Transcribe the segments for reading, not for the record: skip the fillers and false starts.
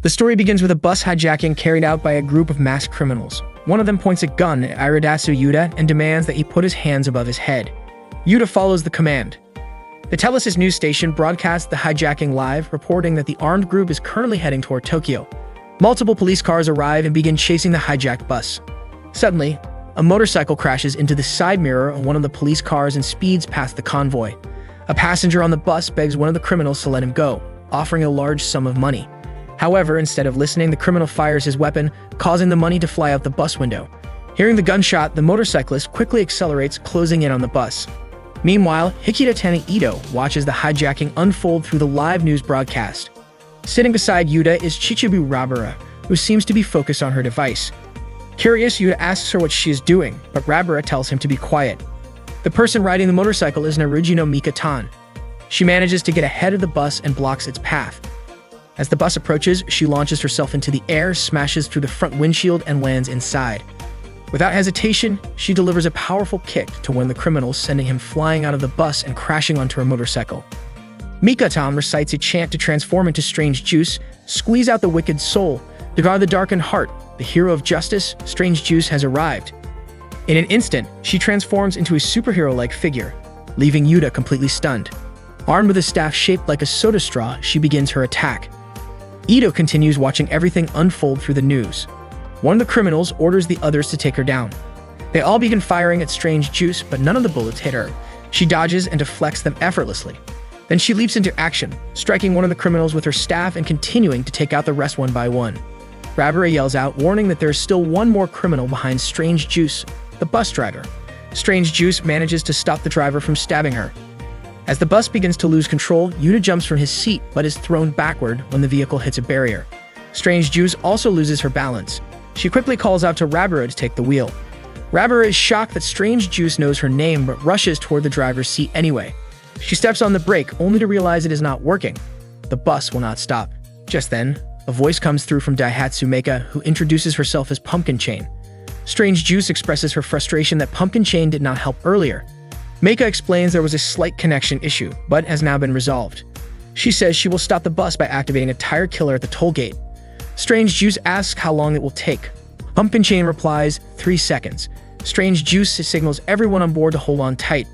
The story begins with a bus hijacking carried out by a group of masked criminals. One of them points a gun at Iridasu Yuta and demands that he put his hands above his head. Yuta follows the command. The Telesis news station broadcasts the hijacking live, reporting that the armed group is currently heading toward Tokyo. Multiple police cars arrive and begin chasing the hijacked bus. Suddenly, a motorcycle crashes into the side mirror of one of the police cars and speeds past the convoy. A passenger on the bus begs one of the criminals to let him go, offering a large sum of money. However, instead of listening, the criminal fires his weapon, causing the money to fly out the bus window. Hearing the gunshot, the motorcyclist quickly accelerates, closing in on the bus. Meanwhile, Hikita Ito watches the hijacking unfold through the live news broadcast. Sitting beside Yuta is Chichibu Rabara, who seems to be focused on her device. Curious, Yuta asks her what she is doing, but Rabara tells him to be quiet. The person riding the motorcycle is Narujino Mikatan. She manages to get ahead of the bus and blocks its path. As the bus approaches, she launches herself into the air, smashes through the front windshield, and lands inside. Without hesitation, she delivers a powerful kick to one of the criminals, sending him flying out of the bus and crashing onto her motorcycle. Mikatan recites a chant to transform into Strange Juice, squeeze out the wicked soul, to guard the darkened heart. The hero of justice, Strange Juice, has arrived. In an instant, she transforms into a superhero-like figure, leaving Yuta completely stunned. Armed with a staff shaped like a soda straw, she begins her attack. Ito continues watching everything unfold through the news. One of the criminals orders the others to take her down. They all begin firing at Strange Juice, but none of the bullets hit her. She dodges and deflects them effortlessly. Then she leaps into action, striking one of the criminals with her staff and continuing to take out the rest one by one. Rabara yells out, warning that there is still one more criminal behind Strange Juice, the bus driver. Strange Juice manages to stop the driver from stabbing her. As the bus begins to lose control, Yuta jumps from his seat but is thrown backward when the vehicle hits a barrier. Strange Juice also loses her balance. She quickly calls out to Rabara to take the wheel. Rabara is shocked that Strange Juice knows her name but rushes toward the driver's seat anyway. She steps on the brake only to realize it is not working. The bus will not stop. Just then, a voice comes through from Daihatsu Meika, who introduces herself as Pumpkin Chain. Strange Juice expresses her frustration that Pumpkin Chain did not help earlier. Meika explains there was a slight connection issue, but has now been resolved. She says she will stop the bus by activating a tire killer at the toll gate. Strange Juice asks how long it will take. Pumpkin Chain replies, 3 seconds. Strange Juice signals everyone on board to hold on tight.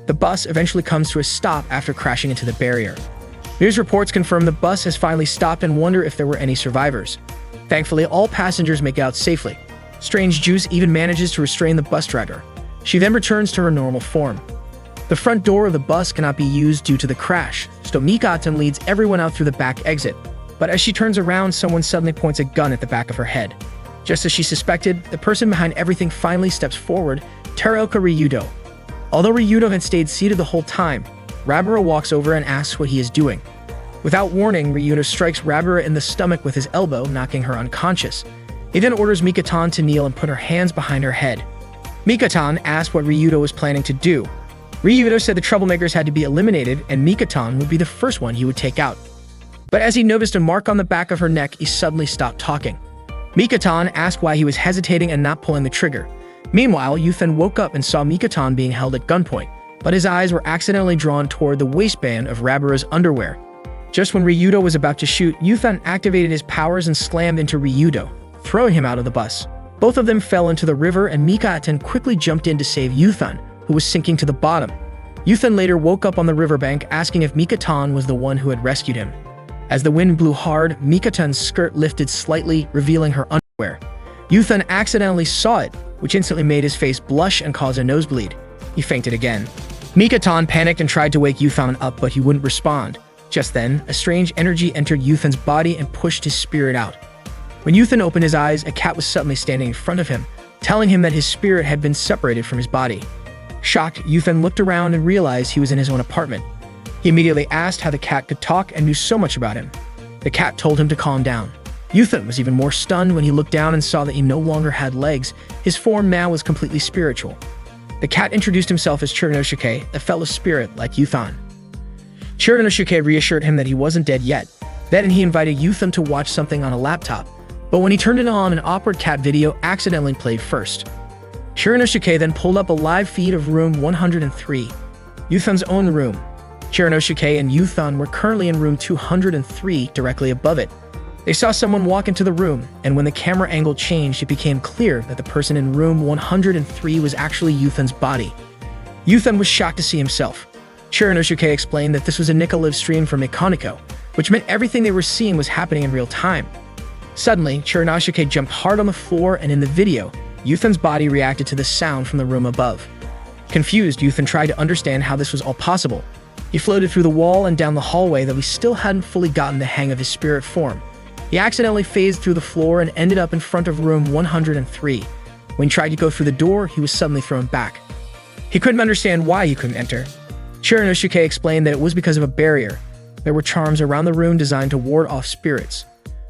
The bus eventually comes to a stop after crashing into the barrier. News reports confirm the bus has finally stopped and wonder if there were any survivors. Thankfully, all passengers make it out safely. Strange Juice even manages to restrain the bus driver. She then returns to her normal form. The front door of the bus cannot be used due to the crash, so Mikatan leads everyone out through the back exit. But as she turns around, someone suddenly points a gun at the back of her head. Just as she suspected, the person behind everything finally steps forward, Teruoka Ryudo. Although Ryudo had stayed seated the whole time, Rabara walks over and asks what he is doing. Without warning, Ryudo strikes Rabara in the stomach with his elbow, knocking her unconscious. He then orders Mikatan to kneel and put her hands behind her head. Mikatan asked what Ryudo was planning to do. Ryudo said the troublemakers had to be eliminated and Mikatan would be the first one he would take out. But as he noticed a mark on the back of her neck, he suddenly stopped talking. Mikatan asked why he was hesitating and not pulling the trigger. Meanwhile, Yuthan woke up and saw Mikatan being held at gunpoint, but his eyes were accidentally drawn toward the waistband of Rabara's underwear. Just when Ryudo was about to shoot, Yuthan activated his powers and slammed into Ryudo, throwing him out of the bus. Both of them fell into the river and Mikatan quickly jumped in to save Yuthan, who was sinking to the bottom. Yuthan later woke up on the riverbank asking if Mikatan was the one who had rescued him. As the wind blew hard, Mikatan's skirt lifted slightly, revealing her underwear. Yuthan accidentally saw it, which instantly made his face blush and caused a nosebleed. He fainted again. Mikatan panicked and tried to wake Yuthan up, but he wouldn't respond. Just then, a strange energy entered Yuthan's body and pushed his spirit out. When Yuthan opened his eyes, a cat was suddenly standing in front of him, telling him that his spirit had been separated from his body. Shocked, Yuthan looked around and realized he was in his own apartment. He immediately asked how the cat could talk and knew so much about him. The cat told him to calm down. Yuthan was even more stunned when he looked down and saw that he no longer had legs. His form now was completely spiritual. The cat introduced himself as Chirinosuke, a fellow spirit like Yuthan. Chirinosuke reassured him that he wasn't dead yet. Then he invited Yuthan to watch something on a laptop, but when he turned it on, an awkward cat video accidentally played first. Chirinosuke then pulled up a live feed of room 103, Yuthan's own room. Chirinosuke and Yuthan were currently in room 203, directly above it. They saw someone walk into the room, and when the camera angle changed, it became clear that the person in room 103 was actually Yuthan's body. Yuthan was shocked to see himself. Chiranosuke explained that this was a Nika live stream from Mekaniko, which meant everything they were seeing was happening in real time. Suddenly, Chiranosuke jumped hard on the floor, and in the video, Yuthan's body reacted to the sound from the room above. Confused, Yuthan tried to understand how this was all possible. He floated through the wall and down the hallway, though he still hadn't fully gotten the hang of his spirit form. He accidentally phased through the floor and ended up in front of room 103. When he tried to go through the door, he was suddenly thrown back. He couldn't understand why he couldn't enter. Chiranosuke explained that it was because of a barrier. There were charms around the room designed to ward off spirits.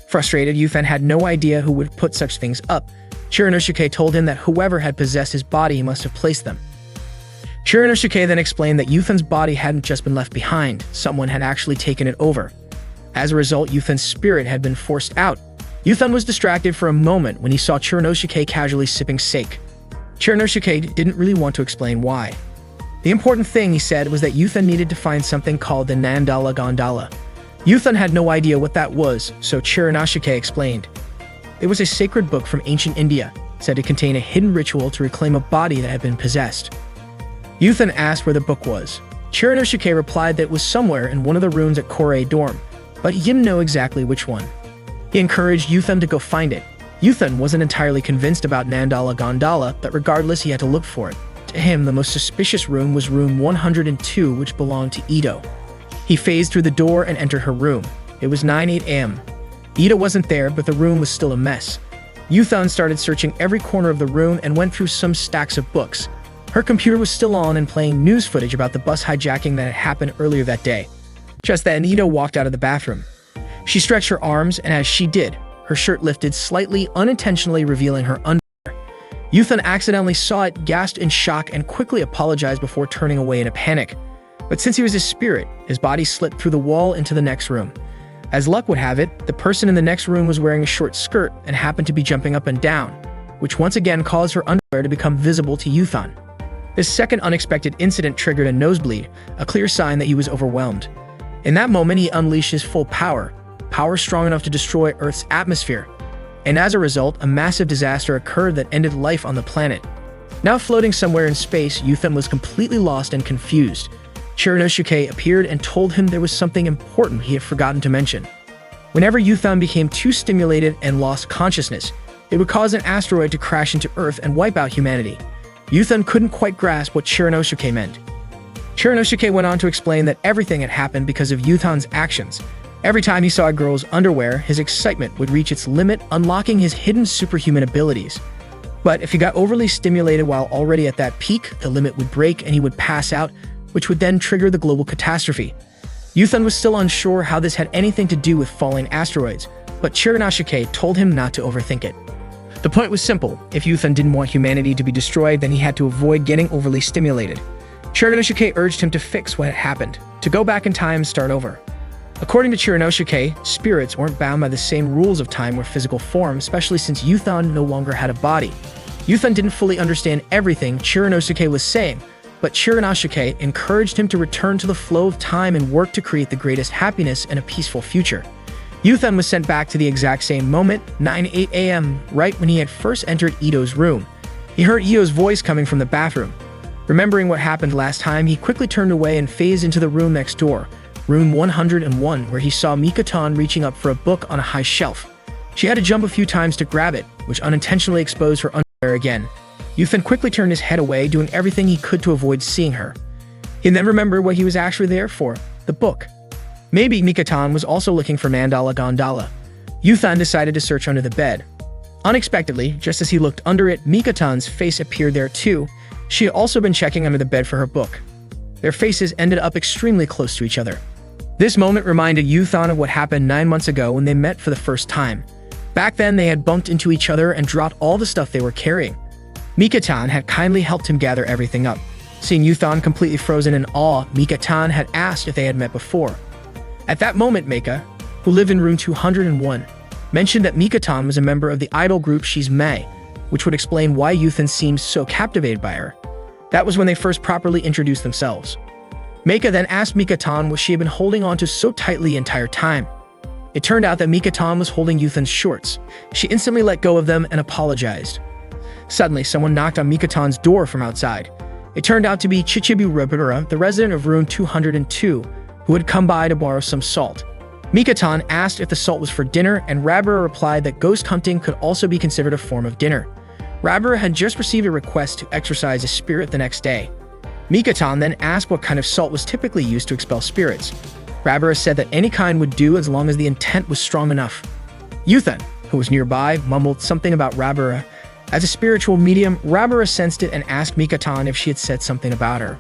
Frustrated, Yuthan had no idea who would put such things up. Chiranosuke told him that whoever had possessed his body must have placed them. Chiranosuke then explained that Yuthan's body hadn't just been left behind, someone had actually taken it over. As a result, Yuthan's spirit had been forced out. Yuthan was distracted for a moment when he saw Chiranosuke casually sipping sake. Chiranosuke didn't really want to explain why. The important thing, he said, was that Yuthan needed to find something called the Nandala Gondala. Yuthan had no idea what that was, so Chiranosuke explained. It was a sacred book from ancient India, said to contain a hidden ritual to reclaim a body that had been possessed. Yuthan asked where the book was. Chiranosuke replied that it was somewhere in one of the rooms at Korei dorm, but he didn't know exactly which one. He encouraged Yuthan to go find it. Yuthan wasn't entirely convinced about Nandala Gondala, but regardless he had to look for it. To him, the most suspicious room was room 102, which belonged to Ito. He phased through the door and entered her room. It was 9:08 a.m. Ito wasn't there, but the room was still a mess. Yuthan started searching every corner of the room and went through some stacks of books. Her computer was still on and playing news footage about the bus hijacking that had happened earlier that day. Just then, Ito walked out of the bathroom. She stretched her arms, and as she did, her shirt lifted slightly, unintentionally revealing her underwear. Yuthan accidentally saw it, gasped in shock, and quickly apologized before turning away in a panic. But since he was a spirit, his body slipped through the wall into the next room. As luck would have it, the person in the next room was wearing a short skirt and happened to be jumping up and down, which once again caused her underwear to become visible to Yuthan. This second unexpected incident triggered a nosebleed, a clear sign that he was overwhelmed. In that moment, he unleashed his full power strong enough to destroy Earth's atmosphere. And as a result, a massive disaster occurred that ended life on the planet. Now floating somewhere in space, Yuthan was completely lost and confused. Chiranosuke appeared and told him there was something important he had forgotten to mention. Whenever Yuthan became too stimulated and lost consciousness, it would cause an asteroid to crash into Earth and wipe out humanity. Yuthan couldn't quite grasp what Chiranosuke meant. Chiranosuke went on to explain that everything had happened because of Yuthan's actions. Every time he saw a girl's underwear, his excitement would reach its limit, unlocking his hidden superhuman abilities. But if he got overly stimulated while already at that peak, the limit would break and he would pass out, which would then trigger the global catastrophe. Yuthan was still unsure how this had anything to do with falling asteroids, but Chiranosuke told him not to overthink it. The point was simple. If Yuthan didn't want humanity to be destroyed, then he had to avoid getting overly stimulated. Chiranosuke urged him to fix what had happened, to go back in time and start over. According to Chiranosuke, spirits weren't bound by the same rules of time or physical form, especially since Yuthan no longer had a body. Yuthan didn't fully understand everything Chiranosuke was saying, but Chiranosuke encouraged him to return to the flow of time and work to create the greatest happiness and a peaceful future. Yuthan was sent back to the exact same moment, 9:08 a.m., right when he had first entered Ito's room. He heard Ito's voice coming from the bathroom. Remembering what happened last time, he quickly turned away and phased into the room next door, room 101, where he saw Mikatan reaching up for a book on a high shelf. She had to jump a few times to grab it, which unintentionally exposed her underwear again. Yuthan quickly turned his head away, doing everything he could to avoid seeing her. He then remembered what he was actually there for, the book. Maybe Mikatan was also looking for Nandala Gondala. Yuthan decided to search under the bed. Unexpectedly, just as he looked under it, Mikatan's face appeared there too. She had also been checking under the bed for her book. Their faces ended up extremely close to each other. This moment reminded Yuthan of what happened 9 months ago when they met for the first time. Back then, they had bumped into each other and dropped all the stuff they were carrying. Mikatan had kindly helped him gather everything up. Seeing Yuthan completely frozen in awe, Mikatan had asked if they had met before. At that moment, Meika, who lived in room 201, mentioned that Mikatan was a member of the idol group She's May, which would explain why Yuthan seemed so captivated by her. That was when they first properly introduced themselves. Meika then asked Mikatan what she had been holding on to so tightly the entire time. It turned out that Mika-tan was holding Yuthan's shorts. She instantly let go of them and apologized. Suddenly, someone knocked on Mika-tan's door from outside. It turned out to be Chichibu Rabura, the resident of room 202, who had come by to borrow some salt. Mika-tan asked if the salt was for dinner, and Rabura replied that ghost hunting could also be considered a form of dinner. Rabura had just received a request to exorcise a spirit the next day. Mika-tan then asked what kind of salt was typically used to expel spirits. Rabura said that any kind would do as long as the intent was strong enough. Yuthan, who was nearby, mumbled something about Rabura. As a spiritual medium, Rabura sensed it and asked Mika-tan if she had said something about her.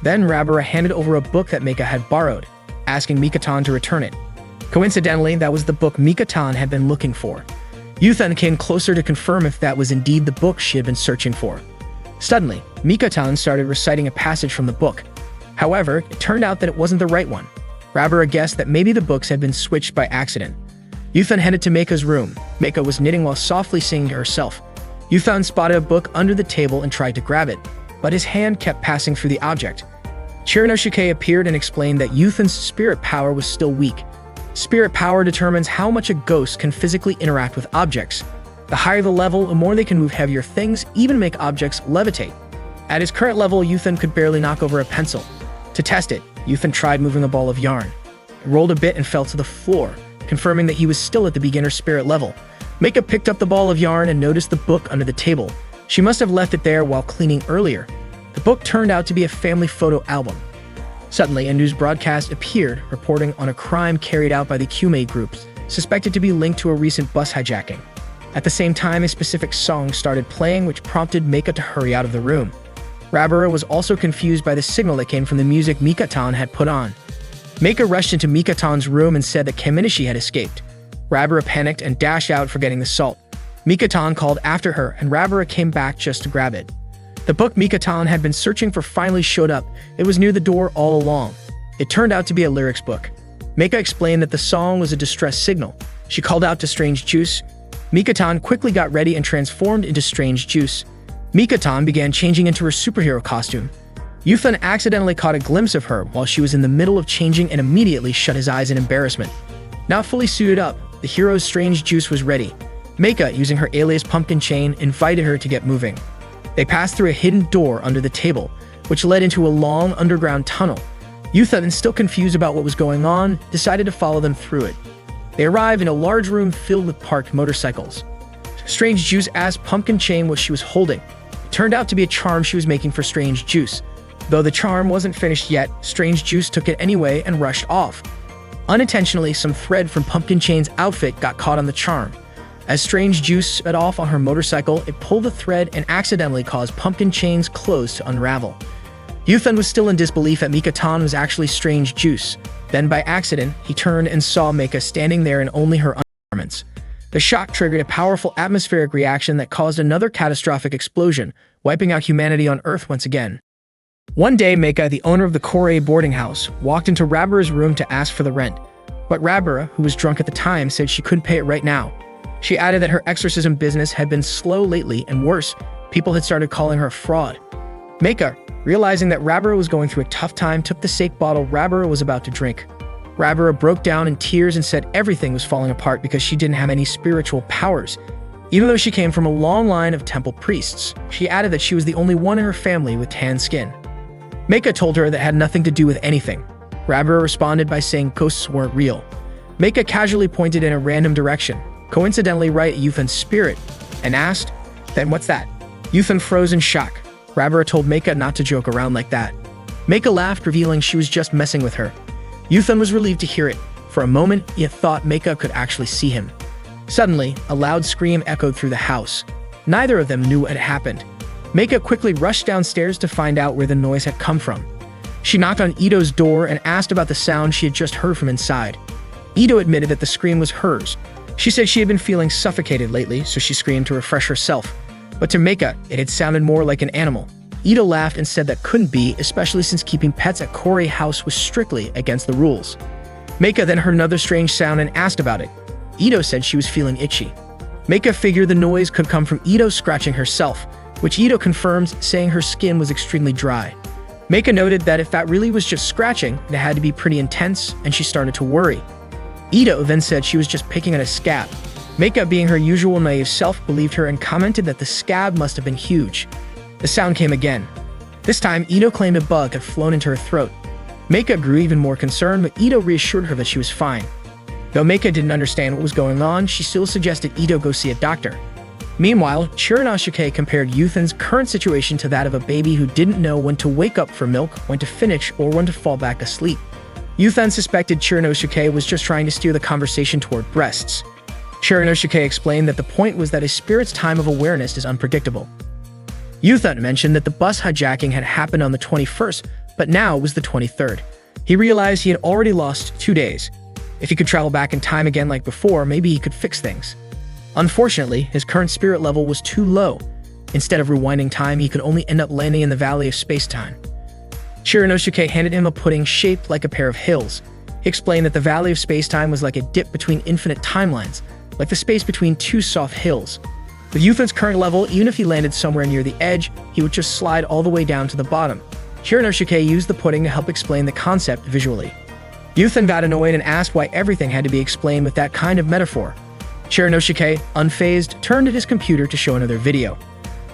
Then Rabura handed over a book that Mika had borrowed, asking Mika-tan to return it. Coincidentally, that was the book Mika-tan had been looking for. Yuthan came closer to confirm if that was indeed the book she had been searching for. Suddenly, Mika-tan started reciting a passage from the book. However, it turned out that it wasn't the right one. Rabura guessed that maybe the books had been switched by accident. Yuthan headed to Meika's room. Meika was knitting while softly singing to herself. Yuthan spotted a book under the table and tried to grab it, but his hand kept passing through the object. Chirinosuke appeared and explained that Yuthan's spirit power was still weak. Spirit power determines how much a ghost can physically interact with objects. The higher the level, the more they can move heavier things, even make objects levitate. At his current level, Yuthan could barely knock over a pencil. To test it, Yuthan tried moving a ball of yarn. It rolled a bit and fell to the floor, confirming that he was still at the beginner spirit level. Meika picked up the ball of yarn and noticed the book under the table. She must have left it there while cleaning earlier. The book turned out to be a family photo album. Suddenly, a news broadcast appeared, reporting on a crime carried out by the Kyumei groups, suspected to be linked to a recent bus hijacking. At the same time, a specific song started playing, which prompted Meika to hurry out of the room. Rabura was also confused by the signal that came from the music Mika-tan had put on. Meika rushed into Mika-tan's room and said that Kaminishi had escaped. Rabura panicked and dashed out, forgetting the salt. Mika-tan called after her, and Rabura came back just to grab it. The book Mika-tan had been searching for finally showed up. It was near the door all along. It turned out to be a lyrics book. Meika explained that the song was a distress signal. She called out to Strange Juice. Mika-tan quickly got ready and transformed into Strange Juice. Mika-tan began changing into her superhero costume. Yuthan accidentally caught a glimpse of her while she was in the middle of changing and immediately shut his eyes in embarrassment. Now fully suited up, the hero's Strange Juice was ready. Meika, using her alias Pumpkin Chain, invited her to get moving. They passed through a hidden door under the table, which led into a long underground tunnel. Yuthan, still confused about what was going on, decided to follow them through it. They arrived in a large room filled with parked motorcycles. Strange Juice asked Pumpkin Chain what she was holding. It turned out to be a charm she was making for Strange Juice. Though the charm wasn't finished yet, Strange Juice took it anyway and rushed off. Unintentionally, some thread from Pumpkin Chain's outfit got caught on the charm. As Strange Juice sped off on her motorcycle, it pulled the thread and accidentally caused Pumpkin Chain's clothes to unravel. Yuthan was still in disbelief that Mika-tan was actually Strange Juice. Then, by accident, he turned and saw Meika standing there in only her undergarments. The shock triggered a powerful atmospheric reaction that caused another catastrophic explosion, wiping out humanity on Earth once again. One day, Meika, the owner of the Korei boarding house, walked into Rabura's room to ask for the rent. But Rabura, who was drunk at the time, said she couldn't pay it right now. She added that her exorcism business had been slow lately, and worse, people had started calling her a fraud. Meika, realizing that Rabura was going through a tough time, took the sake bottle Rabura was about to drink. Rabura broke down in tears and said everything was falling apart because she didn't have any spiritual powers. Even though she came from a long line of temple priests, she added that she was the only one in her family with tan skin. Meika told her that had nothing to do with anything. Rabura responded by saying ghosts weren't real. Meika casually pointed in a random direction, coincidentally right at Yuthan's spirit, and asked, "Then what's that?" Yuthan froze in shock. Rabura told Meika not to joke around like that. Meika laughed, revealing she was just messing with her. Yuthan was relieved to hear it. For a moment, he had thought Meika could actually see him. Suddenly, a loud scream echoed through the house. Neither of them knew what had happened. Meika quickly rushed downstairs to find out where the noise had come from. She knocked on Ito's door and asked about the sound she had just heard from inside. Ito admitted that the scream was hers. She said she had been feeling suffocated lately, so she screamed to refresh herself. But to Meika, it had sounded more like an animal. Ito laughed and said that couldn't be, especially since keeping pets at Korei House was strictly against the rules. Meika then heard another strange sound and asked about it. Ito said she was feeling itchy. Meika figured the noise could come from Ito scratching herself, which Ito confirmed, saying her skin was extremely dry. Meika noted that if that really was just scratching, it had to be pretty intense, and she started to worry. Ito then said she was just picking at a scab. Meika, being her usual naive self, believed her and commented that the scab must have been huge. The sound came again. This time, Ito claimed a bug had flown into her throat. Meika grew even more concerned, but Ito reassured her that she was fine. Though Meika didn't understand what was going on, she still suggested Ito go see a doctor. Meanwhile, Chiranosuke compared Yuthan's current situation to that of a baby who didn't know when to wake up for milk, when to finish, or when to fall back asleep. Yuthan suspected Chiranosuke was just trying to steer the conversation toward breasts. Chiranosuke explained that the point was that a spirit's time of awareness is unpredictable. Yuthan mentioned that the bus hijacking had happened on the 21st, but now it was the 23rd. He realized he had already lost 2 days. If he could travel back in time again like before, maybe he could fix things. Unfortunately, his current spirit level was too low. Instead of rewinding time, he could only end up landing in the Valley of Space-Time. Chiranosuke handed him a pudding shaped like a pair of hills. He explained that the Valley of Space-Time was like a dip between infinite timelines, like the space between two soft hills. With Yuthan's current level, even if he landed somewhere near the edge, he would just slide all the way down to the bottom. Chiranosuke used the pudding to help explain the concept visually. Yuthan got annoyed and asked why everything had to be explained with that kind of metaphor. Chiranosuke, unfazed, turned to his computer to show another video.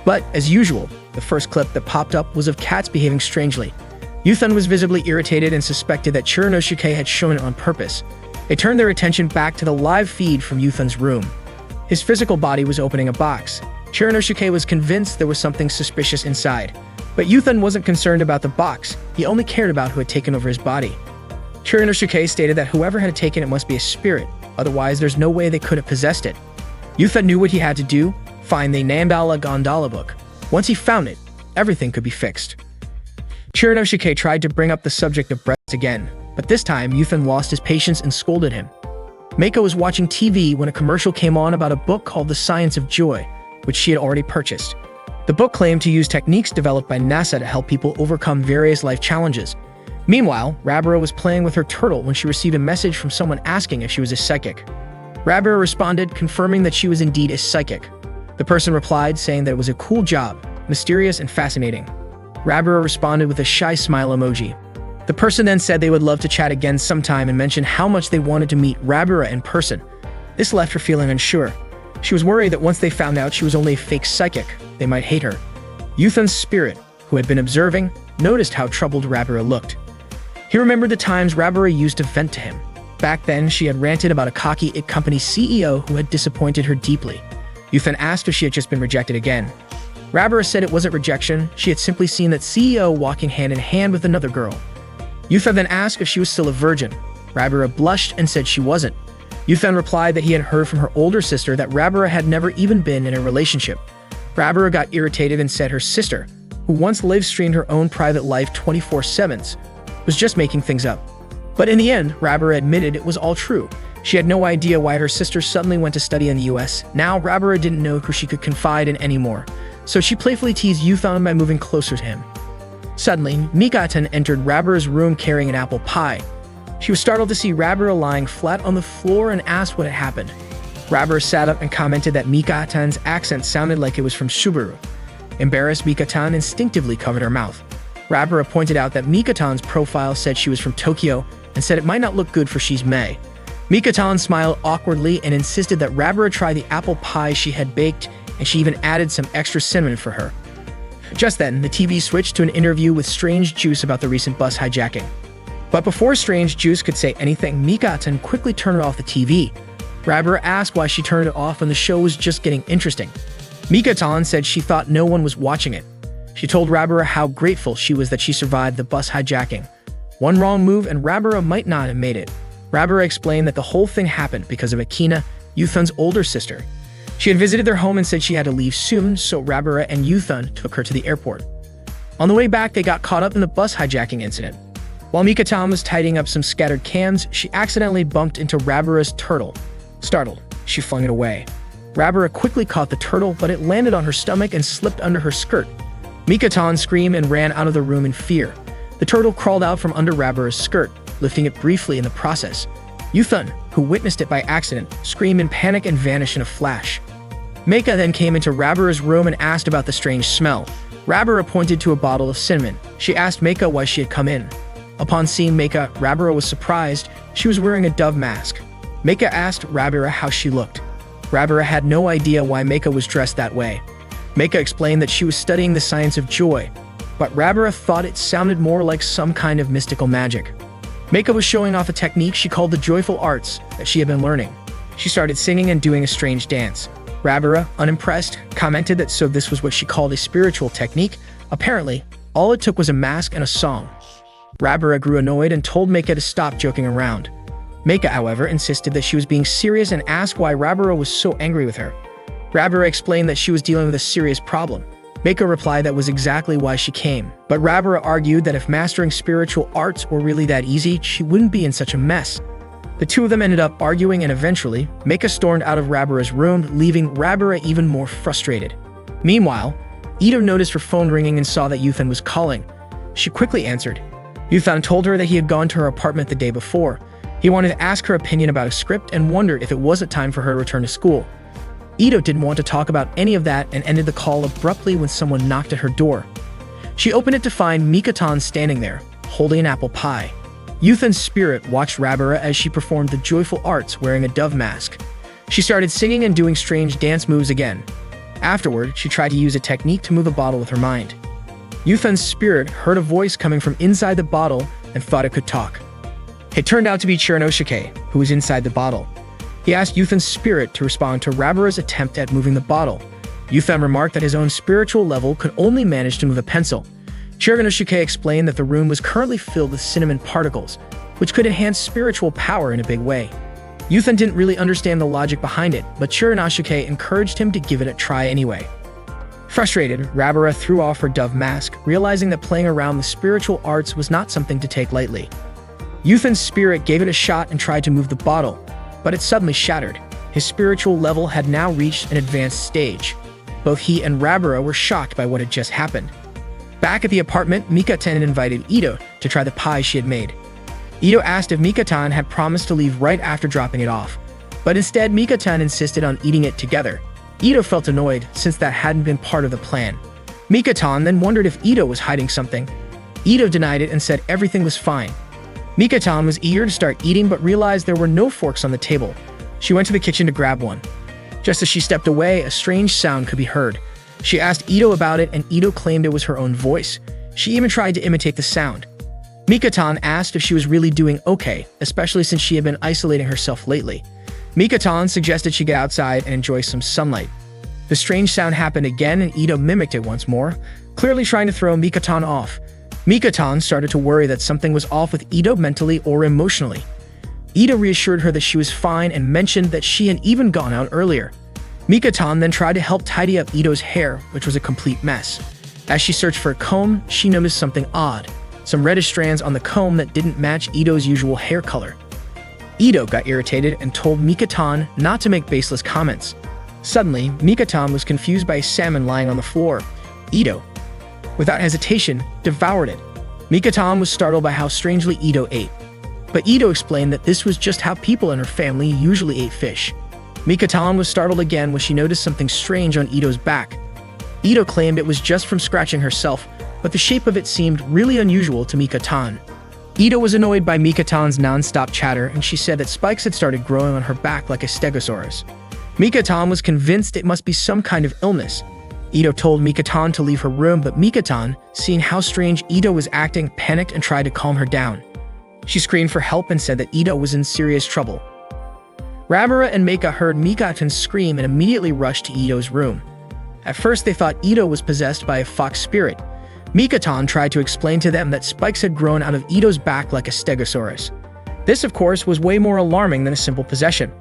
But, as usual, the first clip that popped up was of cats behaving strangely. Yuthan was visibly irritated and suspected that Chiranosuke had shown it on purpose. They turned their attention back to the live feed from Yuthan's room. His physical body was opening a box. Chiranosuke was convinced there was something suspicious inside. But Yuthan wasn't concerned about the box, he only cared about who had taken over his body. Chiranosuke stated that whoever had taken it must be a spirit, otherwise there's no way they could have possessed it. Yuthan knew what he had to do, find the Nambala Gondola book. Once he found it, everything could be fixed. Chiranosuke tried to bring up the subject of breasts again, but this time Yuthan lost his patience and scolded him. Meiko was watching TV when a commercial came on about a book called The Science of Joy, which she had already purchased. The book claimed to use techniques developed by NASA to help people overcome various life challenges. Meanwhile, Rabara was playing with her turtle when she received a message from someone asking if she was a psychic. Rabara responded, confirming that she was indeed a psychic. The person replied, saying that it was a cool job, mysterious and fascinating. Rabara responded with a shy smile emoji. The person then said they would love to chat again sometime and mentioned how much they wanted to meet Rabara in person. This left her feeling unsure. She was worried that once they found out she was only a fake psychic, they might hate her. Yuthan's spirit, who had been observing, noticed how troubled Rabara looked. He remembered the times Rabara used to vent to him. Back then, she had ranted about a cocky IT company CEO who had disappointed her deeply. Yuthan asked if she had just been rejected again. Rabara said it wasn't rejection, she had simply seen that CEO walking hand in hand with another girl. Yuthan then asked if she was still a virgin. Rabara blushed and said she wasn't. Yuthan replied that he had heard from her older sister that Rabara had never even been in a relationship. Rabara got irritated and said her sister, who once live-streamed her own private life 24/7, was just making things up. But in the end, Rabara admitted it was all true. She had no idea why her sister suddenly went to study in the US. Now, Rabara didn't know who she could confide in anymore, so she playfully teased Yuthan by moving closer to him. Suddenly, Mikatan entered Rabara's room carrying an apple pie. She was startled to see Rabara lying flat on the floor and asked what had happened. Rabara sat up and commented that Mikatan's accent sounded like it was from Subaru. Embarrassed, Mikatan instinctively covered her mouth. Rabara pointed out that Mikatan's profile said she was from Tokyo and said it might not look good for she's May. Mikatan smiled awkwardly and insisted that Rabara try the apple pie she had baked, and she even added some extra cinnamon for her. Just then, the TV switched to an interview with Strange Juice about the recent bus hijacking. But before Strange Juice could say anything, Mikatan quickly turned off the TV. Rabara asked why she turned it off when the show was just getting interesting. Mikatan said she thought no one was watching it. She told Rabara how grateful she was that she survived the bus hijacking. One wrong move and Rabara might not have made it. Rabara explained that the whole thing happened because of Akina, Yuthan's older sister. She had visited their home and said she had to leave soon, so Rabara and Yuthan took her to the airport. On the way back, they got caught up in the bus hijacking incident. While Mikatan was tidying up some scattered cans, she accidentally bumped into Rabara's turtle. Startled, she flung it away. Rabara quickly caught the turtle, but it landed on her stomach and slipped under her skirt. Mikatan screamed and ran out of the room in fear. The turtle crawled out from under Rabara's skirt, lifting it briefly in the process. Yuthan, who witnessed it by accident, screamed in panic and vanished in a flash. Meika then came into Rabara's room and asked about the strange smell. Rabara pointed to a bottle of cinnamon. She asked Meika why she had come in. Upon seeing Meika, Rabara was surprised. She was wearing a dove mask. Meika asked Rabira how she looked. Rabira had no idea why Meika was dressed that way. Meika explained that she was studying the science of joy, but Rabira thought it sounded more like some kind of mystical magic. Meika was showing off a technique she called the joyful arts that she had been learning. She started singing and doing a strange dance. Rabira, unimpressed, commented that so this was what she called a spiritual technique. Apparently, all it took was a mask and a song. Rabira grew annoyed and told Meika to stop joking around. Meika, however, insisted that she was being serious and asked why Rabira was so angry with her. Rabira explained that she was dealing with a serious problem. Meika replied that was exactly why she came, but Rabira argued that if mastering spiritual arts were really that easy, she wouldn't be in such a mess. The two of them ended up arguing, and eventually, Meika stormed out of Rabira's room, leaving Rabira even more frustrated. Meanwhile, Ito noticed her phone ringing and saw that Yuthan was calling. She quickly answered. Yuthan told her that he had gone to her apartment the day before. He wanted to ask her opinion about a script and wondered if it wasn't time for her to return to school. Ito didn't want to talk about any of that and ended the call abruptly when someone knocked at her door. She opened it to find Mikatan standing there, holding an apple pie. Yuthan's spirit watched Rabira as she performed the joyful arts wearing a dove mask. She started singing and doing strange dance moves again. Afterward, she tried to use a technique to move a bottle with her mind. Yuthan's spirit heard a voice coming from inside the bottle and thought it could talk. It turned out to be Chiranosuke, who was inside the bottle. He asked Yuthan's spirit to respond to Rabira's attempt at moving the bottle. Yuthan remarked that his own spiritual level could only manage to move a pencil. Chiranosuke explained that the room was currently filled with cinnamon particles, which could enhance spiritual power in a big way. Yuthan didn't really understand the logic behind it, but Chiranosuke encouraged him to give it a try anyway. Frustrated, Rabira threw off her dove mask, realizing that playing around the spiritual arts was not something to take lightly. Yuthan's spirit gave it a shot and tried to move the bottle, but it suddenly shattered. His spiritual level had now reached an advanced stage. Both he and Rabira were shocked by what had just happened. Back at the apartment, Mikatan invited Ito to try the pie she had made. Ito asked if Mikatan had promised to leave right after dropping it off, but instead Mikatan insisted on eating it together. Ito felt annoyed since that hadn't been part of the plan. Mikatan then wondered if Ito was hiding something. Ito denied it and said everything was fine. Mikatan was eager to start eating but realized there were no forks on the table. She went to the kitchen to grab one. Just as she stepped away, a strange sound could be heard. She asked Ito about it and Ito claimed it was her own voice. She even tried to imitate the sound. Mikatan asked if she was really doing okay, especially since she had been isolating herself lately. Mikatan suggested she get outside and enjoy some sunlight. The strange sound happened again and Ito mimicked it once more, clearly trying to throw Mikatan off. Mikatan started to worry that something was off with Ito mentally or emotionally. Ito reassured her that she was fine and mentioned that she had even gone out earlier. Mikatan then tried to help tidy up Ito's hair, which was a complete mess. As she searched for a comb, she noticed something odd. Some reddish strands on the comb that didn't match Ito's usual hair color. Ito got irritated and told Mikatan not to make baseless comments. Suddenly, Mikatan was confused by a salmon lying on the floor. Ito, without hesitation, devoured it. Mikatan was startled by how strangely Ito ate. But Ito explained that this was just how people in her family usually ate fish. Mikatan was startled again when she noticed something strange on Ito's back. Ito claimed it was just from scratching herself, but the shape of it seemed really unusual to Mikatan. Ito was annoyed by Mikatan's non-stop chatter and she said that spikes had started growing on her back like a stegosaurus. Mikatan was convinced it must be some kind of illness. Ito told Mikatan to leave her room, but Mikatan, seeing how strange Ito was acting, panicked and tried to calm her down. She screamed for help and said that Ito was in serious trouble. Rabira and Meika heard Mikatan scream and immediately rushed to Ito's room. At first they thought Ito was possessed by a fox spirit. Mikatan tried to explain to them that spikes had grown out of Ito's back like a stegosaurus. This, of course, was way more alarming than a simple possession.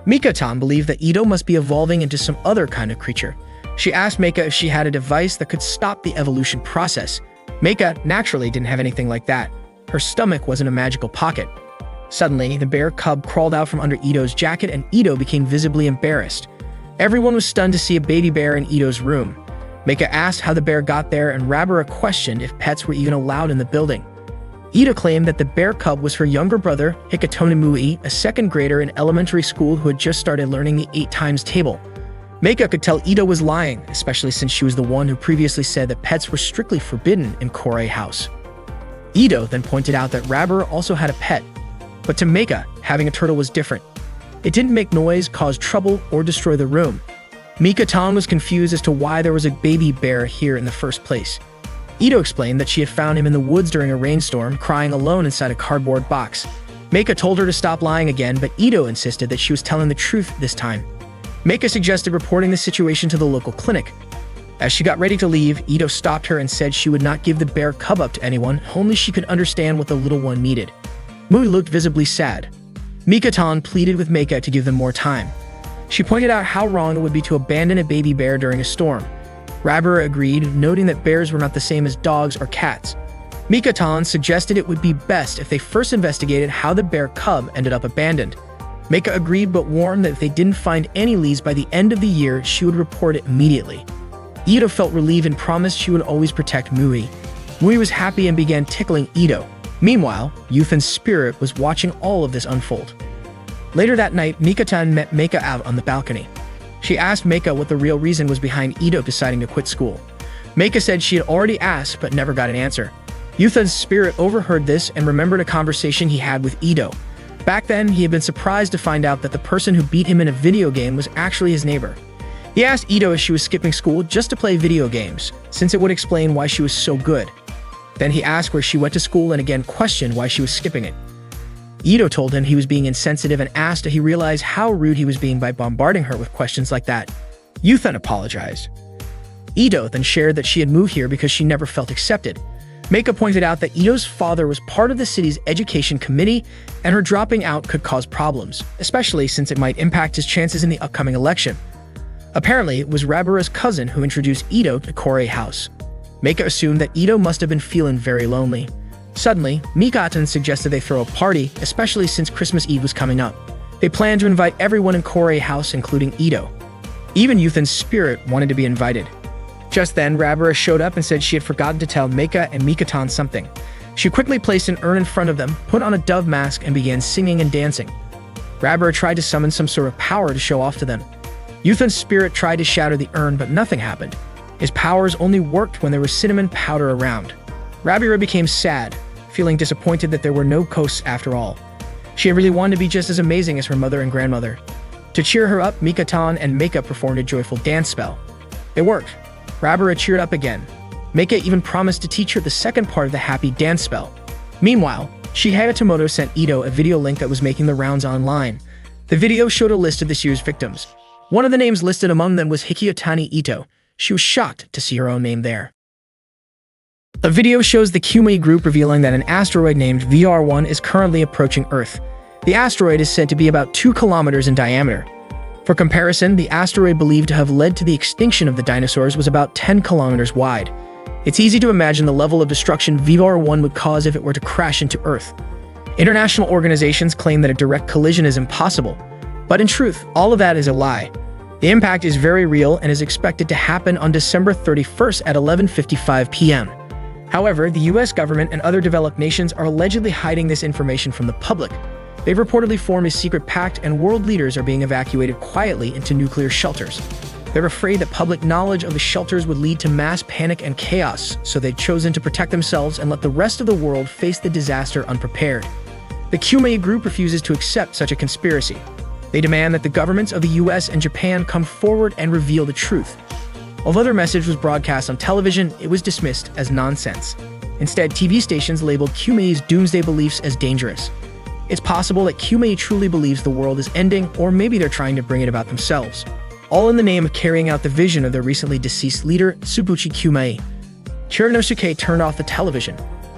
Mikatan believed that Ito must be evolving into some other kind of creature. She asked Meika if she had a device that could stop the evolution process. Meika naturally didn't have anything like that. Her stomach was in a magical pocket. Suddenly, the bear cub crawled out from under Ito's jacket and Ito became visibly embarrassed. Everyone was stunned to see a baby bear in Ito's room. Meika asked how the bear got there and Rabira questioned if pets were even allowed in the building. Ito claimed that the bear cub was her younger brother, Hikatomi Mui, a second grader in elementary school who had just started learning the 8 times table. Meika could tell Ito was lying, especially since she was the one who previously said that pets were strictly forbidden in Korei House. Ito then pointed out that Rabira also had a pet, but to Meika, having a turtle was different. It didn't make noise, cause trouble, or destroy the room. Mika-tan was confused as to why there was a baby bear here in the first place. Ito explained that she had found him in the woods during a rainstorm, crying alone inside a cardboard box. Meika told her to stop lying again, but Ito insisted that she was telling the truth this time. Meika suggested reporting the situation to the local clinic. As she got ready to leave, Ito stopped her and said she would not give the bear cub up to anyone, only she could understand what the little one needed. Mui looked visibly sad. Mika-tan pleaded with Meika to give them more time. She pointed out how wrong it would be to abandon a baby bear during a storm. Rabura agreed, noting that bears were not the same as dogs or cats. Mika-tan suggested it would be best if they first investigated how the bear cub ended up abandoned. Meika agreed but warned that if they didn't find any leads by the end of the year, she would report it immediately. Ito felt relieved and promised she would always protect Mui. Mui was happy and began tickling Ito. Meanwhile, Yuthan's spirit was watching all of this unfold. Later that night, Mika-tan met Meika out on the balcony. She asked Meika what the real reason was behind Ito deciding to quit school. Meika said she had already asked but never got an answer. Yuthan's spirit overheard this and remembered a conversation he had with Ito. Back then, he had been surprised to find out that the person who beat him in a video game was actually his neighbor. He asked Ito if she was skipping school just to play video games, since it would explain why she was so good. Then he asked where she went to school and again questioned why she was skipping it. Ito told him he was being insensitive and asked if he realized how rude he was being by bombarding her with questions like that. Yuthan apologized. Ito then shared that she had moved here because she never felt accepted. Meika pointed out that Ito's father was part of the city's education committee and her dropping out could cause problems, especially since it might impact his chances in the upcoming election. Apparently, it was Rabura's cousin who introduced Ito to Korei House. Meika assumed that Ito must have been feeling very lonely. Suddenly, Mika-tan suggested they throw a party, especially since Christmas Eve was coming up. They planned to invite everyone in Korei House, including Ito. Even Yuthan's spirit wanted to be invited. Just then, Rabura showed up and said she had forgotten to tell Meika and Mika-tan something. She quickly placed an urn in front of them, put on a dove mask, and began singing and dancing. Rabura tried to summon some sort of power to show off to them. Yuthan's spirit tried to shatter the urn, but nothing happened. His powers only worked when there was cinnamon powder around. Rabura became sad, feeling disappointed that there were no ghosts after all. She had really wanted to be just as amazing as her mother and grandmother. To cheer her up, Mika-tan and Meika performed a joyful dance spell. It worked. Rabura cheered up again. Meika even promised to teach her the second part of the happy dance spell. Meanwhile, Shihaya Tomoto sent Ito a video link that was making the rounds online. The video showed a list of this year's victims. One of the names listed among them was Hikiyotani Ito. She was shocked to see her own name there. A video shows the Kumei group revealing that an asteroid named VR1 is currently approaching Earth. The asteroid is said to be about 2 kilometers in diameter. For comparison, the asteroid believed to have led to the extinction of the dinosaurs was about 10 kilometers wide. It's easy to imagine the level of destruction VR1 would cause if it were to crash into Earth. International organizations claim that a direct collision is impossible, but in truth, all of that is a lie. The impact is very real and is expected to happen on December 31st at 11:55 p.m. However, the US government and other developed nations are allegedly hiding this information from the public. They've reportedly formed a secret pact and world leaders are being evacuated quietly into nuclear shelters. They're afraid that public knowledge of the shelters would lead to mass panic and chaos, so they've chosen to protect themselves and let the rest of the world face the disaster unprepared. The Kumei group refuses to accept such a conspiracy. They demand that the governments of the US and Japan come forward and reveal the truth. Although their message was broadcast on television, it was dismissed as nonsense. Instead, TV stations labeled Kumei's doomsday beliefs as dangerous. It's possible that Kumei truly believes the world is ending, or maybe they're trying to bring it about themselves. All in the name of carrying out the vision of their recently deceased leader, Tsubuchi Kumei. Chirinosuke turned off the television.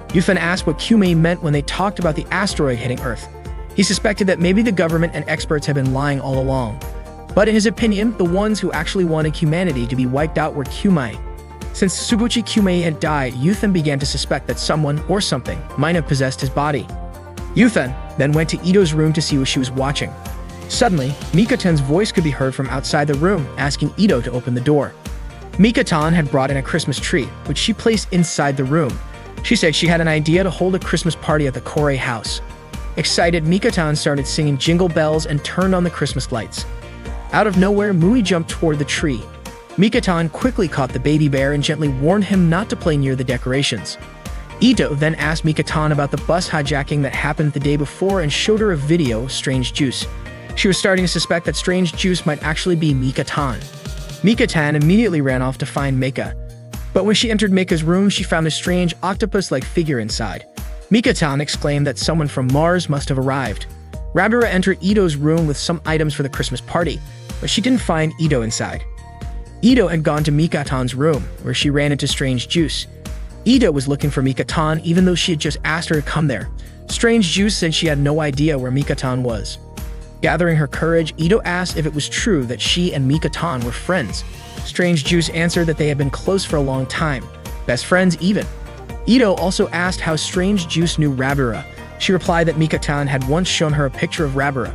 Yuthan asked what Kumei meant when they talked about the asteroid hitting Earth. He suspected that maybe the government and experts had been lying all along. But in his opinion, the ones who actually wanted humanity to be wiped out were Kumei. Since Tsubuchi Kumei had died, Yuthan began to suspect that someone or something might have possessed his body. Yuthan then went to Ito's room to see what she was watching. Suddenly, Mika-tan's voice could be heard from outside the room, asking Ito to open the door. Mika-tan had brought in a Christmas tree, which she placed inside the room. She said she had an idea to hold a Christmas party at the Korei house. Excited, Mika-tan started singing jingle bells and turned on the Christmas lights. Out of nowhere, Mui jumped toward the tree. Mika-tan quickly caught the baby bear and gently warned him not to play near the decorations. Ito then asked Mika-tan about the bus hijacking that happened the day before and showed her a video of strange juice. She was starting to suspect that strange juice might actually be Mika-tan. Mika-tan immediately ran off to find Meika. But when she entered Meika's room, she found a strange octopus-like figure inside. Mika-tan exclaimed that someone from Mars must have arrived. Rabura entered Ito's room with some items for the Christmas party, but she didn't find Ito inside. Ito had gone to Mika-tan's room, where she ran into Strange Juice. Ito was looking for Mika-tan even though she had just asked her to come there. Strange Juice said she had no idea where Mika-tan was. Gathering her courage, Ito asked if it was true that she and Mika-tan were friends. Strange Juice answered that they had been close for a long time, best friends even. Ito also asked how Strange Juice knew Rabura. She replied that Mika-tan had once shown her a picture of Rabura.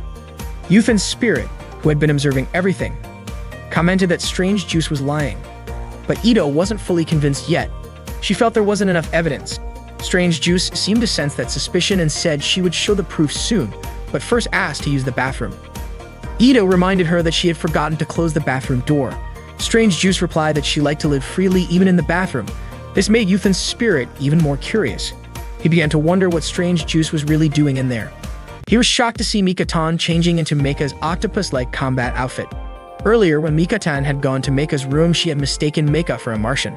Yuthan's spirit, who had been observing everything, commented that Strange Juice was lying. But Ito wasn't fully convinced yet. She felt there wasn't enough evidence. Strange Juice seemed to sense that suspicion and said she would show the proof soon, but first asked to use the bathroom. Ito reminded her that she had forgotten to close the bathroom door. Strange Juice replied that she liked to live freely even in the bathroom. This made Yuthan's spirit even more curious. He began to wonder what Strange Juice was really doing in there. He was shocked to see Mika-tan changing into Meika's octopus-like combat outfit. Earlier, when Mika-tan had gone to Meika's room, she had mistaken Meika for a Martian.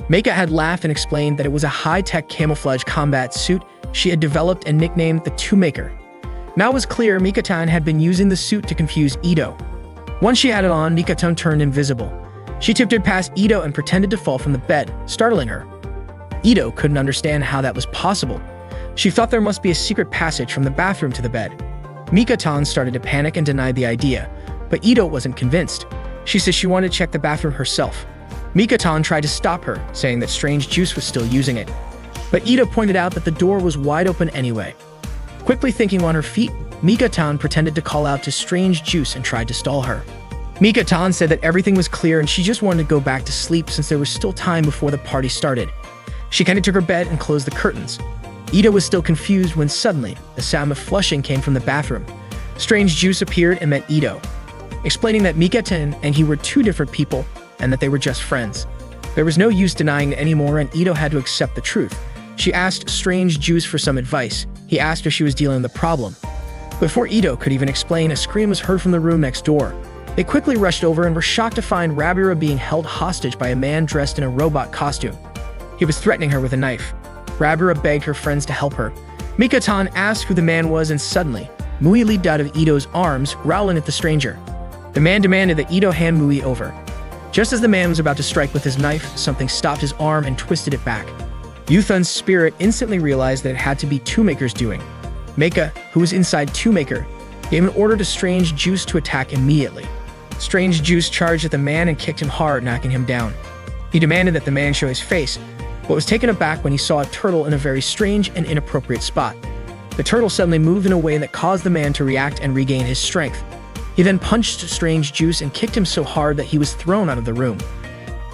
Meika had laughed and explained that it was a high-tech camouflage combat suit she had developed and nicknamed the Two-Maker. Now it was clear Mika-tan had been using the suit to confuse Ito. Once she had it on, Mika-tan turned invisible. She tiptoed past Ito and pretended to fall from the bed, startling her. Ito couldn't understand how that was possible. She thought there must be a secret passage from the bathroom to the bed. Mika-tan started to panic and denied the idea, but Ito wasn't convinced. She said she wanted to check the bathroom herself. Mika-tan tried to stop her, saying that Strange Juice was still using it. But Ito pointed out that the door was wide open anyway. Quickly thinking on her feet, Mika-tan pretended to call out to Strange Juice and tried to stall her. Mika-tan said that everything was clear and she just wanted to go back to sleep since there was still time before the party started. She kindly took her bed and closed the curtains. Ito was still confused when suddenly, the sound of flushing came from the bathroom. Strange Juice appeared and met Ito, explaining that Mika-tan and he were two different people and that they were just friends. There was no use denying it anymore and Ito had to accept the truth. She asked Strange Juice for some advice. He asked if she was dealing with the problem. Before Ito could even explain, a scream was heard from the room next door. They quickly rushed over and were shocked to find Rabura being held hostage by a man dressed in a robot costume. He was threatening her with a knife. Rabura begged her friends to help her. Mika-tan asked who the man was and suddenly, Mui leaped out of Ito's arms, growling at the stranger. The man demanded that Ito hand Mui over. Just as the man was about to strike with his knife, something stopped his arm and twisted it back. Yuthan's spirit instantly realized that it had to be Two-Maker's doing. Meika, who was inside Two-Maker, gave an order to Strange Juice to attack immediately. Strange Juice charged at the man and kicked him hard, knocking him down. He demanded that the man show his face, but was taken aback when he saw a turtle in a very strange and inappropriate spot. The turtle suddenly moved in a way that caused the man to react and regain his strength. He then punched Strange Juice and kicked him so hard that he was thrown out of the room.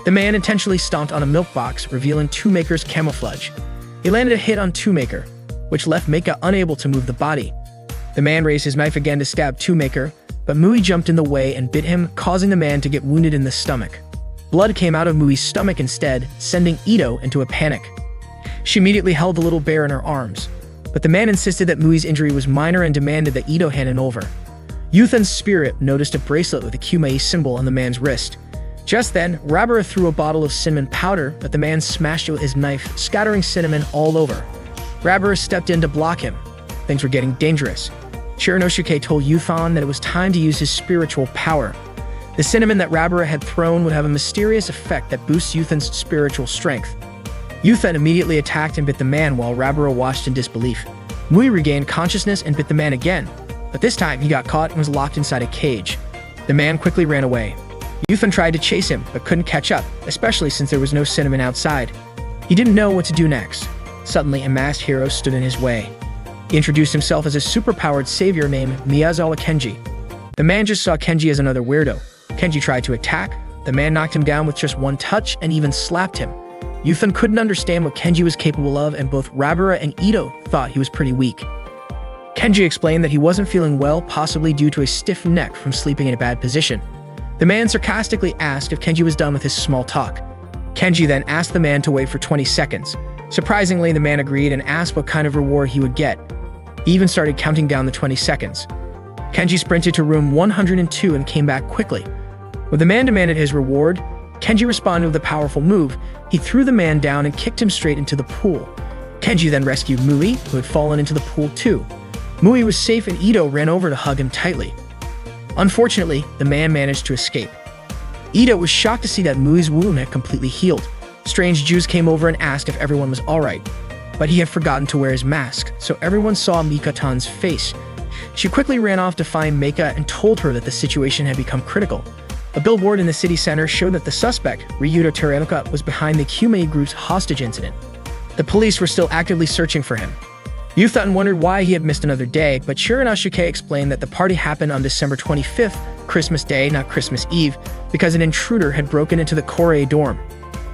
The man intentionally stomped on a milk box, revealing Two-Maker's camouflage. He landed a hit on Two-Maker, which left Meika unable to move the body. The man raised his knife again to stab Two-Maker, but Mui jumped in the way and bit him, causing the man to get wounded in the stomach. Blood came out of Mui's stomach instead, sending Ito into a panic. She immediately held the little bear in her arms, but the man insisted that Mui's injury was minor and demanded that Ito hand it over. Yuthan's spirit noticed a bracelet with a Kumei symbol on the man's wrist. Just then, Rabura threw a bottle of cinnamon powder, but the man smashed it with his knife, scattering cinnamon all over. Rabura stepped in to block him. Things were getting dangerous. Chirinosuke told Yuthan that it was time to use his spiritual power. The cinnamon that Rabura had thrown would have a mysterious effect that boosts Yuthan's spiritual strength. Yuthan immediately attacked and bit the man while Rabura watched in disbelief. Mui regained consciousness and bit the man again, but this time he got caught and was locked inside a cage. The man quickly ran away. Yuthan tried to chase him, but couldn't catch up, especially since there was no cinnamon outside. He didn't know what to do next. Suddenly, a masked hero stood in his way. He introduced himself as a super-powered savior named Miyazawa Kenji. The man just saw Kenji as another weirdo. Kenji tried to attack. The man knocked him down with just one touch and even slapped him. Yuthan couldn't understand what Kenji was capable of, and both Rabura and Ito thought he was pretty weak. Kenji explained that he wasn't feeling well, possibly due to a stiff neck from sleeping in a bad position. The man sarcastically asked if Kenji was done with his small talk. Kenji then asked the man to wait for 20 seconds. Surprisingly, the man agreed and asked what kind of reward he would get. He even started counting down the 20 seconds. Kenji sprinted to room 102 and came back quickly. When the man demanded his reward, Kenji responded with a powerful move. He threw the man down and kicked him straight into the pool. Kenji then rescued Mui, who had fallen into the pool too. Mui was safe and Ito ran over to hug him tightly. Unfortunately, the man managed to escape. Ito was shocked to see that Mui's wound had completely healed. Strange Jews came over and asked if everyone was alright, but he had forgotten to wear his mask, so everyone saw Mika-tan's face. She quickly ran off to find Meika and told her that the situation had become critical. A billboard in the city center showed that the suspect, Ryuta Terenuka, was behind the Kyumei group's hostage incident. The police were still actively searching for him. Yuthan wondered why he had missed another day, but Shiranasuke explained that the party happened on December 25th, Christmas Day, not Christmas Eve, because an intruder had broken into the Korei dorm.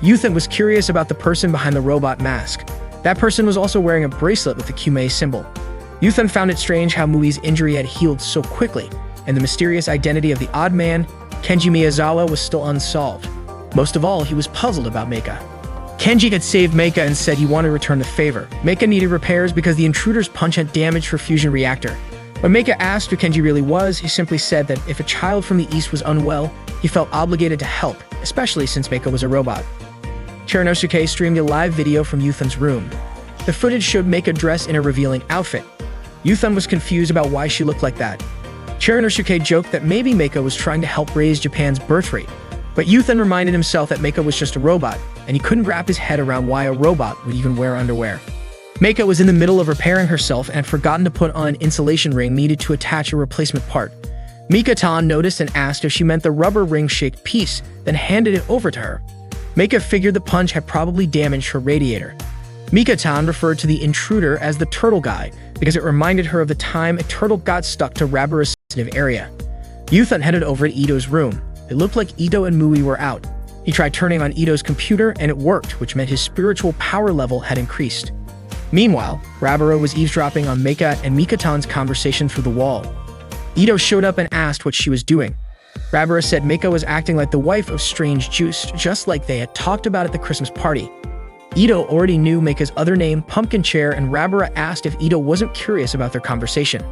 Yuthan was curious about the person behind the robot mask. That person was also wearing a bracelet with the Kyumei symbol. Yuthan found it strange how Mui's injury had healed so quickly, and the mysterious identity of the odd man, Kenji Miyazawa, was still unsolved. Most of all, he was puzzled about Meika. Kenji had saved Meika and said he wanted to return the favor. Meika needed repairs because the intruder's punch had damaged her fusion reactor. When Meika asked who Kenji really was, he simply said that if a child from the East was unwell, he felt obligated to help, especially since Meika was a robot. Shiranasuke streamed a live video from Yuthan's room. The footage showed Meika dressed in a revealing outfit. Yuthan was confused about why she looked like that. Shiranasuke joked that maybe Meika was trying to help raise Japan's birth rate, but Yuthan reminded himself that Meika was just a robot, and he couldn't wrap his head around why a robot would even wear underwear. Meika was in the middle of repairing herself and had forgotten to put on an insulation ring needed to attach a replacement part. Mika-tan noticed and asked if she meant the rubber ring-shaped piece, then handed it over to her. Meika figured the punch had probably damaged her radiator. Mika-tan referred to the intruder as the turtle guy because it reminded her of the time a turtle got stuck to Rabara's sensitive area. Yuthan headed over to Ito's room. It looked like Ito and Mui were out. He tried turning on Ito's computer and it worked, which meant his spiritual power level had increased. Meanwhile, Rabara was eavesdropping on Meika and Mika-tan's conversation through the wall. Ito showed up and asked what she was doing. Rabara said Meika was acting like the wife of Strange Juice, just like they had talked about at the Christmas party. Ito already knew Meika's other name, Pumpkin Chair, and Rabara asked if Ito wasn't curious about their conversation.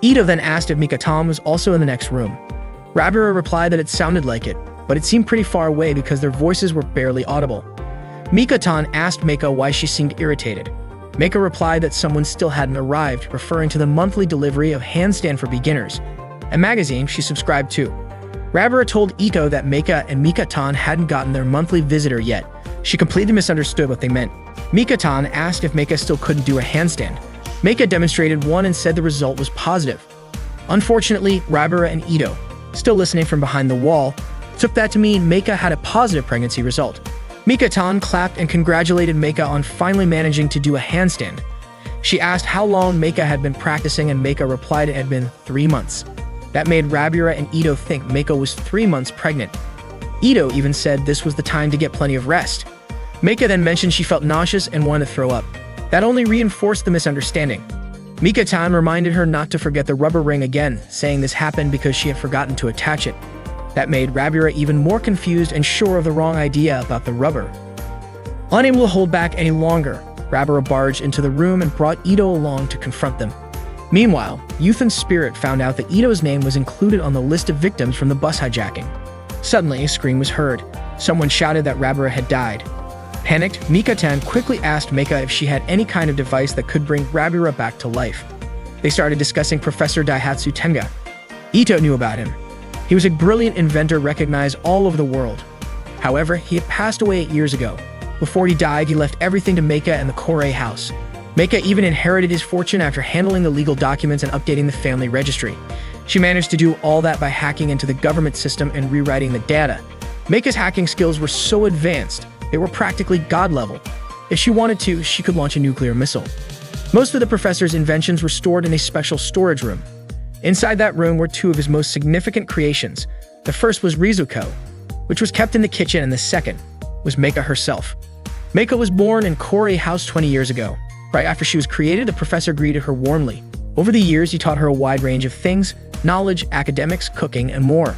Ito then asked if Mika-tan was also in the next room. Rabara replied that it sounded like it, but it seemed pretty far away because their voices were barely audible. Mika-tan asked Meika why she seemed irritated. Meika replied that someone still hadn't arrived, referring to the monthly delivery of Handstand for Beginners, a magazine she subscribed to. Rabara told Ito that Meika and Mika-tan hadn't gotten their monthly visitor yet. She completely misunderstood what they meant. Mika-tan asked if Meika still couldn't do a handstand. Meika demonstrated one and said the result was positive. Unfortunately, Rabara and Ito, still listening from behind the wall, took that to mean Meika had a positive pregnancy result. Mika-tan clapped and congratulated Meika on finally managing to do a handstand. She asked how long Meika had been practicing and Meika replied it had been 3 months. That made Rabara and Ito think Meika was 3 months pregnant. Ito even said this was the time to get plenty of rest. Meika then mentioned she felt nauseous and wanted to throw up. That only reinforced the misunderstanding. Mika-tan reminded her not to forget the rubber ring again, saying this happened because she had forgotten to attach it. That made Rabara even more confused and sure of the wrong idea about the rubber. Unable to hold back any longer, Rabara barged into the room and brought Ito along to confront them. Meanwhile, Yuthan's spirit found out that Ito's name was included on the list of victims from the bus hijacking. Suddenly, a scream was heard. Someone shouted that Rabara had died. Panicked, Mika-tan quickly asked Meika if she had any kind of device that could bring Rabara back to life. They started discussing Professor Daihatsu Tenga. Ito knew about him. He was a brilliant inventor recognized all over the world. However, he had passed away 8 years ago. Before he died, he left everything to Meika and the Korei house. Meika even inherited his fortune after handling the legal documents and updating the family registry. She managed to do all that by hacking into the government system and rewriting the data. Meika's hacking skills were so advanced, they were practically god level. If she wanted to, she could launch a nuclear missile. Most of the professor's inventions were stored in a special storage room. Inside that room were 2 of his most significant creations. The first was Rizuko, which was kept in the kitchen, and the second was Meika herself. Meika was born in Korei House 20 years ago. Right after she was created, the professor greeted her warmly. Over the years, he taught her a wide range of things: knowledge, academics, cooking, and more.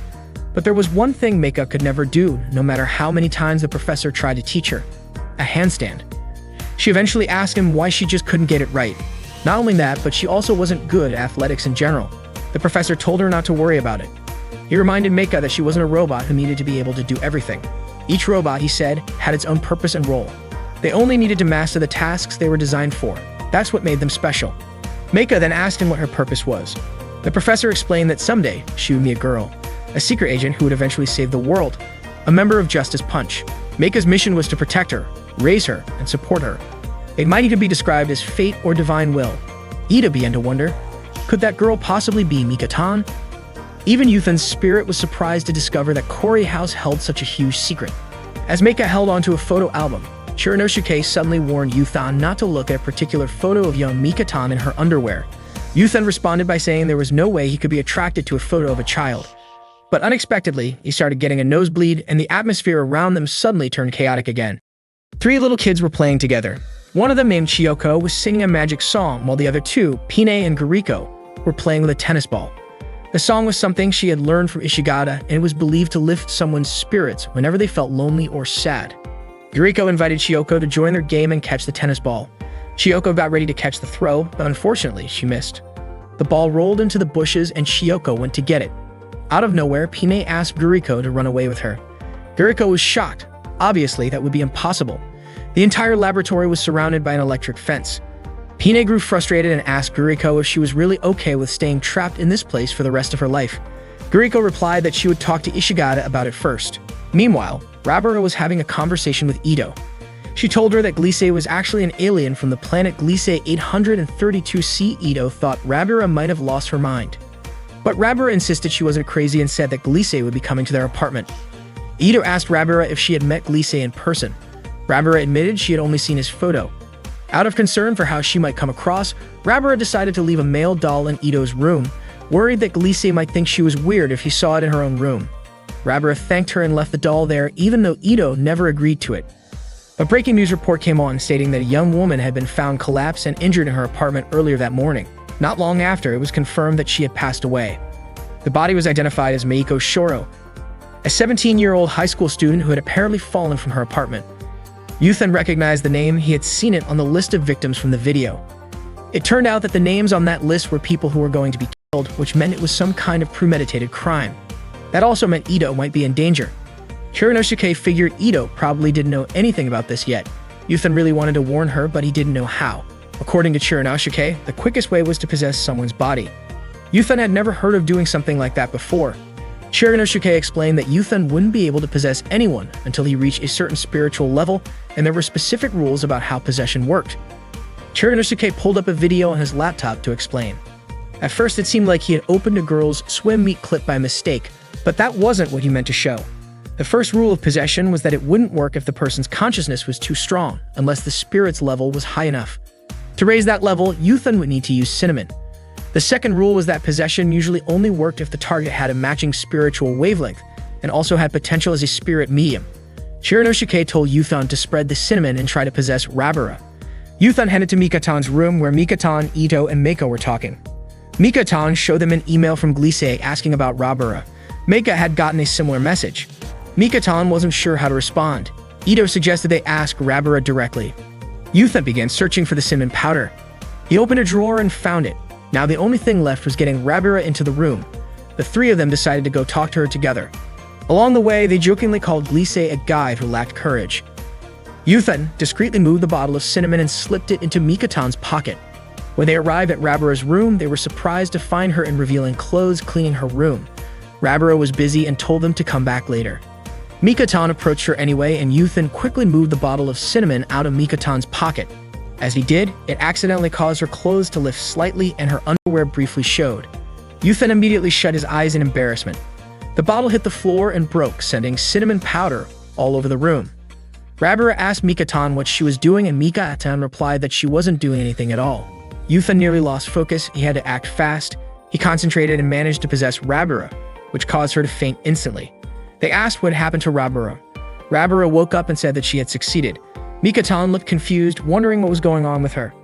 But there was one thing Meika could never do, no matter how many times the professor tried to teach her: a handstand. She eventually asked him why she just couldn't get it right. Not only that, but she also wasn't good at athletics in general. The professor told her not to worry about it. He reminded Meika that she wasn't a robot who needed to be able to do everything. Each robot, he said, had its own purpose and role. They only needed to master the tasks they were designed for. That's what made them special. Meika then asked him what her purpose was. The professor explained that someday she would be a girl, a secret agent who would eventually save the world, a member of Justice Punch. Meika's mission was to protect her, raise her, and support her. It might even be described as fate or divine will. Ida began to wonder, could that girl possibly be Mika-tan? Even Yuthan's spirit was surprised to discover that Corey House held such a huge secret. As Meika held onto a photo album, Chiranosuke suddenly warned Yuthan not to look at a particular photo of young Mika-tan in her underwear. Yuthan responded by saying there was no way he could be attracted to a photo of a child. But unexpectedly, he started getting a nosebleed, and the atmosphere around them suddenly turned chaotic again. 3 little kids were playing together. One of them, named Chiyoko, was singing a magic song, while the other 2, Pine and Guriko, were playing with a tennis ball. The song was something she had learned from Ishigata, and it was believed to lift someone's spirits whenever they felt lonely or sad. Guriko invited Chiyoko to join their game and catch the tennis ball. Chiyoko got ready to catch the throw, but unfortunately, she missed. The ball rolled into the bushes and Chiyoko went to get it. Out of nowhere, Pine asked Guriko to run away with her. Guriko was shocked. Obviously, that would be impossible. The entire laboratory was surrounded by an electric fence. Pine grew frustrated and asked Guriko if she was really okay with staying trapped in this place for the rest of her life. Guriko replied that she would talk to Ishigata about it first. Meanwhile, Rabara was having a conversation with Ito. She told her that Gliese was actually an alien from the planet Gliese 832c. Ito thought Rabara might have lost her mind. But Rabara insisted she wasn't crazy and said that Gliese would be coming to their apartment. Ito asked Rabara if she had met Gliese in person. Rabara admitted she had only seen his photo. Out of concern for how she might come across, Rabara decided to leave a male doll in Ito's room, worried that Gliese might think she was weird if he saw it in her own room. Rabara thanked her and left the doll there, even though Ito never agreed to it. A breaking news report came on stating that a young woman had been found collapsed and injured in her apartment earlier that morning. Not long after, it was confirmed that she had passed away. The body was identified as Meiko Shoro, a 17-year-old high school student who had apparently fallen from her apartment. Yuthan recognized the name. He had seen it on the list of victims from the video. It turned out that the names on that list were people who were going to be killed, which meant it was some kind of premeditated crime. That also meant Ito might be in danger. Chiranosuke figured Ito probably didn't know anything about this yet. Yuthan really wanted to warn her, but he didn't know how. According to Chiranosuke, the quickest way was to possess someone's body. Yuthan had never heard of doing something like that before. Chiranosuke explained that Yuthan wouldn't be able to possess anyone until he reached a certain spiritual level, and there were specific rules about how possession worked. Chiranosuke pulled up a video on his laptop to explain. At first, it seemed like he had opened a girl's swim meet clip by mistake, but that wasn't what he meant to show. The first rule of possession was that it wouldn't work if the person's consciousness was too strong, unless the spirit's level was high enough. To raise that level, Yuthan would need to use cinnamon. The second rule was that possession usually only worked if the target had a matching spiritual wavelength and also had potential as a spirit medium. Chiranosuke told Yuthan to spread the cinnamon and try to possess Rabara. Yuthan headed to Mika-tan's room where Mika-tan, Ito, and Meiko were talking. Mika-tan showed them an email from Gliese asking about Rabara. Meika had gotten a similar message. Mika-tan wasn't sure how to respond. Ito suggested they ask Rabara directly. Yuthan began searching for the cinnamon powder. He opened a drawer and found it. Now the only thing left was getting Rabara into the room. The 3 of them decided to go talk to her together. Along the way, they jokingly called Gliese a guy who lacked courage. Yuthan discreetly moved the bottle of cinnamon and slipped it into Mika-tan's pocket. When they arrived at Rabara's room, they were surprised to find her in revealing clothes cleaning her room. Rabara was busy and told them to come back later. Mika-tan approached her anyway, and Yuthan quickly moved the bottle of cinnamon out of Mika-tan's pocket. As he did, it accidentally caused her clothes to lift slightly and her underwear briefly showed. Yuthan immediately shut his eyes in embarrassment. The bottle hit the floor and broke, sending cinnamon powder all over the room. Rabara asked Mika-tan what she was doing, and Mika-tan replied that she wasn't doing anything at all. Yuthan nearly lost focus. He had to act fast. He concentrated and managed to possess Rabara, which caused her to faint instantly. They asked what happened to Rabara. Rabara woke up and said that she had succeeded. Mika-tan looked confused, wondering what was going on with her.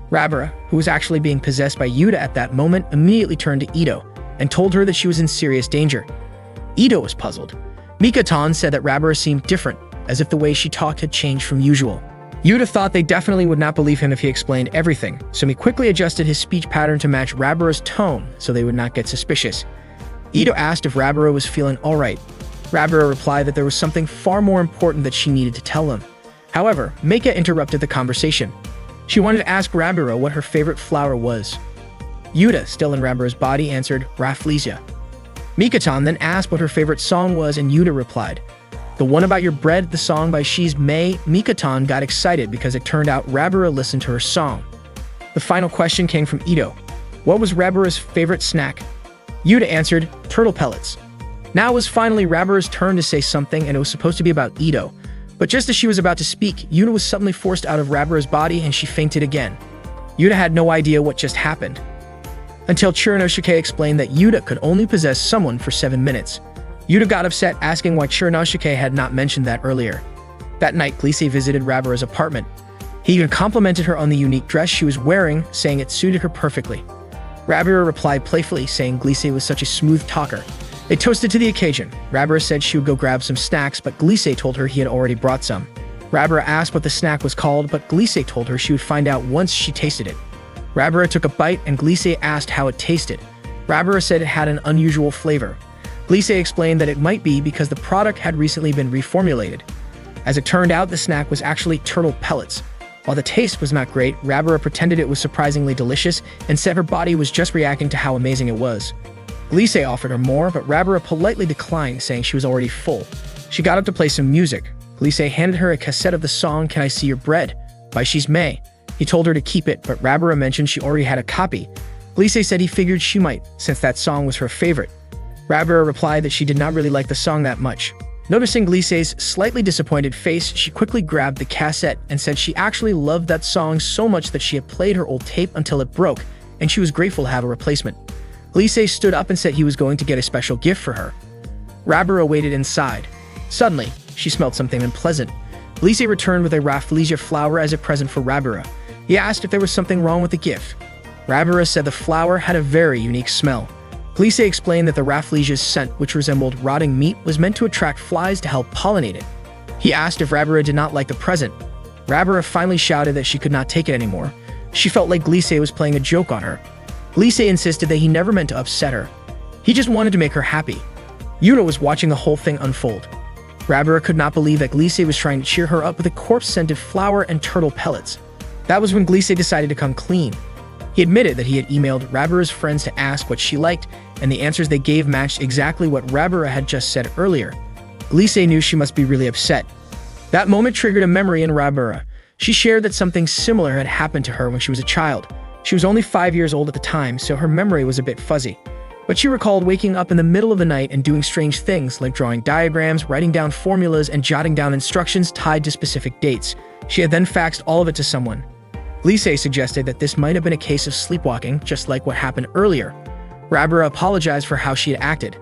Rabara, who was actually being possessed by Yuta at that moment, immediately turned to Ito and told her that she was in serious danger. Ito was puzzled. Mika-tan said that Rabara seemed different, as if the way she talked had changed from usual. Yuta thought they definitely would not believe him if he explained everything, so he quickly adjusted his speech pattern to match Rabura's tone so they would not get suspicious. Ito asked if Rabura was feeling alright. Rabura replied that there was something far more important that she needed to tell him. However, Meika interrupted the conversation. She wanted to ask Rabura what her favorite flower was. Yuta, still in Rabura's body, answered Rafflesia. Mikotan then asked what her favorite song was, and Yuta replied, "The one about your bread, the song by She's May." Mikotan got excited because it turned out Rabura listened to her song. The final question came from Ito. What was Rabura's favorite snack? Yuta answered, turtle pellets. Now it was finally Rabura's turn to say something, and it was supposed to be about Ito. But just as she was about to speak, Yuta was suddenly forced out of Rabura's body and she fainted again. Yuta had no idea what just happened, until Chiranosuke explained that Yuta could only possess someone for 7 minutes. Yuta got upset, asking why Chiranosuke had not mentioned that earlier. That night, Gliese visited Rabura's apartment. He even complimented her on the unique dress she was wearing, saying it suited her perfectly. Rabura replied playfully, saying Gliese was such a smooth talker. They toasted to the occasion. Rabura said she would go grab some snacks, but Gliese told her he had already brought some. Rabura asked what the snack was called, but Gliese told her she would find out once she tasted it. Rabura took a bite, and Gliese asked how it tasted. Rabura said it had an unusual flavor. Gliese explained that it might be because the product had recently been reformulated. As it turned out, the snack was actually turtle pellets. While the taste was not great, Rabura pretended it was surprisingly delicious and said her body was just reacting to how amazing it was. Gliese offered her more, but Rabura politely declined, saying she was already full. She got up to play some music. Gliese handed her a cassette of the song Can I See Your Bread by She's May. He told her to keep it, but Rabura mentioned she already had a copy. Gliese said he figured she might, since that song was her favorite. Rabura replied that she did not really like the song that much. Noticing Glise's slightly disappointed face, she quickly grabbed the cassette and said she actually loved that song so much that she had played her old tape until it broke, and she was grateful to have a replacement. Gliese stood up and said he was going to get a special gift for her. Rabura waited inside. Suddenly, she smelled something unpleasant. Gliese returned with a Rafflesia flower as a present for Rabura. He asked if there was something wrong with the gift. Rabura said the flower had a very unique smell. Gliese explained that the Rafflesia's scent, which resembled rotting meat, was meant to attract flies to help pollinate it. He asked if Rabura did not like the present. Rabura finally shouted that she could not take it anymore. She felt like Gliese was playing a joke on her. Gliese insisted that he never meant to upset her. He just wanted to make her happy. Yuta was watching the whole thing unfold. Rabura could not believe that Gliese was trying to cheer her up with a corpse-scented flower and turtle pellets. That was when Gliese decided to come clean. He admitted that he had emailed Rabura's friends to ask what she liked, and the answers they gave matched exactly what Rabura had just said earlier. Gliese knew she must be really upset. That moment triggered a memory in Rabura. She shared that something similar had happened to her when she was a child. She was only 5 years old at the time, so her memory was a bit fuzzy. But she recalled waking up in the middle of the night and doing strange things like drawing diagrams, writing down formulas, and jotting down instructions tied to specific dates. She had then faxed all of it to someone. Gliese suggested that this might have been a case of sleepwalking, just like what happened earlier. Rabura apologized for how she had acted.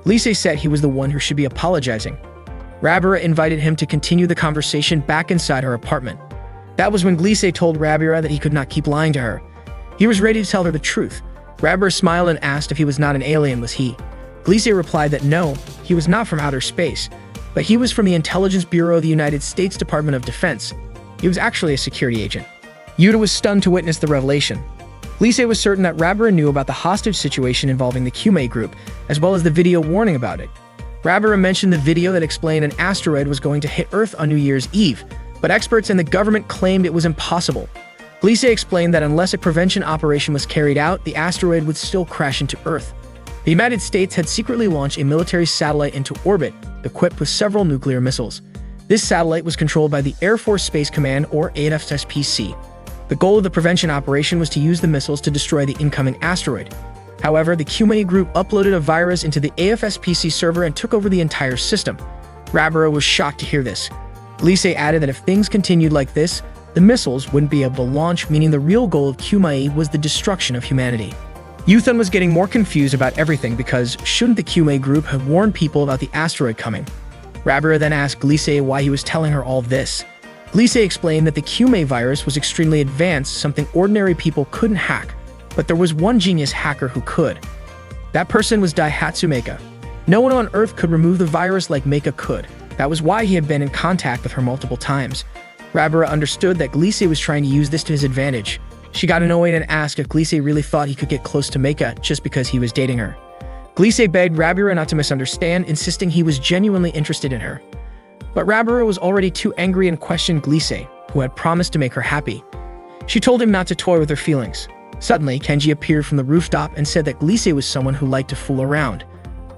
Gliese said he was the one who should be apologizing. Rabura invited him to continue the conversation back inside her apartment. That was when Gliese told Rabura that he could not keep lying to her. He was ready to tell her the truth. Rabura smiled and asked if he was not an alien, was he? Gliese replied that no, he was not from outer space, but he was from the Intelligence Bureau of the United States Department of Defense. He was actually a security agent. Yuta was stunned to witness the revelation. Gliese was certain that Rabura knew about the hostage situation involving the Kyumei group, as well as the video warning about it. Rabura mentioned the video that explained an asteroid was going to hit Earth on New Year's Eve, but experts and the government claimed it was impossible. Gliese explained that unless a prevention operation was carried out, the asteroid would still crash into Earth. The United States had secretly launched a military satellite into orbit, equipped with several nuclear missiles. This satellite was controlled by the Air Force Space Command, or AFSPC. The goal of the prevention operation was to use the missiles to destroy the incoming asteroid. However, the Kyumei group uploaded a virus into the AFSPC server and took over the entire system. Rabura was shocked to hear this. Gliese added that if things continued like this, the missiles wouldn't be able to launch, meaning the real goal of Kyumei was the destruction of humanity. Yuthan was getting more confused about everything because shouldn't the Kyumei group have warned people about the asteroid coming? Rabura then asked Gliese why he was telling her all this. Gliese explained that the Kyumei virus was extremely advanced, something ordinary people couldn't hack, but there was one genius hacker who could. That person was Daihatsu Meika. No one on Earth could remove the virus like Meika could. That was why he had been in contact with her multiple times. Rabara understood that Gliese was trying to use this to his advantage. She got annoyed and asked if Gliese really thought he could get close to Meika just because he was dating her. Gliese begged Rabara not to misunderstand, insisting he was genuinely interested in her. But Rabara was already too angry and questioned Gliese, who had promised to make her happy. She told him not to toy with her feelings. Suddenly, Kenji appeared from the rooftop and said that Gliese was someone who liked to fool around.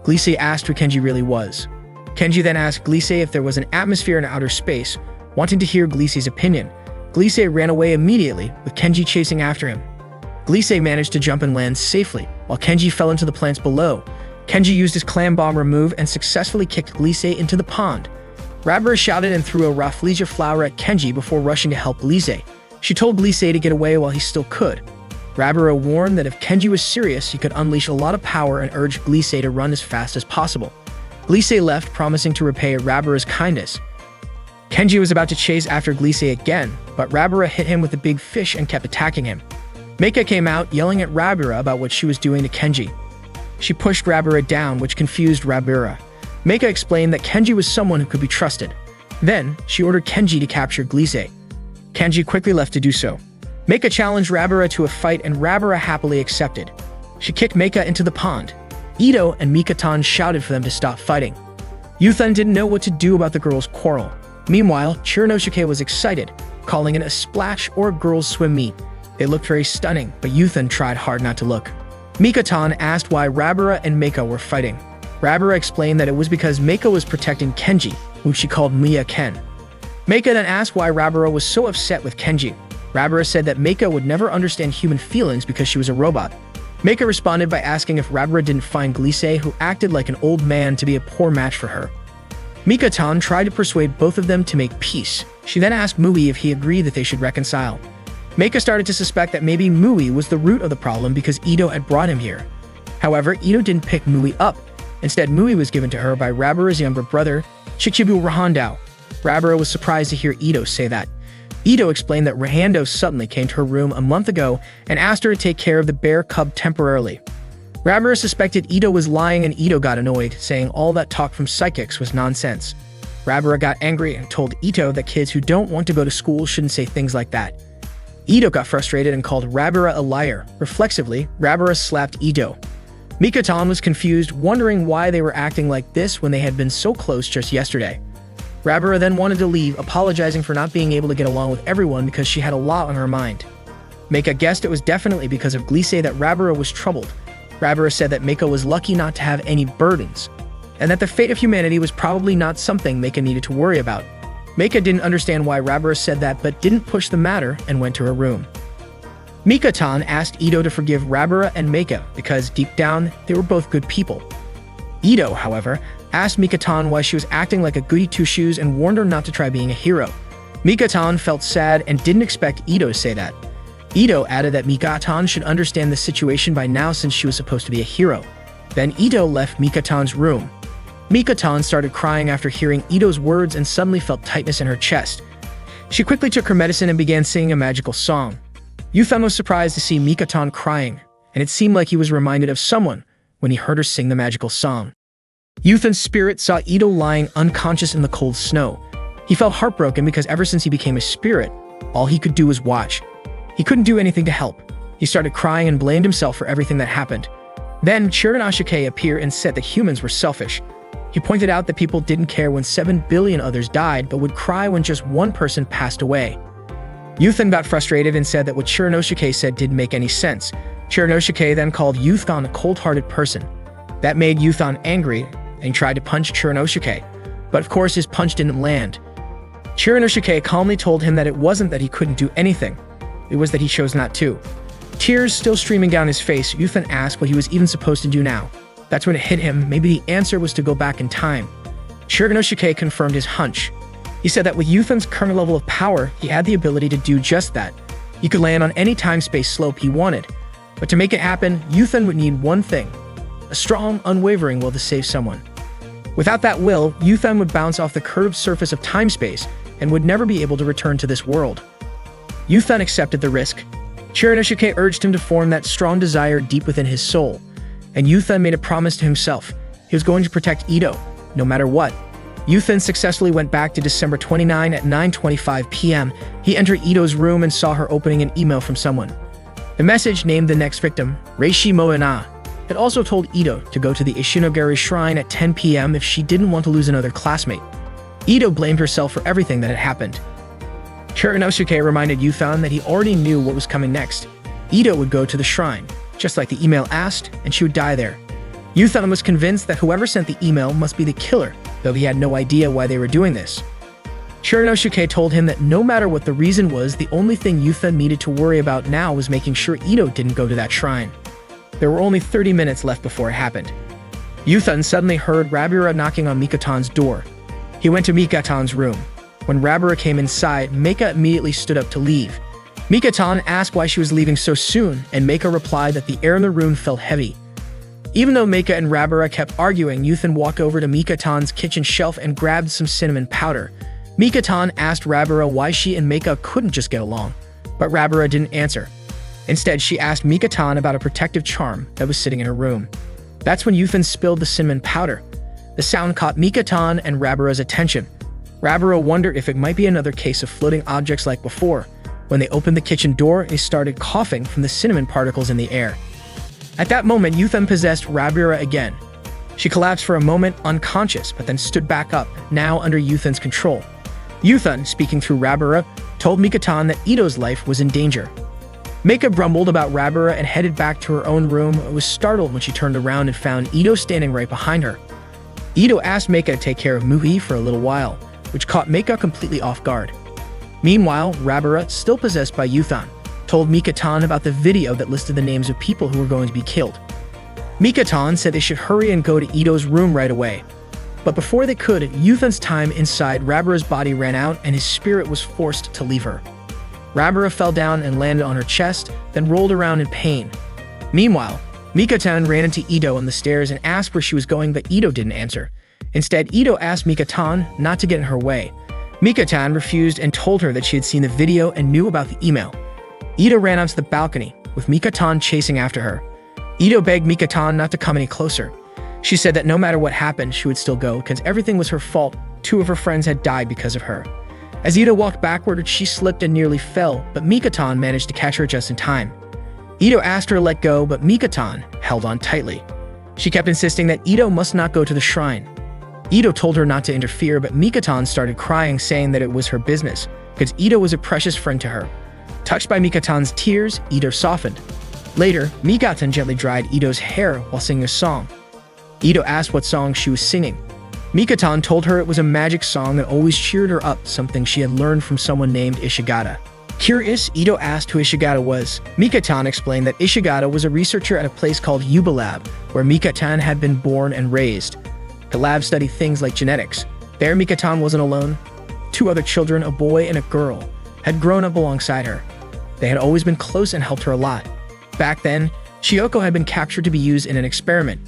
Gliese asked who Kenji really was. Kenji then asked Gliese if there was an atmosphere in outer space, wanting to hear Glise's opinion. Gliese ran away immediately, with Kenji chasing after him. Gliese managed to jump and land safely, while Kenji fell into the plants below. Kenji used his clam bomb remove and successfully kicked Gliese into the pond. Rabara shouted and threw a Rafflesia flower at Kenji before rushing to help Gliese. She told Gliese to get away while he still could. Rabara warned that if Kenji was serious, he could unleash a lot of power and urged Gliese to run as fast as possible. Gliese left, promising to repay Rabara's kindness. Kenji was about to chase after Gliese again, but Rabara hit him with a big fish and kept attacking him. Meika came out, yelling at Rabara about what she was doing to Kenji. She pushed Rabara down, which confused Rabara. Meika explained that Kenji was someone who could be trusted. Then, she ordered Kenji to capture Gliese. Kenji quickly left to do so. Meika challenged Rabara to a fight and Rabara happily accepted. She kicked Meika into the pond. Ito and Mikatan shouted for them to stop fighting. Yuthan didn't know what to do about the girls' quarrel. Meanwhile, Chiranosuke was excited, calling it a splash or a girls' swim meet. They looked very stunning, but Yuthan tried hard not to look. Mikatan asked why Rabara and Meika were fighting. Rabara explained that it was because Meika was protecting Kenji, whom she called Mia Ken. Meika then asked why Rabara was so upset with Kenji. Rabara said that Meika would never understand human feelings because she was a robot. Meika responded by asking if Rabara didn't find Gliese, who acted like an old man, to be a poor match for her. Mikatan tried to persuade both of them to make peace. She then asked Mui if he agreed that they should reconcile. Meika started to suspect that maybe Mui was the root of the problem because Ito had brought him here. However, Ito didn't pick Mui up. Instead, Mui was given to her by Rabara's younger brother, Chichibu Rahandao. Rabara was surprised to hear Ito say that. Ito explained that Rahando suddenly came to her room a month ago and asked her to take care of the bear cub temporarily. Rabara suspected Ito was lying and Ito got annoyed, saying all that talk from psychics was nonsense. Rabara got angry and told Ito that kids who don't want to go to school shouldn't say things like that. Ito got frustrated and called Rabara a liar. Reflexively, Rabara slapped Ito. Mikatan was confused, wondering why they were acting like this when they had been so close just yesterday. Rabara then wanted to leave, apologizing for not being able to get along with everyone because she had a lot on her mind. Meika guessed it was definitely because of Gliese that Rabara was troubled. Rabara said that Meika was lucky not to have any burdens, and that the fate of humanity was probably not something Meika needed to worry about. Meika didn't understand why Rabara said that, but didn't push the matter and went to her room. Mikatan asked Ito to forgive Rabara and Meika because, deep down, they were both good people. Ito, however, asked Mikatan why she was acting like a goody two-shoes and warned her not to try being a hero. Mikatan felt sad and didn't expect Ito to say that. Ito added that Mikatan should understand the situation by now since she was supposed to be a hero. Then Ito left Mikatan's room. Mikatan started crying after hearing Ito's words and suddenly felt tightness in her chest. She quickly took her medicine and began singing a magical song. Yuthan was surprised to see Mikatan crying, and it seemed like he was reminded of someone when he heard her sing the magical song. Yuthan's spirit saw Ito lying unconscious in the cold snow. He felt heartbroken because ever since he became a spirit, all he could do was watch. He couldn't do anything to help. He started crying and blamed himself for everything that happened. Then Chiranosuke appeared and said that humans were selfish. He pointed out that people didn't care when 7 billion others died, but would cry when just one person passed away. Yuthan got frustrated and said that what Chiranosuke said didn't make any sense. Chiranosuke then called Yuthan a cold-hearted person. That made Yuthan angry and tried to punch Chiranosuke, but of course his punch didn't land. Chiranosuke calmly told him that it wasn't that he couldn't do anything, it was that he chose not to. Tears still streaming down his face, Yuthan asked what he was even supposed to do now. That's when it hit him, maybe the answer was to go back in time. Chiranosuke confirmed his hunch. He said that with Yuthan's current level of power, he had the ability to do just that. He could land on any time-space slope he wanted. But to make it happen, Yuthan would need one thing: a strong, unwavering will to save someone. Without that will, Yuthan would bounce off the curved surface of time-space and would never be able to return to this world. Yuthan accepted the risk. Chiranosuke urged him to form that strong desire deep within his soul, and Yuthan made a promise to himself. He was going to protect Ito, no matter what. Yuthan successfully went back to December 29 at 9:25 p.m. He entered Ito's room and saw her opening an email from someone. The message named the next victim, Reishi Moana. It also told Ito to go to the Ishinogari shrine at 10 p.m. if she didn't want to lose another classmate. Ito blamed herself for everything that had happened. Kurinosuke reminded Yuthan that he already knew what was coming next. Ito would go to the shrine, just like the email asked, and she would die there. Yuthan was convinced that whoever sent the email must be the killer, though he had no idea why they were doing this. Kurinosuke told him that no matter what the reason was, the only thing Yuthan needed to worry about now was making sure Ito didn't go to that shrine. There were only 30 minutes left before it happened. Yuthan suddenly heard Rabura knocking on Mikatan's door. He went to Mikatan's room. When Rabura came inside, Meika immediately stood up to leave. Mikatan asked why she was leaving so soon, and Meika replied that the air in the room felt heavy. Even though Meika and Rabura kept arguing, Yuthan walked over to Mikatan's kitchen shelf and grabbed some cinnamon powder. Mikatan asked Rabura why she and Meika couldn't just get along, but Rabura didn't answer. Instead, she asked Mikatan about a protective charm that was sitting in her room. That's when Yuthan spilled the cinnamon powder. The sound caught Mikatan and Rabura's attention. Rabura wondered if it might be another case of floating objects like before. When they opened the kitchen door, they started coughing from the cinnamon particles in the air. At that moment, Yuthan possessed Rabura again. She collapsed for a moment, unconscious, but then stood back up, now under Yuthan's control. Yuthan, speaking through Rabura, told Mikatan that Ito's life was in danger. Meika grumbled about Rabura and headed back to her own room, but was startled when she turned around and found Ito standing right behind her. Ito asked Meika to take care of Muhi for a little while, which caught Meika completely off guard. Meanwhile, Rabura, still possessed by Yuthan, told Mikatan about the video that listed the names of people who were going to be killed. Mikatan said they should hurry and go to Ito's room right away. But before they could, Yuthan's time inside Rabura's body ran out and his spirit was forced to leave her. Rabura fell down and landed on her chest, then rolled around in pain. Meanwhile, Mikatan ran into Ito on the stairs and asked where she was going, but Ito didn't answer. Instead, Ito asked Mikatan not to get in her way. Mikatan refused and told her that she had seen the video and knew about the email. Ito ran onto the balcony, with Mikatan chasing after her. Ito begged Mikatan not to come any closer. She said that no matter what happened, she would still go because everything was her fault. 2 of her friends had died because of her. As Ito walked backward, she slipped and nearly fell, but Mikatan managed to catch her just in time. Ito asked her to let go, but Mikatan held on tightly. She kept insisting that Ito must not go to the shrine. Ito told her not to interfere, but Mikatan started crying, saying that it was her business, because Ito was a precious friend to her. Touched by Mikatan's tears, Ito softened. Later, Mikatan gently dried Ito's hair while singing a song. Ito asked what song she was singing. Mikatan told her it was a magic song that always cheered her up, something she had learned from someone named Ishigata. Curious, Ito asked who Ishigata was. Mikatan explained that Ishigata was a researcher at a place called Yuba Lab, where Mikatan had been born and raised. The lab studied things like genetics. There, Mikatan wasn't alone. 2 other children, a boy and a girl, had grown up alongside her. They had always been close and helped her a lot. Back then, Chioko had been captured to be used in an experiment.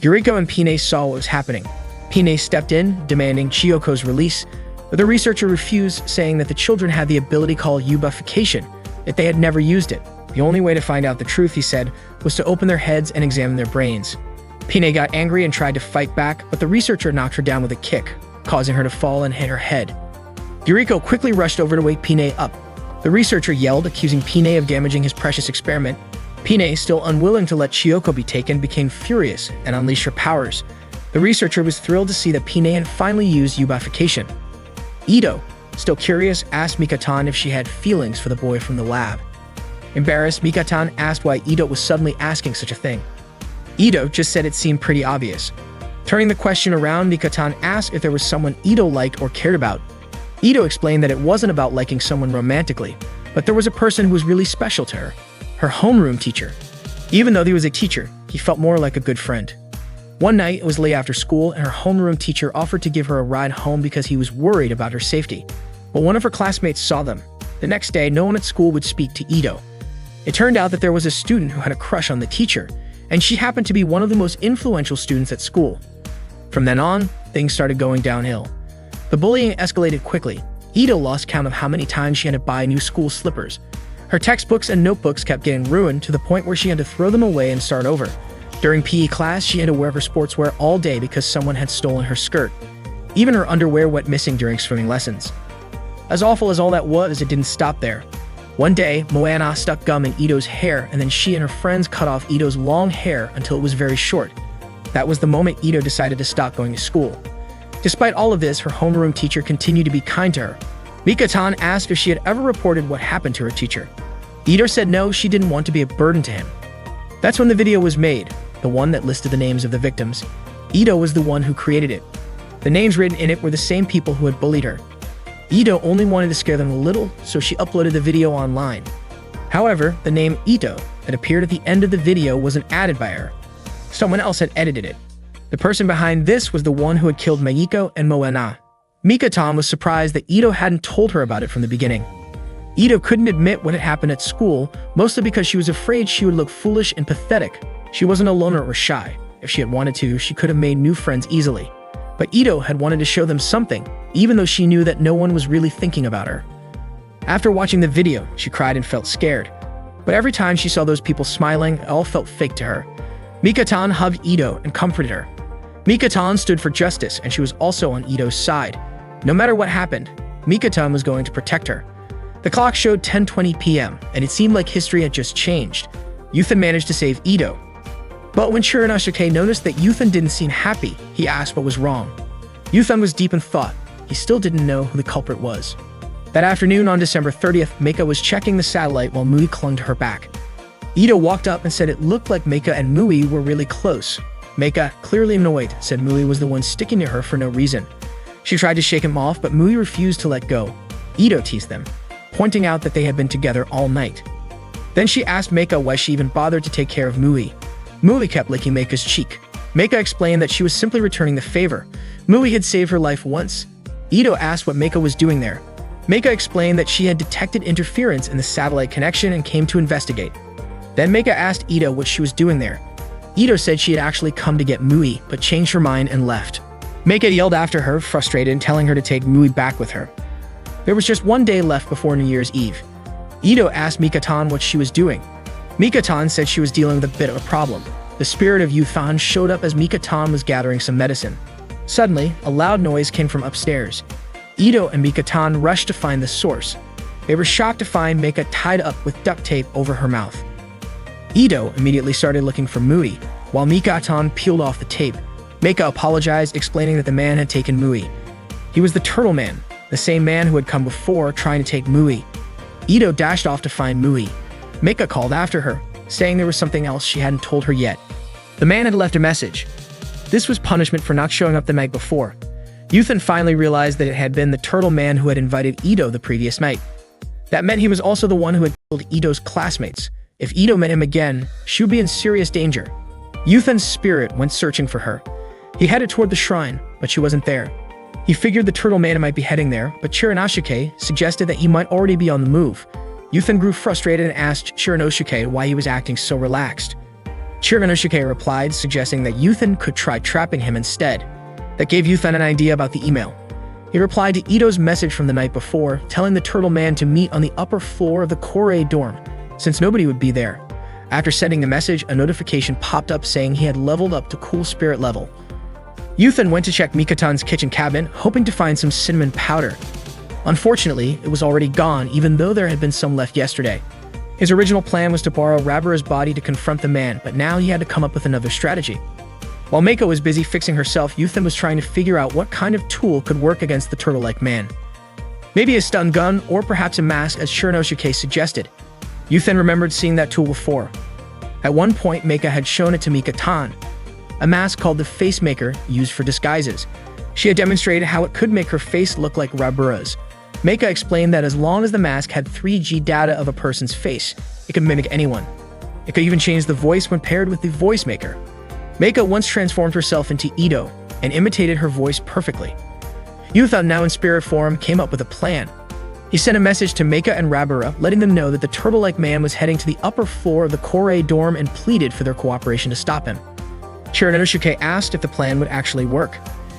Yuriko and Pine saw what was happening. Pine stepped in, demanding Chioko's release, but the researcher refused, saying that the children had the ability called eubification, that they had never used it. The only way to find out the truth, he said, was to open their heads and examine their brains. Pine got angry and tried to fight back, but the researcher knocked her down with a kick, causing her to fall and hit her head. Yuriko quickly rushed over to wake Pine up. The researcher yelled, accusing Pine of damaging his precious experiment. Pine, still unwilling to let Chioko be taken, became furious and unleashed her powers. The researcher was thrilled to see that Pine had finally used eubification. Ito, still curious, asked Mikatan if she had feelings for the boy from the lab. Embarrassed, Mikatan asked why Ito was suddenly asking such a thing. Ito just said it seemed pretty obvious. Turning the question around, Mikatan asked if there was someone Ito liked or cared about. Ito explained that it wasn't about liking someone romantically, but there was a person who was really special to her homeroom teacher. Even though he was a teacher, he felt more like a good friend. One night, it was late after school, and her homeroom teacher offered to give her a ride home because he was worried about her safety. But one of her classmates saw them. The next day, no one at school would speak to Ito. It turned out that there was a student who had a crush on the teacher, and she happened to be one of the most influential students at school. From then on, things started going downhill. The bullying escalated quickly. Ito lost count of how many times she had to buy new school slippers. Her textbooks and notebooks kept getting ruined to the point where she had to throw them away and start over. During PE class, she had to wear her sportswear all day because someone had stolen her skirt. Even her underwear went missing during swimming lessons. As awful as all that was, it didn't stop there. One day, Moana stuck gum in Ito's hair, and then she and her friends cut off Ito's long hair until it was very short. That was the moment Ito decided to stop going to school. Despite all of this, her homeroom teacher continued to be kind to her. Mika-tan asked if she had ever reported what happened to her teacher. Ito said no, she didn't want to be a burden to him. That's when the video was made, the one that listed the names of the victims. Ito was the one who created it. The names written in it were the same people who had bullied her. Ito only wanted to scare them a little, so she uploaded the video online. However, the name Ito that appeared at the end of the video wasn't added by her. Someone else had edited it. The person behind this was the one who had killed Mayiko and Moana. Mika-tan was surprised that Ito hadn't told her about it from the beginning. Ito couldn't admit what had happened at school, mostly because she was afraid she would look foolish and pathetic. She wasn't a loner or shy. If she had wanted to, she could have made new friends easily. But Ito had wanted to show them something, even though she knew that no one was really thinking about her. After watching the video, she cried and felt scared. But every time she saw those people smiling, it all felt fake to her. Mika-tan hugged Ito and comforted her. Mika-tan stood for justice, and she was also on Ito's side. No matter what happened, Mika-tan was going to protect her. The clock showed 10:20 p.m., and it seemed like history had just changed. Yuthan managed to save Ito. But when Shiranosuke noticed that Yuthan didn't seem happy, he asked what was wrong. Yuthan was deep in thought. He still didn't know who the culprit was. That afternoon on December 30th, Meika was checking the satellite while Mui clung to her back. Ito walked up and said it looked like Meika and Mui were really close. Meika, clearly annoyed, said Mui was the one sticking to her for no reason. She tried to shake him off, but Mui refused to let go. Ito teased them, pointing out that they had been together all night. Then she asked Meika why she even bothered to take care of Mui. Mui kept licking Meika's cheek. Meika explained that she was simply returning the favor. Mui had saved her life once. Ito asked what Meika was doing there. Meika explained that she had detected interference in the satellite connection and came to investigate. Then Meika asked Ito what she was doing there. Ito said she had actually come to get Mui, but changed her mind and left. Meika yelled after her, frustrated, and telling her to take Mui back with her. There was just one day left before New Year's Eve. Ito asked Mika-tan what she was doing. Mika-tan said she was dealing with a bit of a problem. The spirit of Yuthan showed up as Mika-tan was gathering some medicine. Suddenly, a loud noise came from upstairs. Ito and Mika-tan rushed to find the source. They were shocked to find Meika tied up with duct tape over her mouth. Ito immediately started looking for Mui, while Mika-tan peeled off the tape. Meika apologized, explaining that the man had taken Mui. He was the Turtle Man, the same man who had come before trying to take Mui. Ito dashed off to find Mui. Meika called after her, saying there was something else she hadn't told her yet. The man had left a message. This was punishment for not showing up the night before. Yuthan finally realized that it had been the Turtle Man who had invited Ito the previous night. That meant he was also the one who had killed Ito's classmates. If Ito met him again, she would be in serious danger. Yuthan's spirit went searching for her. He headed toward the shrine, but she wasn't there. He figured the Turtle Man might be heading there, but Shiranosuke suggested that he might already be on the move. Yuthan grew frustrated and asked Shiranosuke why he was acting so relaxed. Shiranosuke replied, suggesting that Yuthan could try trapping him instead. That gave Yuthan an idea about the email. He replied to Ito's message from the night before, telling the Turtle Man to meet on the upper floor of the Korei dorm, since nobody would be there. After sending the message, a notification popped up saying he had leveled up to Cool Spirit level. Yuthan went to check Mika-tan's kitchen cabinet, hoping to find some cinnamon powder. Unfortunately, it was already gone, even though there had been some left yesterday. His original plan was to borrow Rabura's body to confront the man, but now he had to come up with another strategy. While Meiko was busy fixing herself, Yuthan was trying to figure out what kind of tool could work against the turtle-like man. Maybe a stun gun, or perhaps a mask, as Shiranosuke suggested. Yuthan remembered seeing that tool before. At one point, Meika had shown it to Mika-tan, a mask called the Face Maker, used for disguises. She had demonstrated how it could make her face look like Rabura's. Meika explained that as long as the mask had 3G data of a person's face, it could mimic anyone. It could even change the voice when paired with the Voice Maker. Meika once transformed herself into Ito and imitated her voice perfectly. Yuthan, now in spirit form, came up with a plan. He sent a message to Meika and Rabura, letting them know that the turtle-like man was heading to the upper floor of the Korei dorm and pleaded for their cooperation to stop him. Shiranosuke asked if the plan would actually work.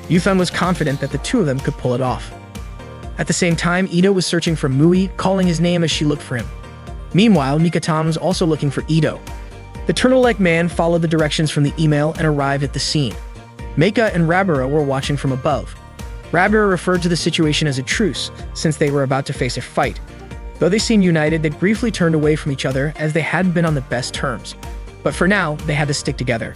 Yuthan was confident that the two of them could pull it off. At the same time, Ito was searching for Mui, calling his name as she looked for him. Meanwhile, Mika-tan was also looking for Ito. The turtle-like man followed the directions from the email and arrived at the scene. Meika and Rabura were watching from above. Rabara referred to the situation as a truce, since they were about to face a fight. Though they seemed united, they briefly turned away from each other as they hadn't been on the best terms. But for now, they had to stick together.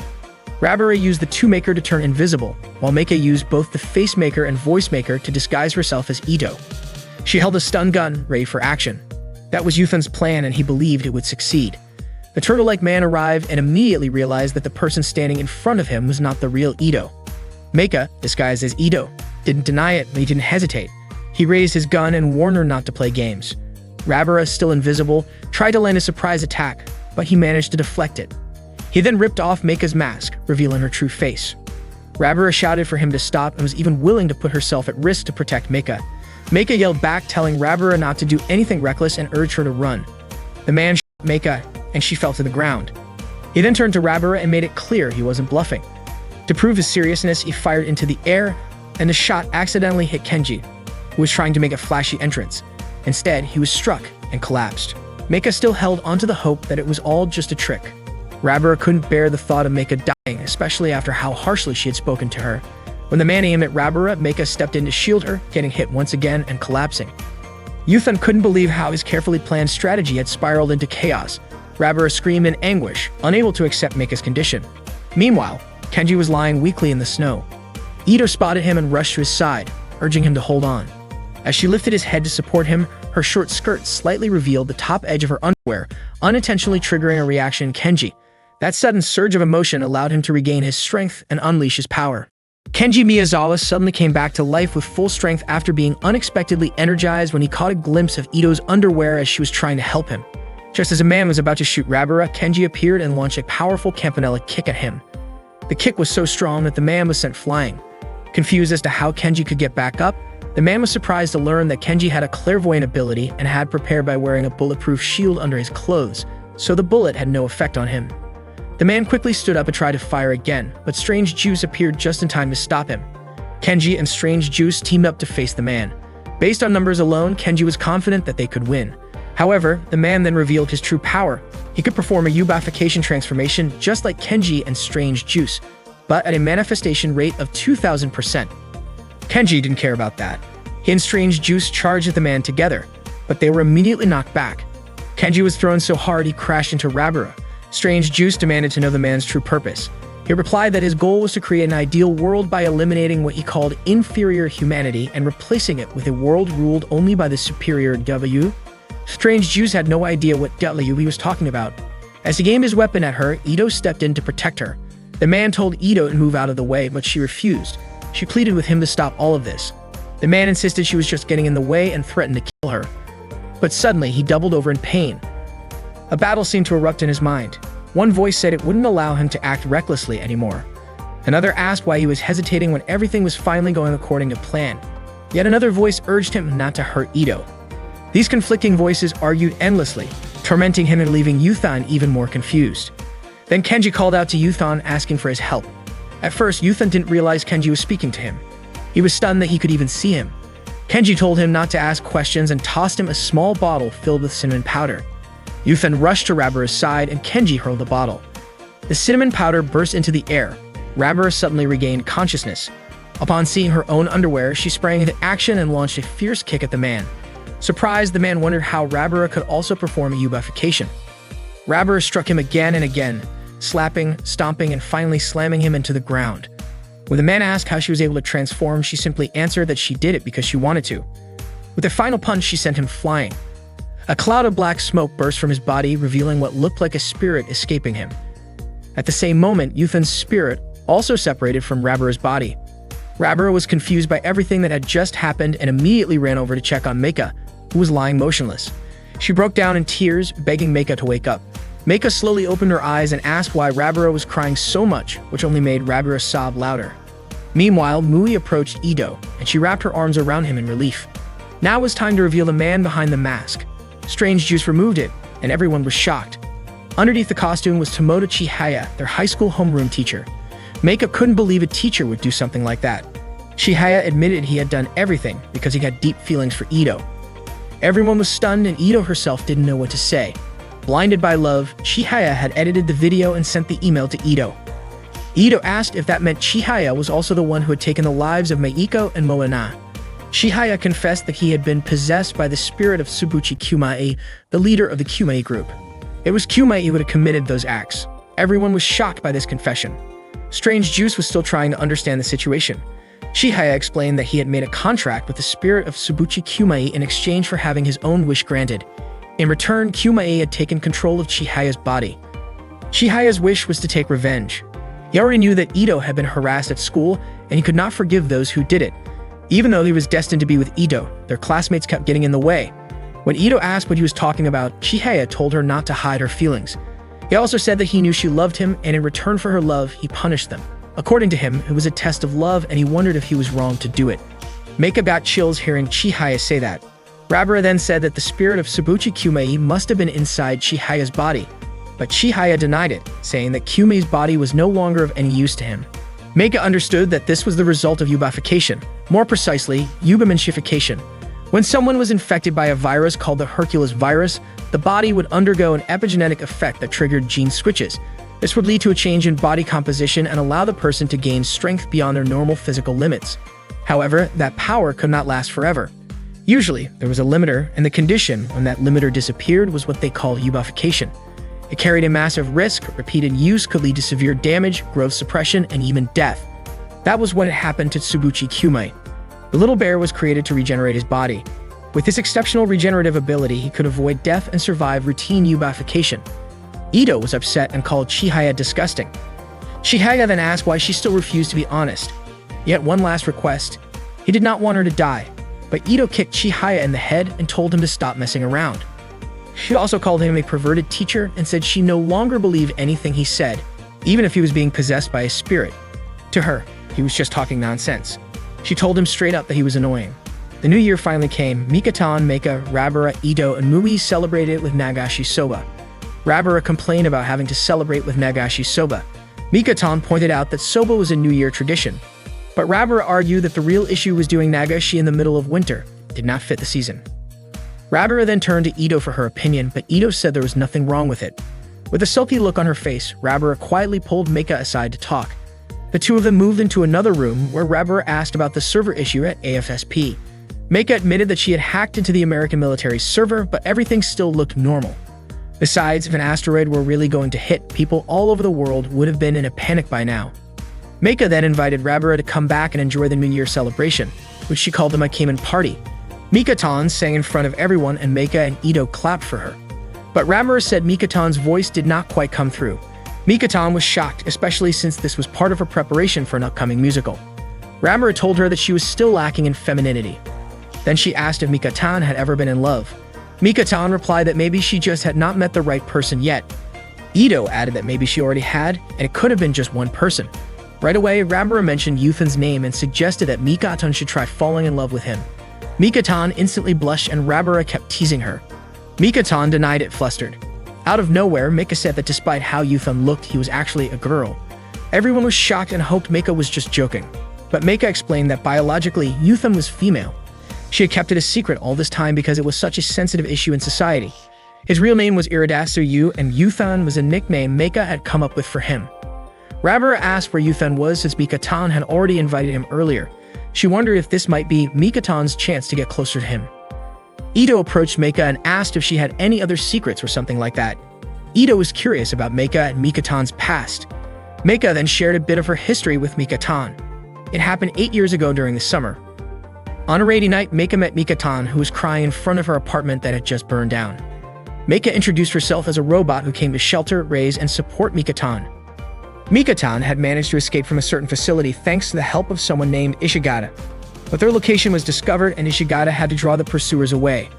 Rabara used the two-maker to turn invisible, while Meika used both the face-maker and voice-maker to disguise herself as Ito. She held a stun gun, ready for action. That was Yuthan's plan, and he believed it would succeed. The turtle-like man arrived and immediately realized that the person standing in front of him was not the real Ito. Meika, disguised as Ito, didn't deny it, but he didn't hesitate. He raised his gun and warned her not to play games. Rabara, still invisible, tried to land a surprise attack, but he managed to deflect it. He then ripped off Meika's mask, revealing her true face. Rabara shouted for him to stop and was even willing to put herself at risk to protect Meika. Meika yelled back, telling Rabara not to do anything reckless and urged her to run. The man shot Meika, and she fell to the ground. He then turned to Rabara and made it clear he wasn't bluffing. To prove his seriousness, he fired into the air, and the shot accidentally hit Kenji, who was trying to make a flashy entrance. Instead, he was struck and collapsed. Meika still held onto the hope that it was all just a trick. Rabara couldn't bear the thought of Meika dying, especially after how harshly she had spoken to her. When the man aimed at Rabara, Meika stepped in to shield her, getting hit once again and collapsing. Yuthan couldn't believe how his carefully planned strategy had spiraled into chaos. Rabara screamed in anguish, unable to accept Meika's condition. Meanwhile, Kenji was lying weakly in the snow. Ito spotted him and rushed to his side, urging him to hold on. As she lifted his head to support him, her short skirt slightly revealed the top edge of her underwear, unintentionally triggering a reaction in Kenji. That sudden surge of emotion allowed him to regain his strength and unleash his power. Kenji Miyazawa suddenly came back to life with full strength after being unexpectedly energized when he caught a glimpse of Ito's underwear as she was trying to help him. Just as a man was about to shoot Rabara, Kenji appeared and launched a powerful campanella kick at him. The kick was so strong that the man was sent flying. Confused as to how Kenji could get back up, the man was surprised to learn that Kenji had a clairvoyant ability and had prepared by wearing a bulletproof shield under his clothes, so the bullet had no effect on him. The man quickly stood up and tried to fire again, but Strange Juice appeared just in time to stop him. Kenji and Strange Juice teamed up to face the man. Based on numbers alone, Kenji was confident that they could win. However, the man then revealed his true power. He could perform a Yubification transformation just like Kenji and Strange Juice, but at a manifestation rate of 2,000%. Kenji didn't care about that. He and Strange Juice charged at the man together, but they were immediately knocked back. Kenji was thrown so hard he crashed into Rabara. Strange Juice demanded to know the man's true purpose. He replied that his goal was to create an ideal world by eliminating what he called inferior humanity and replacing it with a world ruled only by the superior W. Strange Juice had no idea what W he was talking about. As he aimed his weapon at her, Ito stepped in to protect her. The man told Ito to move out of the way, but she refused. She pleaded with him to stop all of this. The man insisted she was just getting in the way and threatened to kill her. But suddenly, he doubled over in pain. A battle seemed to erupt in his mind. One voice said it wouldn't allow him to act recklessly anymore. Another asked why he was hesitating when everything was finally going according to plan. Yet another voice urged him not to hurt Ito. These conflicting voices argued endlessly, tormenting him and leaving Yuthan even more confused. Then Kenji called out to Yuthan asking for his help. At first, Yuthan didn't realize Kenji was speaking to him. He was stunned that he could even see him. Kenji told him not to ask questions and tossed him a small bottle filled with cinnamon powder. Yuthan rushed to Rabara's side and Kenji hurled the bottle. The cinnamon powder burst into the air. Rabara suddenly regained consciousness. Upon seeing her own underwear, she sprang into action and launched a fierce kick at the man. Surprised, the man wondered how Rabara could also perform a Yubification. Rabara struck him again and again, slapping, stomping, and finally slamming him into the ground. When the man asked how she was able to transform, she simply answered that she did it because she wanted to. With a final punch, she sent him flying. A cloud of black smoke burst from his body, revealing what looked like a spirit escaping him. At the same moment, Yuthan's spirit also separated from Rabara's body. Rabara was confused by everything that had just happened and immediately ran over to check on Meika, who was lying motionless. She broke down in tears, begging Meika to wake up. Meika slowly opened her eyes and asked why Rabara was crying so much, which only made Rabara sob louder. Meanwhile, Mui approached Ito, and she wrapped her arms around him in relief. Now it was time to reveal the man behind the mask. Strange Juice removed it, and everyone was shocked. Underneath the costume was Tomoto Chihaya, their high school homeroom teacher. Meika couldn't believe a teacher would do something like that. Chihaya admitted he had done everything because he had deep feelings for Ito. Everyone was stunned, and Ito herself didn't know what to say. Blinded by love, Chihaya had edited the video and sent the email to Ito. Ito asked if that meant Chihaya was also the one who had taken the lives of Meiko and Moana. Chihaya confessed that he had been possessed by the spirit of Tsubuchi Kyumai, the leader of the Kyumai group. It was Kyumai who had committed those acts. Everyone was shocked by this confession. Strange Juice was still trying to understand the situation. Chihaya explained that he had made a contract with the spirit of Tsubuchi Kyumai in exchange for having his own wish granted. In return, Kyumai had taken control of Chihaya's body. Chihaya's wish was to take revenge. He already knew that Ito had been harassed at school, and he could not forgive those who did it. Even though he was destined to be with Ito, their classmates kept getting in the way. When Ito asked what he was talking about, Chihaya told her not to hide her feelings. He also said that he knew she loved him, and in return for her love, he punished them. According to him, it was a test of love, and he wondered if he was wrong to do it. Meika got chills hearing Chihaya say that. Rabara then said that the spirit of Tsubuchi Kyumai must have been inside Chihaya's body. But Chihaya denied it, saying that Kyumei's body was no longer of any use to him. Meika understood that this was the result of yubification, more precisely, yubimensification. When someone was infected by a virus called the Hercules virus, the body would undergo an epigenetic effect that triggered gene switches. This would lead to a change in body composition and allow the person to gain strength beyond their normal physical limits. However, that power could not last forever. Usually, there was a limiter, and the condition when that limiter disappeared was what they called yubification. It carried a massive risk. Repeated use could lead to severe damage, growth suppression, and even death. That was what had happened to Tsubuchi Kyumai. The little bear was created to regenerate his body. With this exceptional regenerative ability, he could avoid death and survive routine yubification. Ito was upset and called Chihaya disgusting. Chihaya then asked why she still refused to be honest. He had one last request. He did not want her to die, but Ito kicked Chihaya in the head and told him to stop messing around. She also called him a perverted teacher and said she no longer believed anything he said, even if he was being possessed by a spirit. To her, he was just talking nonsense. She told him straight up that he was annoying. The new year finally came. Mikatan, Meika, Rabara, Ito, and Mui celebrated with Nagashi Soba. Rabara complained about having to celebrate with Nagashi Soba. Mikatan pointed out that Soba was a New Year tradition. But Rabara argued that the real issue was doing Nagashi in the middle of winter. It did not fit the season. Rabara then turned to Ito for her opinion, but Ito said there was nothing wrong with it. With a sulky look on her face, Rabara quietly pulled Meika aside to talk. The two of them moved into another room where Rabara asked about the server issue at AFSP. Meika admitted that she had hacked into the American military's server, but everything still looked normal. Besides, if an asteroid were really going to hit, people all over the world would have been in a panic by now. Meika then invited Rabara to come back and enjoy the New Year celebration, which she called the Maikaman Party. Mikatan sang in front of everyone and Meika and Ito clapped for her. But Rabara said Mikatan's voice did not quite come through. Mikatan was shocked, especially since this was part of her preparation for an upcoming musical. Rabara told her that she was still lacking in femininity. Then she asked if Mikatan had ever been in love. Mikatan replied that maybe she just had not met the right person yet. Ito added that maybe she already had, and it could have been just one person. Right away, Rabara mentioned Yuthan's name and suggested that Mikatan should try falling in love with him. Mikatan instantly blushed and Rabara kept teasing her. Mikatan denied it, flustered. Out of nowhere, Meika said that despite how Yuthan looked, he was actually a girl. Everyone was shocked and hoped Meika was just joking. But Meika explained that biologically, Yuthan was female. She had kept it a secret all this time because it was such a sensitive issue in society. His real name was Iridasu Yu, and Yuthan was a nickname Meika had come up with for him. Rabara asked where Yuthan was since Mikatan had already invited him earlier. She wondered if this might be Mikatan's chance to get closer to him. Ito approached Meika and asked if she had any other secrets or something like that. Ito was curious about Meika and Mikatan's past. Meika then shared a bit of her history with Mikatan. It happened 8 years ago during the summer. On a rainy night, Meika met Mikatan, who was crying in front of her apartment that had just burned down. Meika introduced herself as a robot who came to shelter, raise, and support Mikatan. Mikatan had managed to escape from a certain facility thanks to the help of someone named Ishigata. But their location was discovered and Ishigata had to draw the pursuers away.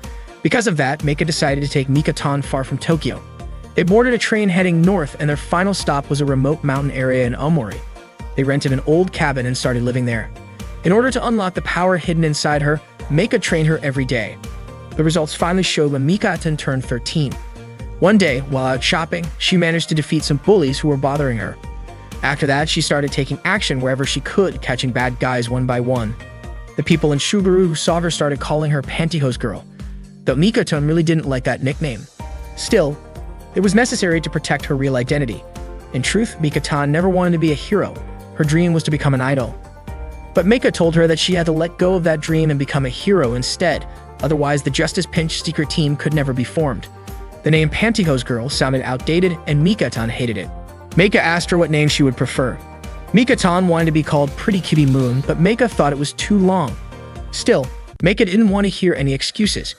Because of that, Meika decided to take Mikatan far from Tokyo. They boarded a train heading north and their final stop was a remote mountain area in Omori. They rented an old cabin and started living there. In order to unlock the power hidden inside her, Meika trained her every day. The results finally showed when Mikatan turned 13. One day, while out shopping, she managed to defeat some bullies who were bothering her. After that, she started taking action wherever she could, catching bad guys one by one. The people in Shuguru who saw her started calling her Pantyhose Girl, though Mikatan really didn't like that nickname. Still, it was necessary to protect her real identity. In truth, Mika-tan never wanted to be a hero. Her dream was to become an idol. But Mika told her that she had to let go of that dream and become a hero instead, otherwise the Justice Pinch secret team could never be formed. The name Pantyhose Girl sounded outdated, and Mika-tan hated it. Mika asked her what name she would prefer. Mika-tan wanted to be called Pretty Kitty Moon, but Mika thought it was too long. Still, Mika didn't want to hear any excuses.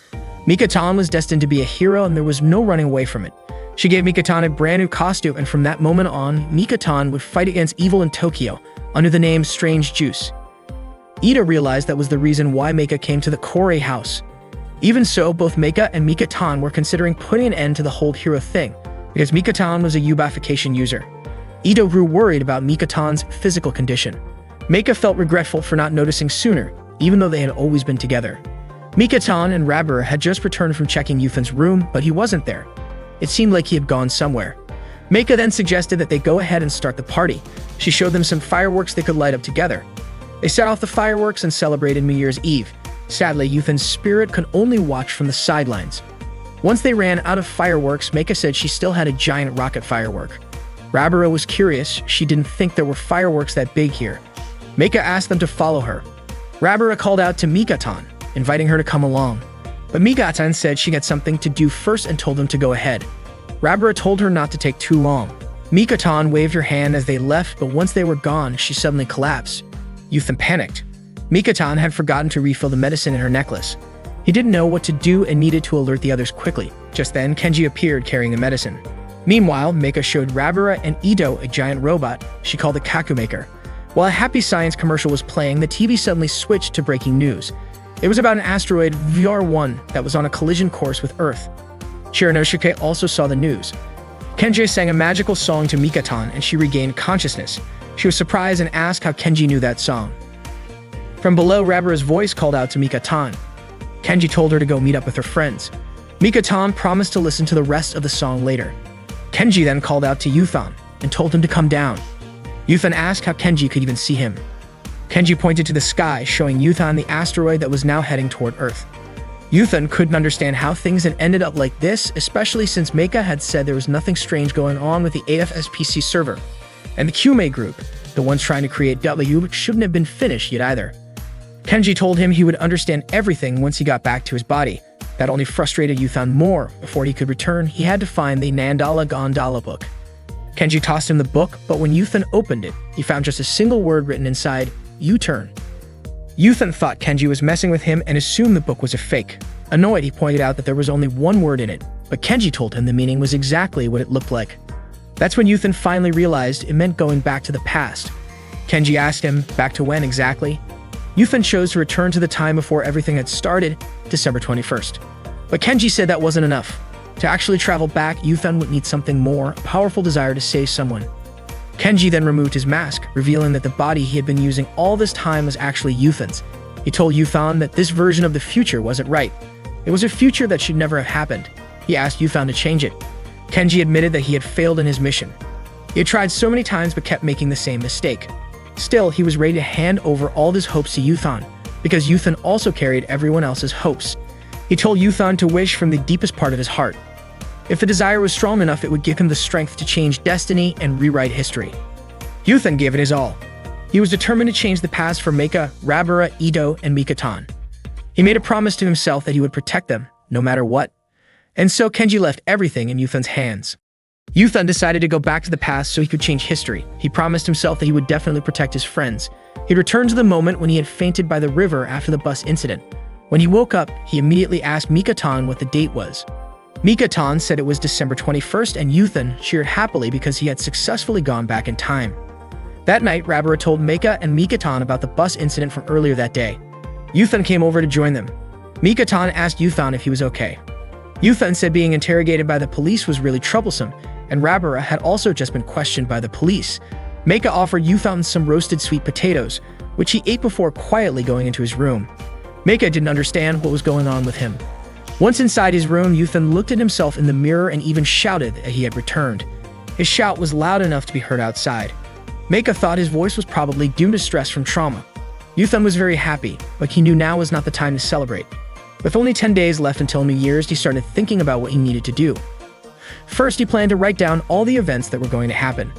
Mika-tan was destined to be a hero, and there was no running away from it. She gave Mika-tan a brand new costume, and from that moment on, Mika-tan would fight against evil in Tokyo under the name Strange Juice. Ida realized that was the reason why Mika came to the Korei house. Even so, both Mika and Mika-tan were considering putting an end to the whole hero thing, because Mika-tan was a yubification user. Ito grew worried about Mika-tan's physical condition. Mika felt regretful for not noticing sooner, even though they had always been together. Mika-tan and Rabura had just returned from checking Yuthan's room, but he wasn't there. It seemed like he had gone somewhere. Mika then suggested that they go ahead and start the party. She showed them some fireworks they could light up together. They set off the fireworks and celebrated New Year's Eve. Sadly, Yuthan's spirit could only watch from the sidelines. Once they ran out of fireworks, Mika said she still had a giant rocket firework. Rabura was curious. She didn't think there were fireworks that big here. Mika asked them to follow her. Rabura called out to Mika-tan, inviting her to come along. But Mika-tan said she had something to do first and told them to go ahead. Rabura told her not to take too long. Mika-tan waved her hand as they left, but once they were gone, she suddenly collapsed. Yuthan panicked. Mika-tan had forgotten to refill the medicine in her necklace. He didn't know what to do and needed to alert the others quickly. Just then, Kenji appeared carrying the medicine. Meanwhile, Mika showed Rabura and Ito a giant robot she called the Kakumaker. While a Happy Science commercial was playing, the TV suddenly switched to breaking news. It was about an asteroid VR1 that was on a collision course with Earth. Shiranosuke also saw the news. Kenji sang a magical song to Mika-tan and she regained consciousness. She was surprised and asked how Kenji knew that song. From below, Rabura's voice called out to Mika-tan. Kenji told her to go meet up with her friends. Mika-tan promised to listen to the rest of the song later. Kenji then called out to Yuthan and told him to come down. Yuthan asked how Kenji could even see him. Kenji pointed to the sky, showing Yuthan the asteroid that was now heading toward Earth. Yuthan couldn't understand how things had ended up like this, especially since Mika had said there was nothing strange going on with the AFSPC server. And the Kyume group, the ones trying to create W, shouldn't have been finished yet either. Kenji told him he would understand everything once he got back to his body. That only frustrated Yuthan more. Before he could return, he had to find the Nandala Gondala book. Kenji tossed him the book, but when Yuthan opened it, he found just a single word written inside, U-turn. Yuthan thought Kenji was messing with him and assumed the book was a fake. Annoyed, he pointed out that there was only one word in it, but Kenji told him the meaning was exactly what it looked like. That's when Yuthan finally realized it meant going back to the past. Kenji asked him, back to when exactly? Yuthan chose to return to the time before everything had started, December 21st. But Kenji said that wasn't enough. To actually travel back, Yuthan would need something more, a powerful desire to save someone. Kenji then removed his mask, revealing that the body he had been using all this time was actually Yuthan's. He told Yuthan that this version of the future wasn't right. It was a future that should never have happened. He asked Yuthan to change it. Kenji admitted that he had failed in his mission. He had tried so many times but kept making the same mistake. Still, he was ready to hand over all his hopes to Yuthan, because Yuthan also carried everyone else's hopes. He told Yuthan to wish from the deepest part of his heart. If the desire was strong enough, it would give him the strength to change destiny and rewrite history. Yuthan gave it his all. He was determined to change the past for Mika, Rabura, Ito, and Mika-tan. He made a promise to himself that he would protect them, no matter what. And so Kenji left everything in Yuthan's hands. Yuthan decided to go back to the past so he could change history. He promised himself that he would definitely protect his friends. He returned to the moment when he had fainted by the river after the bus incident. When he woke up, he immediately asked Mika-tan what the date was. Mika-tan said it was December 21st, and Yuthan cheered happily because he had successfully gone back in time. That night, Rabura told Mika and Mika-tan about the bus incident from earlier that day. Yuthan came over to join them. Mika-tan asked Yuthan if he was okay. Yuthan said being interrogated by the police was really troublesome, and Rabura had also just been questioned by the police. Mika offered Yuthan some roasted sweet potatoes, which he ate before quietly going into his room. Mika didn't understand what was going on with him. Once inside his room, Yuthan looked at himself in the mirror and even shouted that he had returned. His shout was loud enough to be heard outside. Mika thought his voice was probably due to stress from trauma. Yuthan was very happy, but he knew now was not the time to celebrate. With only 10 days left until New Year's, he started thinking about what he needed to do. First, he planned to write down all the events that were going to happen.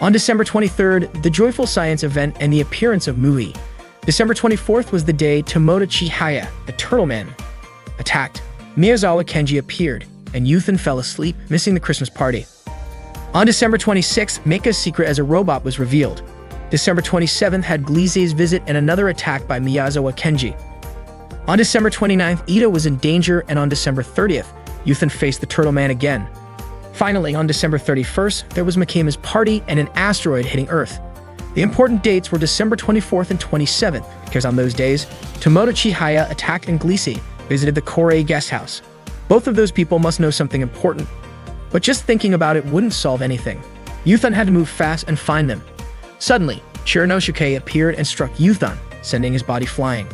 On December 23rd, the Joyful Science event and the appearance of Mui. December 24th was the day Tomoda Chihaya, the Turtle Man, attacked. Miyazawa Kenji appeared, and Yuthan fell asleep, missing the Christmas party. On December 26th, Meika's secret as a robot was revealed. December 27th had Glise's visit and another attack by Miyazawa Kenji. On December 29th, Ida was in danger, and on December 30th, Yuthan faced the Turtle Man again. Finally, on December 31st, there was Mikima's party and an asteroid hitting Earth. The important dates were December 24th and 27th, because on those days, Tomoda Chihaya attacked and Glise visited the Korei guest house. Both of those people must know something important, but just thinking about it wouldn't solve anything. Yuthan had to move fast and find them. Suddenly, Chiranosuke appeared and struck Yuthan, sending his body flying.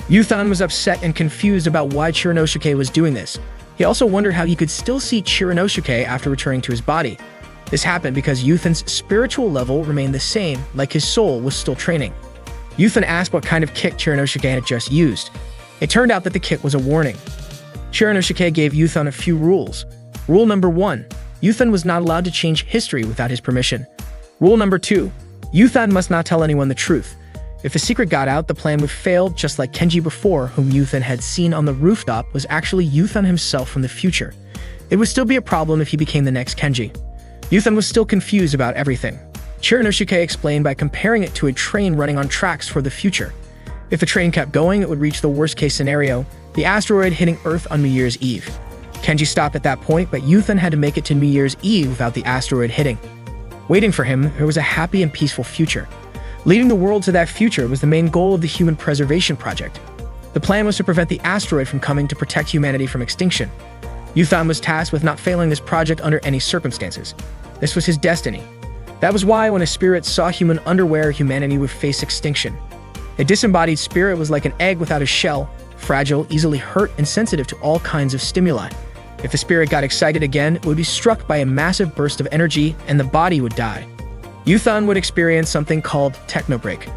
Yuthan was upset and confused about why Chiranosuke was doing this. He also wondered how he could still see Chiranosuke after returning to his body. This happened because Yuthan's spiritual level remained the same, like his soul was still training. Yuthan asked what kind of kick Chiranosuke had just used. It turned out that the kick was a warning. Chiranosuke gave Yuthan a few rules. Rule number 1, Yuthan was not allowed to change history without his permission. Rule number 2, Yuthan must not tell anyone the truth. If the secret got out, the plan would fail, just like Kenji before, whom Yuthan had seen on the rooftop, was actually Yuthan himself from the future. It would still be a problem if he became the next Kenji. Yuthan was still confused about everything. Chiranosuke explained by comparing it to a train running on tracks for the future. If the train kept going, it would reach the worst-case scenario, the asteroid hitting Earth on New Year's Eve. Kenji stopped at that point, but Yuthan had to make it to New Year's Eve without the asteroid hitting. Waiting for him, there was a happy and peaceful future. Leading the world to that future was the main goal of the Human Preservation Project. The plan was to prevent the asteroid from coming to protect humanity from extinction. Yuthan was tasked with not failing this project under any circumstances. This was his destiny. That was why when a spirit saw human underwear, humanity would face extinction. A disembodied spirit was like an egg without a shell, fragile, easily hurt, and sensitive to all kinds of stimuli. If the spirit got excited again, it would be struck by a massive burst of energy, and the body would die. Yuthan would experience something called technobreak.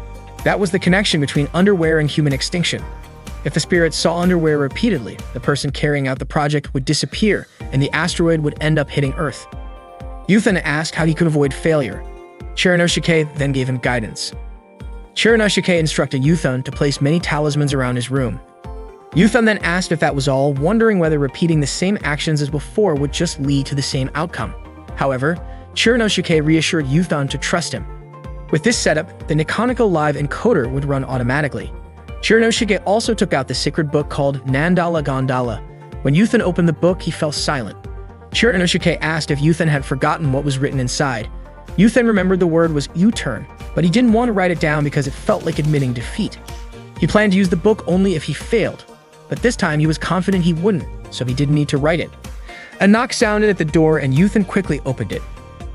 That was the connection between underwear and human extinction. If the spirit saw underwear repeatedly, the person carrying out the project would disappear, and the asteroid would end up hitting Earth. Yuthan asked how he could avoid failure. Chiranosuke then gave him guidance. Chiranosuke instructed Yuthan to place many talismans around his room. Yuthan then asked if that was all, wondering whether repeating the same actions as before would just lead to the same outcome. However, Chiranosuke reassured Yuthan to trust him. With this setup, the Nikoniko Live encoder would run automatically. Chiranosuke also took out the sacred book called Nandala Gondala. When Yuthan opened the book, he fell silent. Chiranosuke asked if Yuthan had forgotten what was written inside. Yuthan remembered the word was U-turn, but he didn't want to write it down because it felt like admitting defeat. He planned to use the book only if he failed, but this time he was confident he wouldn't, so he didn't need to write it. A knock sounded at the door and Yuthan quickly opened it.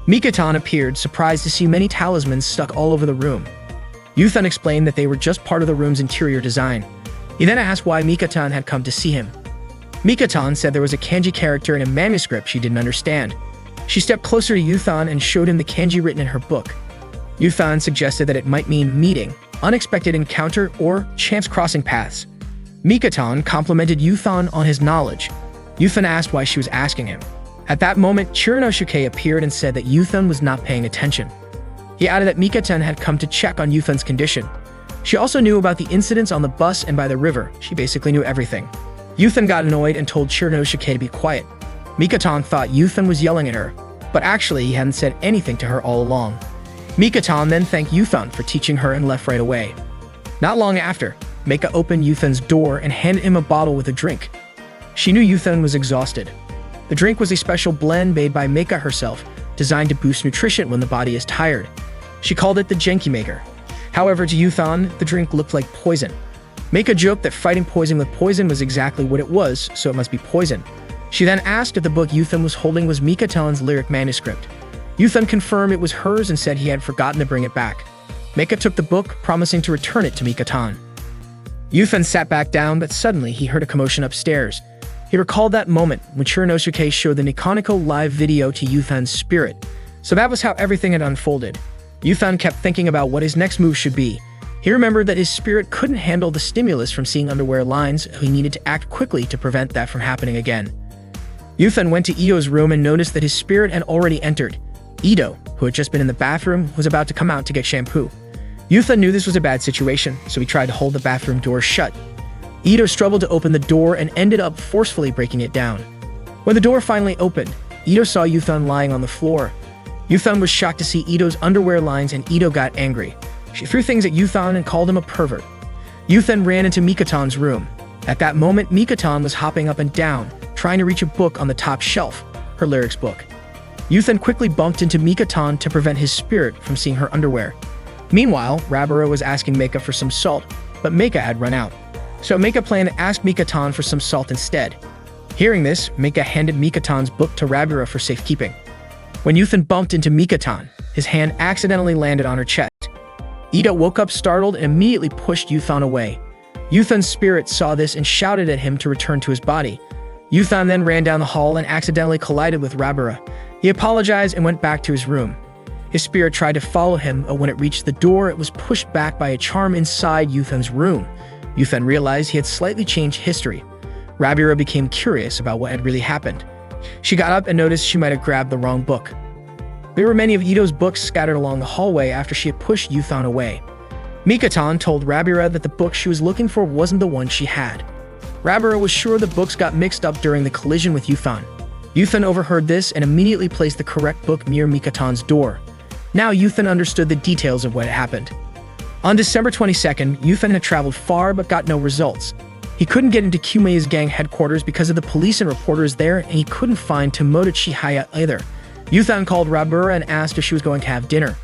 Mikaton appeared, surprised to see many talismans stuck all over the room. Yuthan explained that they were just part of the room's interior design. He then asked why Mikaton had come to see him. Mikaton said there was a kanji character in a manuscript she didn't understand. She stepped closer to Yuthan and showed him the kanji written in her book. Yuthan suggested that it might mean meeting, unexpected encounter, or chance crossing paths. Mikaton complimented Yuthan on his knowledge. Yuthan asked why she was asking him. At that moment, Chiranosuke appeared and said that Yuthan was not paying attention. He added that Mikaton had come to check on Yuthan's condition. She also knew about the incidents on the bus and by the river. She basically knew everything. Yuthan got annoyed and told Chiranosuke to be quiet. Mikaton thought Yuthan was yelling at her, but actually he hadn't said anything to her all along. Mikaton then thanked Yuthan for teaching her and left right away. Not long after, Meika opened Yuthan's door and handed him a bottle with a drink. She knew Yuthan was exhausted. The drink was a special blend made by Meika herself, designed to boost nutrition when the body is tired. She called it the Genki Maker. However, to Yuthan, the drink looked like poison. Meika joked that fighting poison with poison was exactly what it was, so it must be poison. She then asked if the book Yuthan was holding was Mikaton's lyric manuscript. Yuthan confirmed it was hers and said he had forgotten to bring it back. Meika took the book, promising to return it to Mikaton. Yuthan sat back down, but suddenly he heard a commotion upstairs. He recalled that moment when Chiranosuke showed the Nikoniko Live video to Yuthan's spirit. So that was how everything had unfolded. Yuthan kept thinking about what his next move should be. He remembered that his spirit couldn't handle the stimulus from seeing underwear lines, so he needed to act quickly to prevent that from happening again. Yuthan went to Ito's room and noticed that his spirit had already entered. Ito, who had just been in the bathroom, was about to come out to get shampoo. Yuthan knew this was a bad situation, so he tried to hold the bathroom door shut. Ito struggled to open the door and ended up forcefully breaking it down. When the door finally opened, Ito saw Yuthan lying on the floor. Yuthan was shocked to see Ito's underwear lines, and Ito got angry. She threw things at Yuthan and called him a pervert. Yuthan ran into Mikotan's room. At that moment, Mikotan was hopping up and down, trying to reach a book on the top shelf, her lyrics book. Yuthan quickly bumped into Mikotan to prevent his spirit from seeing her underwear. Meanwhile, Rabara was asking Meika for some salt, but Meika had run out. So Meika planned to ask Mikotan for some salt instead. Hearing this, Meika handed Mikotan's book to Rabara for safekeeping. When Yuthan bumped into Mikotan, his hand accidentally landed on her chest. Ito woke up startled and immediately pushed Yuthan away. Yuthan's spirit saw this and shouted at him to return to his body. Yuthan then ran down the hall and accidentally collided with Rabara. He apologized and went back to his room. His spirit tried to follow him, but when it reached the door, it was pushed back by a charm inside Yuthan's room. Yuthan realized he had slightly changed history. Rabira became curious about what had really happened. She got up and noticed she might have grabbed the wrong book. There were many of Ito's books scattered along the hallway after she had pushed Yuthan away. Mikotan told Rabira that the book she was looking for wasn't the one she had. Rabira was sure the books got mixed up during the collision with Yuthan. Yuthan overheard this and immediately placed the correct book near Mikotan's door. Now Yuthan understood the details of what had happened. On December 22nd, Yuthan had traveled far but got no results. He couldn't get into Kumei's gang headquarters because of the police and reporters there, and he couldn't find Tomoda Chihaya either. Yuthan called Rabura and asked if she was going to have dinner.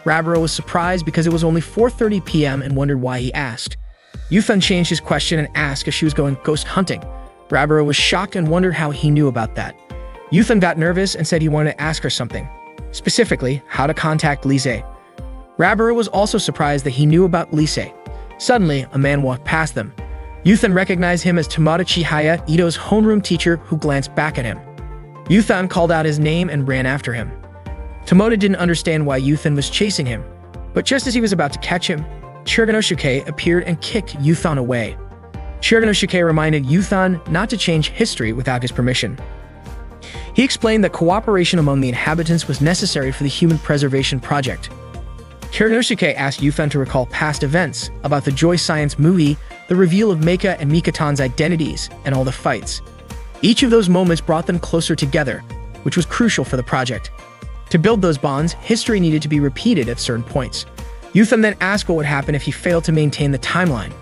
Rabura was surprised because it was only 4:30 p.m. and wondered why he asked. Yuthan changed his question and asked if she was going ghost hunting. Rabura was shocked and wondered how he knew about that. Yuthan got nervous and said he wanted to ask her something, specifically how to contact Lise. Rabura was also surprised that he knew about Lise. Suddenly, a man walked past them. Yuthan recognized him as Tomoda Chihaya, Ito's homeroom teacher, who glanced back at him. Yuthan called out his name and ran after him. Tomoda didn't understand why Yuthan was chasing him, but just as he was about to catch him, Chiriganosuke appeared and kicked Yuthan away. Chiriganosuke reminded Yuthan not to change history without his permission. He explained that cooperation among the inhabitants was necessary for the human preservation project. Chiriganosuke asked Yuthan to recall past events about the Joy Science movie, the reveal of Meika and Mikotan's identities, and all the fights. Each of those moments brought them closer together, which was crucial for the project. To build those bonds, history needed to be repeated at certain points. Yuthan then asked what would happen if he failed to maintain the timeline.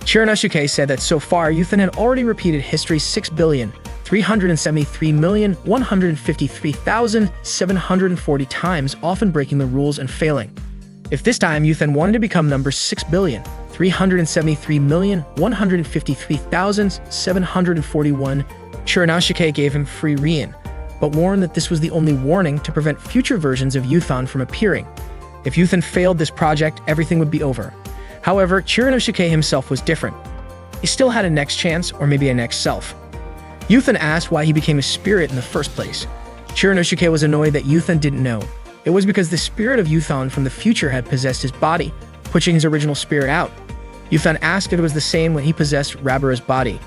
Chiriganosuke said that so far, Yuthan had already repeated history 6,373,153,740 times, often breaking the rules and failing. If this time Yuthan wanted to become number 6,373,153,741, Chiriganosuke gave him free rein, but warned that this was the only warning to prevent future versions of Yuthan from appearing. If Yuthan failed this project, everything would be over. However, Chiriganosuke himself was different. He still had a next chance, or maybe a next self. Yuthan asked why he became a spirit in the first place. Chiriganosuke was annoyed that Yuthan didn't know. It was because the spirit of Yuthan from the future had possessed his body, pushing his original spirit out. Yuthan asked if it was the same when he possessed Rabura's body.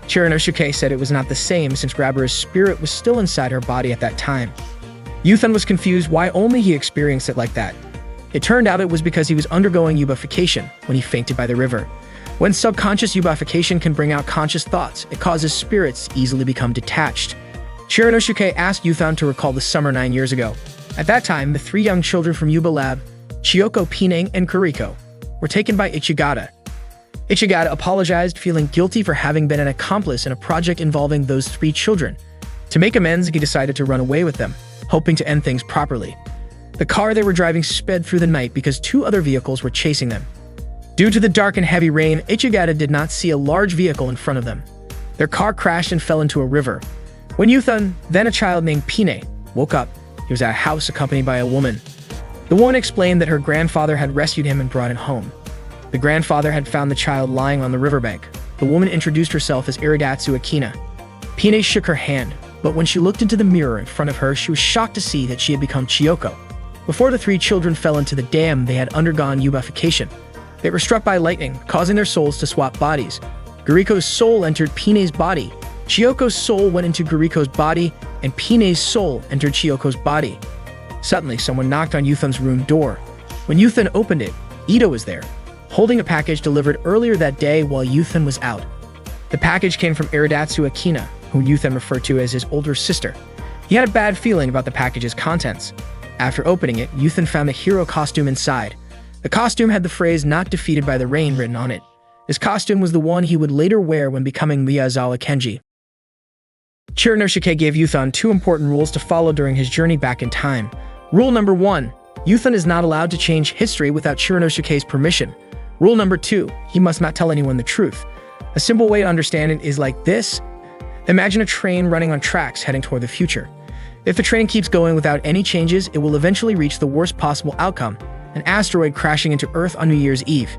Chiriganosuke said it was not the same since Rabura's spirit was still inside her body at that time. Yuthan was confused why only he experienced it like that. It turned out it was because he was undergoing eubiffication when he fainted by the river. When subconscious eubiffication can bring out conscious thoughts, it causes spirits to easily become detached. Chiriganosuke asked Yuthan to recall the summer 9 years ago. At that time, the 3 young children from Yuba Lab, Chiyoko, Pinang, and Kuriko, were taken by Ichigata. Ichigata apologized, feeling guilty for having been an accomplice in a project involving those 3 children. To make amends, he decided to run away with them, hoping to end things properly. The car they were driving sped through the night because 2 other vehicles were chasing them. Due to the dark and heavy rain, Ichigata did not see a large vehicle in front of them. Their car crashed and fell into a river. When Yuthan, then a child named Pine, woke up, he was at a house accompanied by a woman. The woman explained that her grandfather had rescued him and brought him home. The grandfather had found the child lying on the riverbank. The woman introduced herself as Iridatsu Akina. Pine shook her hand, but when she looked into the mirror in front of her, she was shocked to see that she had become Chiyoko. Before the 3 children fell into the dam, they had undergone eubiffication. They were struck by lightning, causing their souls to swap bodies. Guriko's soul entered Pine's body. Chiyoko's soul went into Guriko's body, and Pine's soul entered Chiyoko's body. Suddenly, someone knocked on Yuthan's room door. When Yuthan opened it, Ito was there, holding a package delivered earlier that day while Yuthan was out. The package came from Iridatsu Akina, who Yuthan referred to as his older sister. He had a bad feeling about the package's contents. After opening it, Yuthan found the hero costume inside. The costume had the phrase "not defeated by the rain" written on it. This costume was the one he would later wear when becoming Miyazawa Kenji. Chiranosuke gave Yuthan 2 important rules to follow during his journey back in time. Rule number 1. Yuthan is not allowed to change history without Chiranosuke's permission. Rule number 2. He must not tell anyone the truth. A simple way to understand it is like this. Imagine a train running on tracks heading toward the future. If the train keeps going without any changes, it will eventually reach the worst possible outcome, an asteroid crashing into Earth on New Year's Eve.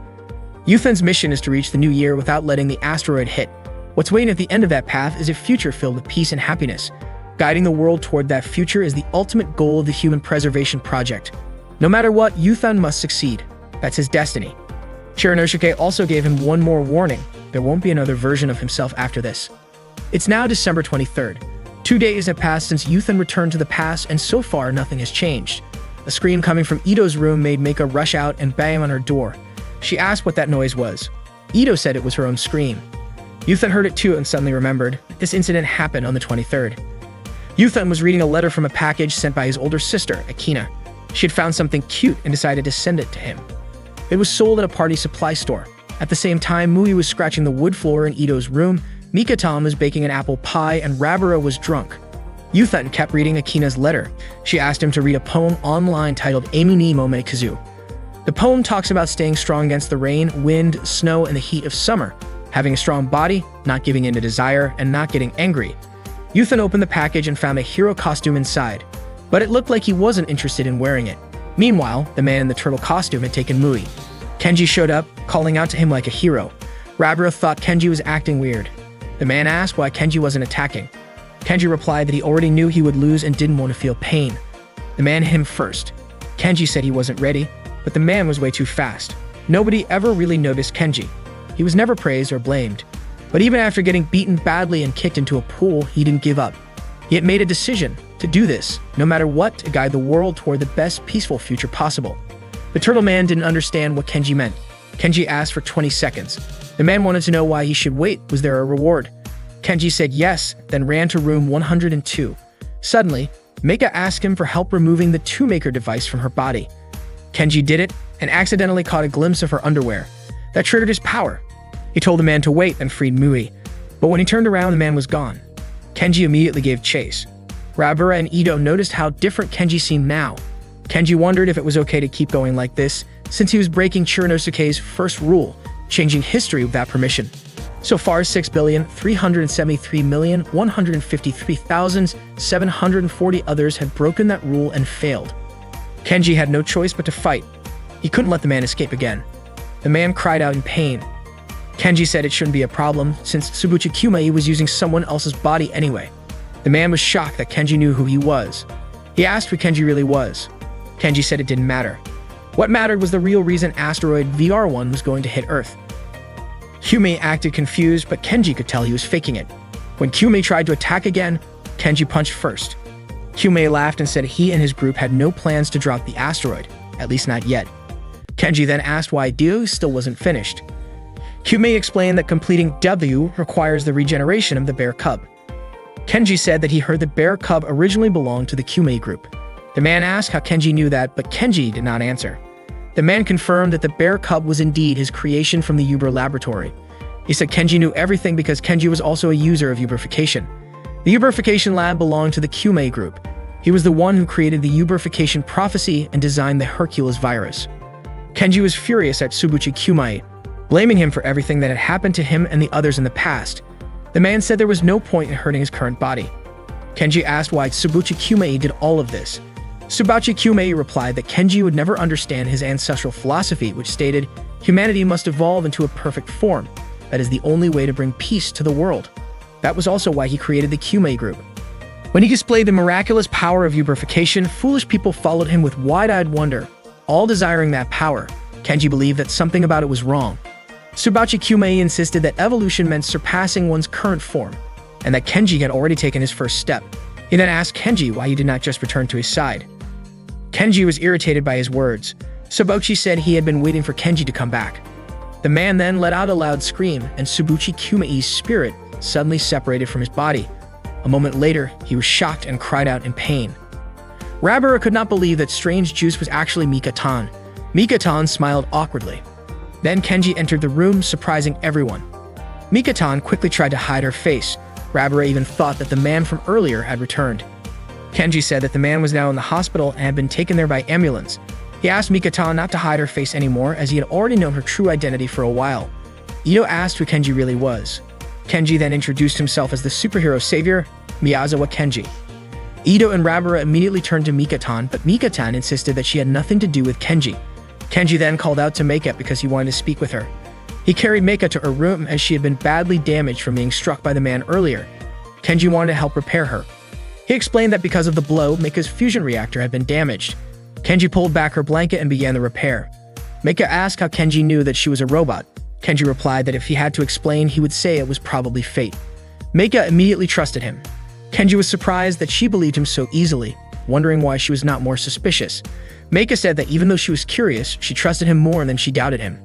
Yuthan's mission is to reach the new year without letting the asteroid hit. What's waiting at the end of that path is a future filled with peace and happiness. Guiding the world toward that future is the ultimate goal of the Human Preservation Project. No matter what, Yuthan must succeed. That's his destiny. Chiranosuke also gave him one more warning. There won't be another version of himself after this. It's now December 23rd. 2 days have passed since Yuthan returned to the past, and so far nothing has changed. A scream coming from Ito's room made Meika rush out and bang on her door. She asked what that noise was. Ito said it was her own scream. Yuthan heard it too and suddenly remembered. This incident happened on the 23rd. Yuthan was reading a letter from a package sent by his older sister, Akina. She had found something cute and decided to send it to him. It was sold at a party supply store. At the same time, Mui was scratching the wood floor in Ito's room, Mikatam was baking an apple pie, and Rabara was drunk. Yuthan kept reading Akina's letter. She asked him to read a poem online titled Emu ni Mome Kazu. The poem talks about staying strong against the rain, wind, snow, and the heat of summer, having a strong body, not giving in to desire, and not getting angry. Yuthan opened the package and found a hero costume inside, but it looked like he wasn't interested in wearing it. Meanwhile, the man in the turtle costume had taken Mui. Kenji showed up, calling out to him like a hero. Rabara thought Kenji was acting weird. The man asked why Kenji wasn't attacking. Kenji replied that he already knew he would lose and didn't want to feel pain. The man hit him first. Kenji said he wasn't ready, but the man was way too fast. Nobody ever really noticed Kenji. He was never praised or blamed. But even after getting beaten badly and kicked into a pool, he didn't give up. He had made a decision to do this, no matter what, to guide the world toward the best peaceful future possible. The turtle man didn't understand what Kenji meant. Kenji asked for 20 seconds. The man wanted to know why he should wait. Was there a reward? Kenji said yes, then ran to room 102. Suddenly, Meika asked him for help removing the two-maker device from her body. Kenji did it and accidentally caught a glimpse of her underwear. That triggered his power. He told the man to wait and freed Mui. But when he turned around, the man was gone. Kenji immediately gave chase. Rabara and Ito noticed how different Kenji seemed now. Kenji wondered if it was okay to keep going like this, since he was breaking Chiranosuke's first rule, changing history without permission. So far, 6,373,153,740 others had broken that rule and failed. Kenji had no choice but to fight. He couldn't let the man escape again. The man cried out in pain. Kenji said it shouldn't be a problem, since Tsubuchi Kyumei was using someone else's body anyway. The man was shocked that Kenji knew who he was. He asked who Kenji really was. Kenji said it didn't matter. What mattered was the real reason asteroid VR1 was going to hit Earth. Kyumei acted confused, but Kenji could tell he was faking it. When Kyumei tried to attack again, Kenji punched first. Kyumei laughed and said he and his group had no plans to drop the asteroid, at least not yet. Kenji then asked why Dio still wasn't finished. Kyumei explained that completing W requires the regeneration of the bear cub. Kenji said that he heard the bear cub originally belonged to the Kyumei group. The man asked how Kenji knew that, but Kenji did not answer. The man confirmed that the bear cub was indeed his creation from the Uber laboratory. He said Kenji knew everything because Kenji was also a user of Uberification. The Uberification lab belonged to the Kyumei group. He was the one who created the Uberification prophecy and designed the Hercules virus. Kenji was furious at Tsubuchi Kyumei, blaming him for everything that had happened to him and the others in the past. The man said there was no point in hurting his current body. Kenji asked why Tsubuchi Kyumei did all of this. Tsubuchi Kyumei replied that Kenji would never understand his ancestral philosophy, which stated, humanity must evolve into a perfect form. That is the only way to bring peace to the world. That was also why he created the Kyumei group. When he displayed the miraculous power of Uberification, foolish people followed him with wide-eyed wonder, all desiring that power. Kenji believed that something about it was wrong. Tsubuchi Kyumei insisted that evolution meant surpassing one's current form. and that Kenji had already taken his first step. He then asked Kenji why he did not just return to his side. Kenji was irritated by his words. Subochi said he had been waiting for Kenji to come back. The man then let out a loud scream, and Subochi Kumai's spirit suddenly separated from his body. A moment later, he was shocked and cried out in pain. Rabara could not believe that strange juice was actually Mika-tan. Mika-tan smiled awkwardly. Then Kenji entered the room, surprising everyone. Mika-tan quickly tried to hide her face. Rabara even thought that the man from earlier had returned. Kenji said that the man was now in the hospital and had been taken there by ambulance. He asked Mika-tan not to hide her face anymore, as he had already known her true identity for a while. Ito asked who Kenji really was. Kenji then introduced himself as the superhero savior, Miyazawa Kenji. Ito and Rabara immediately turned to Mika-tan, but Mika-tan insisted that she had nothing to do with Kenji. Kenji then called out to Meika because he wanted to speak with her. He carried Meika to her room as she had been badly damaged from being struck by the man earlier. Kenji wanted to help repair her. He explained that because of the blow, Meika's fusion reactor had been damaged. Kenji pulled back her blanket and began the repair. Meika asked how Kenji knew that she was a robot. Kenji replied that if he had to explain, he would say it was probably fate. Meika immediately trusted him. Kenji was surprised that she believed him so easily, wondering why she was not more suspicious. Meika said that even though she was curious, she trusted him more than she doubted him.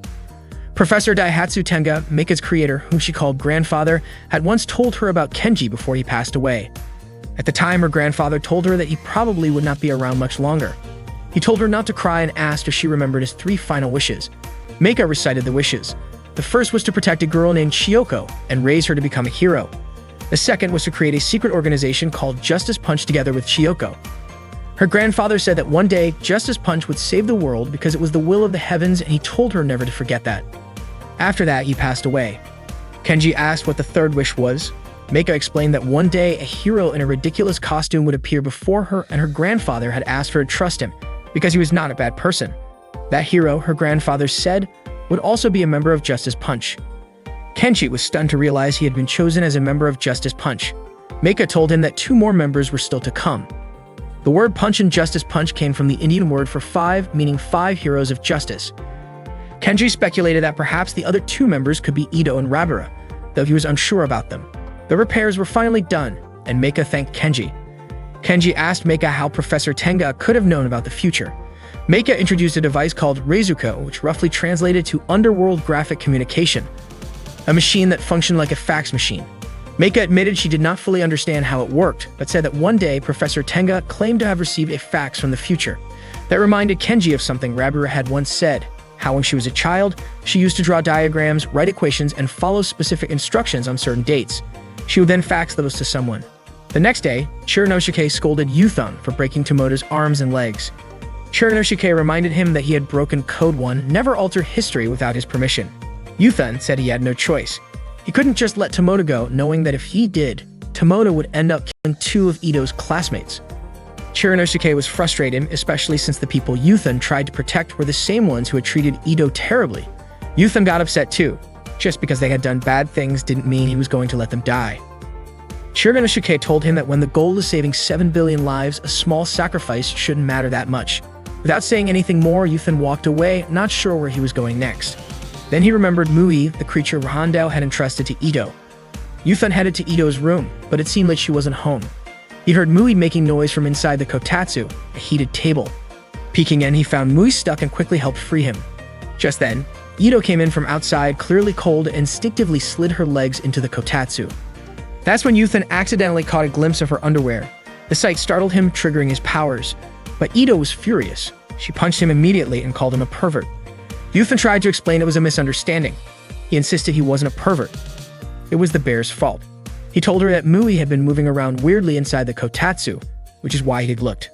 Professor Daihatsu Tenga, Meika's creator, whom she called grandfather, had once told her about Kenji before he passed away. At the time, her grandfather told her that he probably would not be around much longer. He told her not to cry and asked if she remembered his 3 final wishes. Meika recited the wishes. The first was to protect a girl named Chiyoko and raise her to become a hero. The second was to create a secret organization called Justice Punch together with Chiyoko. Her grandfather said that one day, Justice Punch would save the world because it was the will of the heavens, and he told her never to forget that. After that, he passed away. Kenji asked what the third wish was. Meika explained that one day, a hero in a ridiculous costume would appear before her, and her grandfather had asked her to trust him because he was not a bad person. That hero, her grandfather said, would also be a member of Justice Punch. Kenji was stunned to realize he had been chosen as a member of Justice Punch. Meika told him that 2 more members were still to come. The word punch in Justice Punch came from the Indian word for 5, meaning 5 heroes of justice. Kenji speculated that perhaps the other 2 members could be Ito and Rabara, though he was unsure about them. The repairs were finally done, and Meika thanked Kenji. Kenji asked Meika how Professor Tenga could have known about the future. Meika introduced a device called Reizuko, which roughly translated to underworld graphic communication, a machine that functioned like a fax machine. Meika admitted she did not fully understand how it worked, but said that one day Professor Tenga claimed to have received a fax from the future. That reminded Kenji of something Rabara had once said, how when she was a child, she used to draw diagrams, write equations, and follow specific instructions on certain dates. She would then fax those to someone. The next day, Chiranosuke scolded Yuthun for breaking Tomoda's arms and legs. Chiranosuke reminded him that he had broken Code 1, never alter history without his permission. Yuthun said he had no choice. He couldn't just let Tomoda go, knowing that if he did, Tomoda would end up killing 2 of Ito's classmates. Chiranosuke was frustrated, especially since the people Yuthun tried to protect were the same ones who had treated Ito terribly. Yuthun got upset too. Just because they had done bad things didn't mean he was going to let them die. Chiranosuke told him that when the goal is saving 7 billion lives, a small sacrifice shouldn't matter that much. Without saying anything more, Yuthun walked away, not sure where he was going next. Then he remembered Mui, the creature Rohandao had entrusted to Ito. Yuthun headed to Ito's room, but it seemed like she wasn't home. He heard Mui making noise from inside the kotatsu, a heated table. Peeking in, he found Mui stuck and quickly helped free him. Just then, Ito came in from outside, clearly cold, and instinctively slid her legs into the kotatsu. That's when Yuthun accidentally caught a glimpse of her underwear. The sight startled him, triggering his powers. But Ito was furious. She punched him immediately and called him a pervert. Yuthun tried to explain it was a misunderstanding. He insisted he wasn't a pervert. It was the bear's fault. He told her that Mui had been moving around weirdly inside the kotatsu, which is why he'd looked.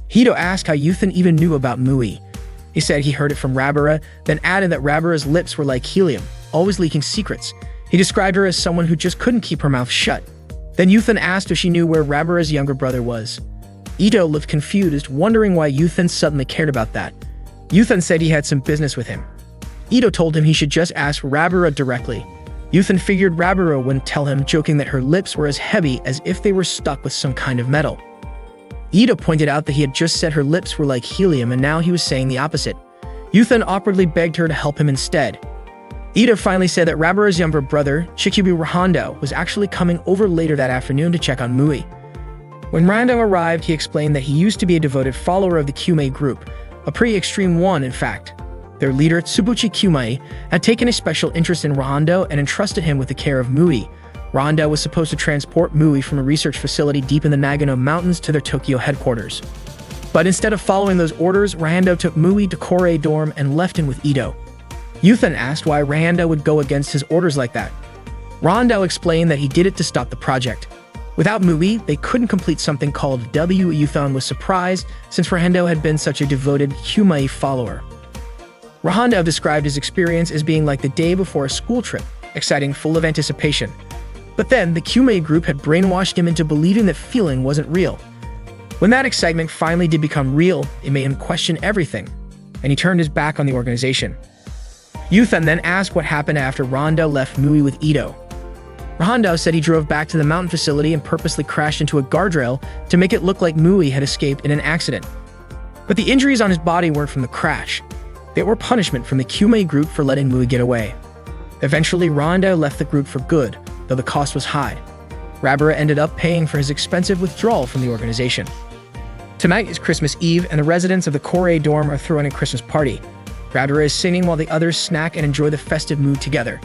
Hito asked how Yuthun even knew about Mui. He said he heard it from Rabara, then added that Rabara's lips were like helium, always leaking secrets. He described her as someone who just couldn't keep her mouth shut. Then Yuthun asked if she knew where Rabara's younger brother was. Ito looked confused, wondering why Yuthun suddenly cared about that. Yuthun said he had some business with him. Ito told him he should just ask Rabara directly. Yuthun figured Rabara wouldn't tell him, joking that her lips were as heavy as if they were stuck with some kind of metal. Ito pointed out that he had just said her lips were like helium, and now he was saying the opposite. Yuthun awkwardly begged her to help him instead. Ida finally said that Rabara's younger brother, Chikibu Rahando, was actually coming over later that afternoon to check on Mui. When Rando arrived, he explained that he used to be a devoted follower of the Kyumei group, a pretty extreme one in fact. Their leader, Tsubuchi Kyumei, had taken a special interest in Rahando and entrusted him with the care of Mui. Rahando was supposed to transport Mui from a research facility deep in the Nagano Mountains to their Tokyo headquarters. But instead of following those orders, Rahando took Mui to Korei dorm and left him with Ito. Yuthan asked why Rahando would go against his orders like that. Rahando explained that he did it to stop the project. Without Mui, they couldn't complete something called W. Yuthan was surprised since Rahando had been such a devoted Kyumei follower. Rahando described his experience as being like the day before a school trip, exciting, full of anticipation. But then, the Kyumei group had brainwashed him into believing that feeling wasn't real. When that excitement finally did become real, it made him question everything, and he turned his back on the organization. Yuthan then asked what happened after Rahando left Mui with Ito. Rahando said he drove back to the mountain facility and purposely crashed into a guardrail to make it look like Mui had escaped in an accident. But the injuries on his body weren't from the crash. They were punishment from the Kyumei group for letting Mui get away. Eventually, Rahando left the group for good, though the cost was high. Rabara ended up paying for his expensive withdrawal from the organization. Tonight is Christmas Eve, and the residents of the Korei dorm are throwing a Christmas party. Rabara is singing while the others snack and enjoy the festive mood together.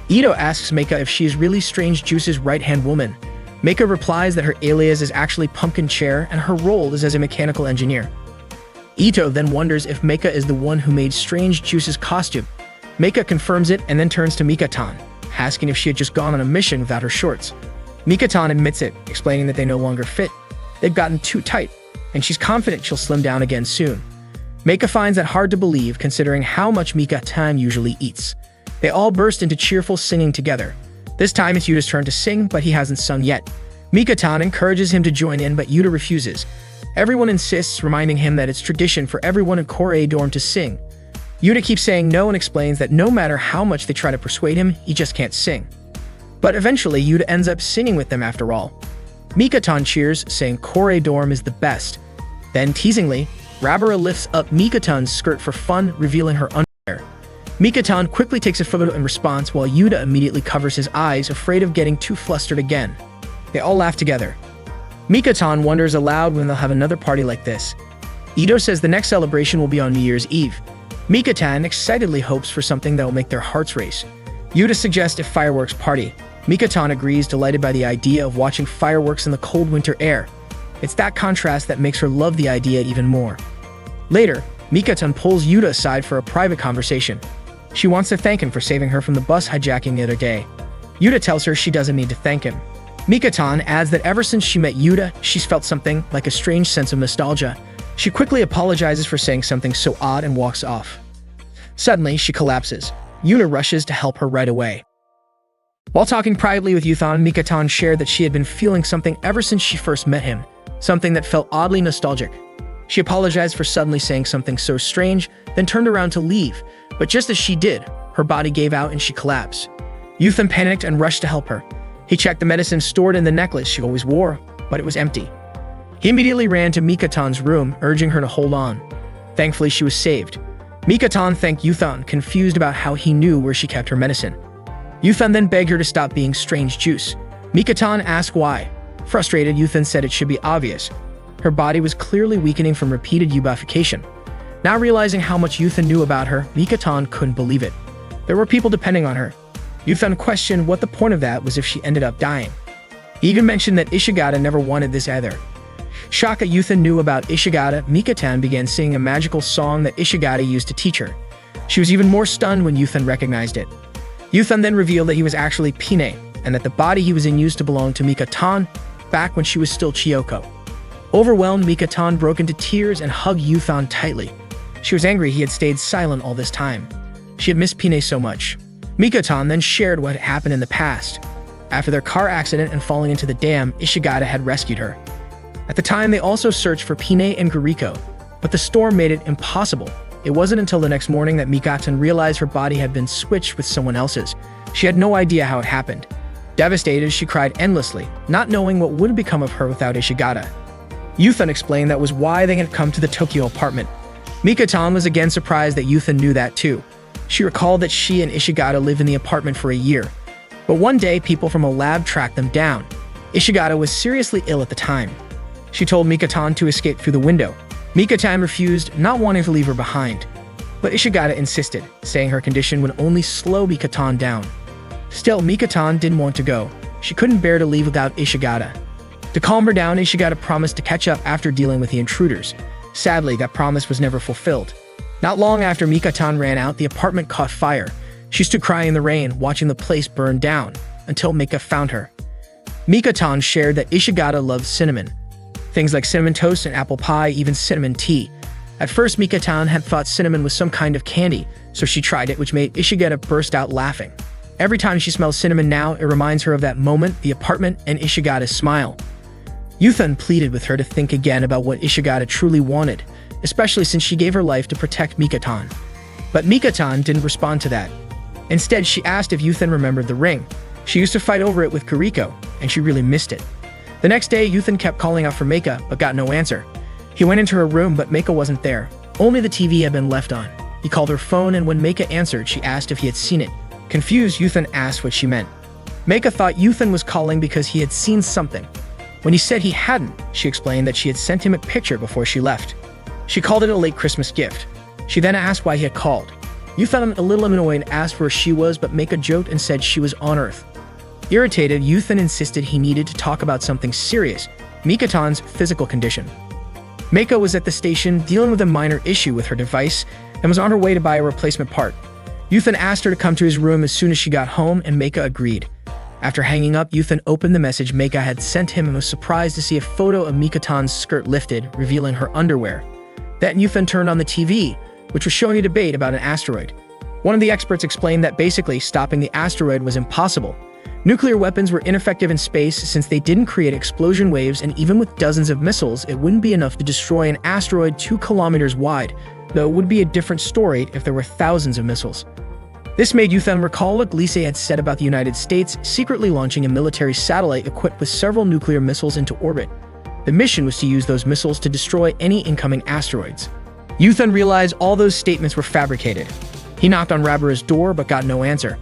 Ito asks Meika if she is really Strange Juice's right-hand woman. Meika replies that her alias is actually Pumpkin Chair and her role is as a mechanical engineer. Ito then wonders if Meika is the one who made Strange Juice's costume. Meika confirms it and then turns to Mika-tan, asking if she had just gone on a mission without her shorts. Mika-tan admits it, explaining that they no longer fit. They've gotten too tight, and she's confident she'll slim down again soon. Meika finds that hard to believe considering how much Mika-tan usually eats. They all burst into cheerful singing together. This time it's Yuta's turn to sing, but he hasn't sung yet. Mika-tan encourages him to join in, but Yuta refuses. Everyone insists, reminding him that it's tradition for everyone in Korei dorm to sing. Yuta keeps saying no and explains that no matter how much they try to persuade him, he just can't sing. But eventually, Yuta ends up singing with them after all. Mika-tan cheers, saying Korei dorm is the best. Then, teasingly, Rabara lifts up Mika-tan's skirt for fun, revealing her underwear. Mika-tan quickly takes a photo in response while Yuta immediately covers his eyes, afraid of getting too flustered again. They all laugh together. Mika-tan wonders aloud when they'll have another party like this. Ito says the next celebration will be on New Year's Eve. Mika-tan excitedly hopes for something that will make their hearts race. Yuta suggests a fireworks party. Mika-tan agrees, delighted by the idea of watching fireworks in the cold winter air. It's that contrast that makes her love the idea even more. Later, Mika-tan pulls Yuta aside for a private conversation. She wants to thank him for saving her from the bus hijacking the other day. Yuta tells her she doesn't need to thank him. Mika-tan adds that ever since she met Yuta, she's felt something like a strange sense of nostalgia. She quickly apologizes for saying something so odd and walks off. Suddenly, she collapses. Yuta rushes to help her right away. While talking privately with Yuthan, Mika-tan shared that she had been feeling something ever since she first met him, something that felt oddly nostalgic. She apologized for suddenly saying something so strange, then turned around to leave, but just as she did, her body gave out and she collapsed. Yuthan panicked and rushed to help her. He checked the medicine stored in the necklace she always wore, but it was empty. He immediately ran to Mika-tan's room, urging her to hold on. Thankfully, she was saved. Mika-tan thanked Yuthan, confused about how he knew where she kept her medicine. Yuthan then begged her to stop being Strange Juice. Mika-tan asked why. Frustrated, Yuthan said it should be obvious. Her body was clearly weakening from repeated eubiffication. Now realizing how much Yuthan knew about her, Mika-tan couldn't believe it. There were people depending on her. Yuthan questioned what the point of that was if she ended up dying. He even mentioned that Ishigata never wanted this either. Shocked that Yuthan knew about Ishigata, Mika-tan began singing a magical song that Ishigata used to teach her. She was even more stunned when Yuthan recognized it. Yuthan then revealed that he was actually Pine, and that the body he was in used to belong to Mika-tan back when she was still Chiyoko. Overwhelmed, Mika-tan broke into tears and hugged Yuthan tightly. She was angry he had stayed silent all this time. She had missed Pine so much. Mika-tan then shared what had happened in the past. After their car accident and falling into the dam, Ishigata had rescued her. At the time, they also searched for Pine and Guriko, but the storm made it impossible. It wasn't until the next morning that Mika-tan realized her body had been switched with someone else's. She had no idea how it happened. Devastated, she cried endlessly, not knowing what would become of her without Ishigata. Yuthan explained that was why they had come to the Tokyo apartment. Mika-tan was again surprised that Yuthan knew that too. She recalled that she and Ishigata lived in the apartment for a year. But one day, people from a lab tracked them down. Ishigata was seriously ill at the time. She told Mikatan to escape through the window. Mikatan refused, not wanting to leave her behind. But Ishigata insisted, saying her condition would only slow Mikatan down. Still, Mikatan didn't want to go. She couldn't bear to leave without Ishigata. To calm her down, Ishigata promised to catch up after dealing with the intruders. Sadly, that promise was never fulfilled. Not long after Mikatan ran out, the apartment caught fire. She stood crying in the rain, watching the place burn down, until Mika found her. Mikatan shared that Ishigata loved cinnamon. Things like cinnamon toast and apple pie, even cinnamon tea. At first, Mikatan had thought cinnamon was some kind of candy, so she tried it, which made Ishigata burst out laughing. Every time she smells cinnamon now, it reminds her of that moment, the apartment, and Ishigata's smile. Yuthan pleaded with her to think again about what Ishigata truly wanted, especially since she gave her life to protect Mikatan. But Mikatan didn't respond to that. Instead, she asked if Yuthan remembered the ring. She used to fight over it with Kuriko, and she really missed it. The next day, Yuthan kept calling out for Meika, but got no answer. He went into her room, but Meika wasn't there. Only the TV had been left on. He called her phone, and when Meika answered, she asked if he had seen it. Confused, Yuthan asked what she meant. Meika thought Yuthan was calling because he had seen something. When he said he hadn't, she explained that she had sent him a picture before she left. She called it a late Christmas gift. She then asked why he had called. Yuthan, a little annoyed, asked where she was, but Meika joked and said she was on Earth. Irritated, Yuthan insisted he needed to talk about something serious, Mikatan's physical condition. Meika was at the station dealing with a minor issue with her device and was on her way to buy a replacement part. Yuthan asked her to come to his room as soon as she got home, and Meika agreed. After hanging up, Yuthan opened the message Meika had sent him and was surprised to see a photo of Mikatan's skirt lifted, revealing her underwear. Then Yuthan turned on the TV, which was showing a debate about an asteroid. One of the experts explained that basically stopping the asteroid was impossible. Nuclear weapons were ineffective in space since they didn't create explosion waves, and even with dozens of missiles, it wouldn't be enough to destroy an asteroid 2 kilometers wide, though it would be a different story if there were thousands of missiles. This made Yuthan recall what Gliese had said about the United States secretly launching a military satellite equipped with several nuclear missiles into orbit. The mission was to use those missiles to destroy any incoming asteroids. Yuthan realized all those statements were fabricated. He knocked on Rabura's door but got no answer.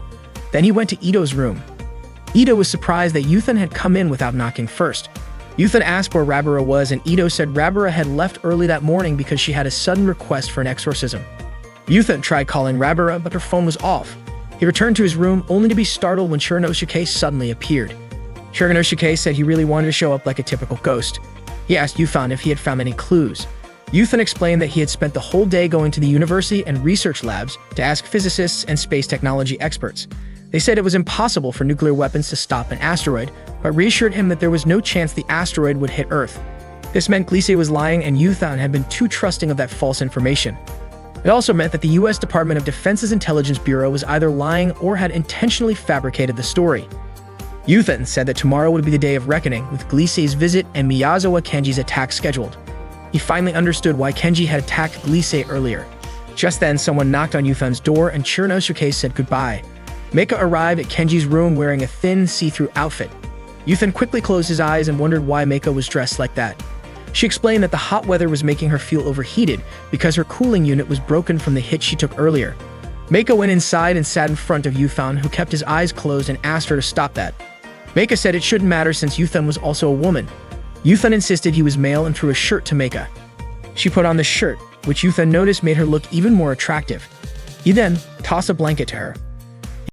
Then he went to Ito's room. Ito was surprised that Yuthan had come in without knocking first. Yuthan asked where Rabura was, and Ito said Rabura had left early that morning because she had a sudden request for an exorcism. Yuthan tried calling Rabura, but her phone was off. He returned to his room only to be startled when Shiranosuke suddenly appeared. Shiranosuke said he really wanted to show up like a typical ghost. He asked Yuthan if he had found any clues. Yuthan explained that he had spent the whole day going to the university and research labs to ask physicists and space technology experts. They said it was impossible for nuclear weapons to stop an asteroid, but reassured him that there was no chance the asteroid would hit Earth. This meant Gliese was lying, and Yuthan had been too trusting of that false information. It also meant that the U.S. Department of Defense's Intelligence Bureau was either lying or had intentionally fabricated the story. Yuthan said that tomorrow would be the day of reckoning, with Glise's visit and Miyazawa Kenji's attack scheduled. He finally understood why Kenji had attacked Gliese earlier. Just then, someone knocked on Yuthan's door, and Shiranosuke said goodbye. Meika arrived at Kenji's room wearing a thin, see-through outfit. Yuthan quickly closed his eyes and wondered why Meika was dressed like that. She explained that the hot weather was making her feel overheated because her cooling unit was broken from the hit she took earlier. Meika went inside and sat in front of Yuthan, who kept his eyes closed and asked her to stop that. Meika said it shouldn't matter since Yuthan was also a woman. Yuthan insisted he was male and threw a shirt to Meika. She put on the shirt, which Yuthan noticed made her look even more attractive. He then tossed a blanket to her.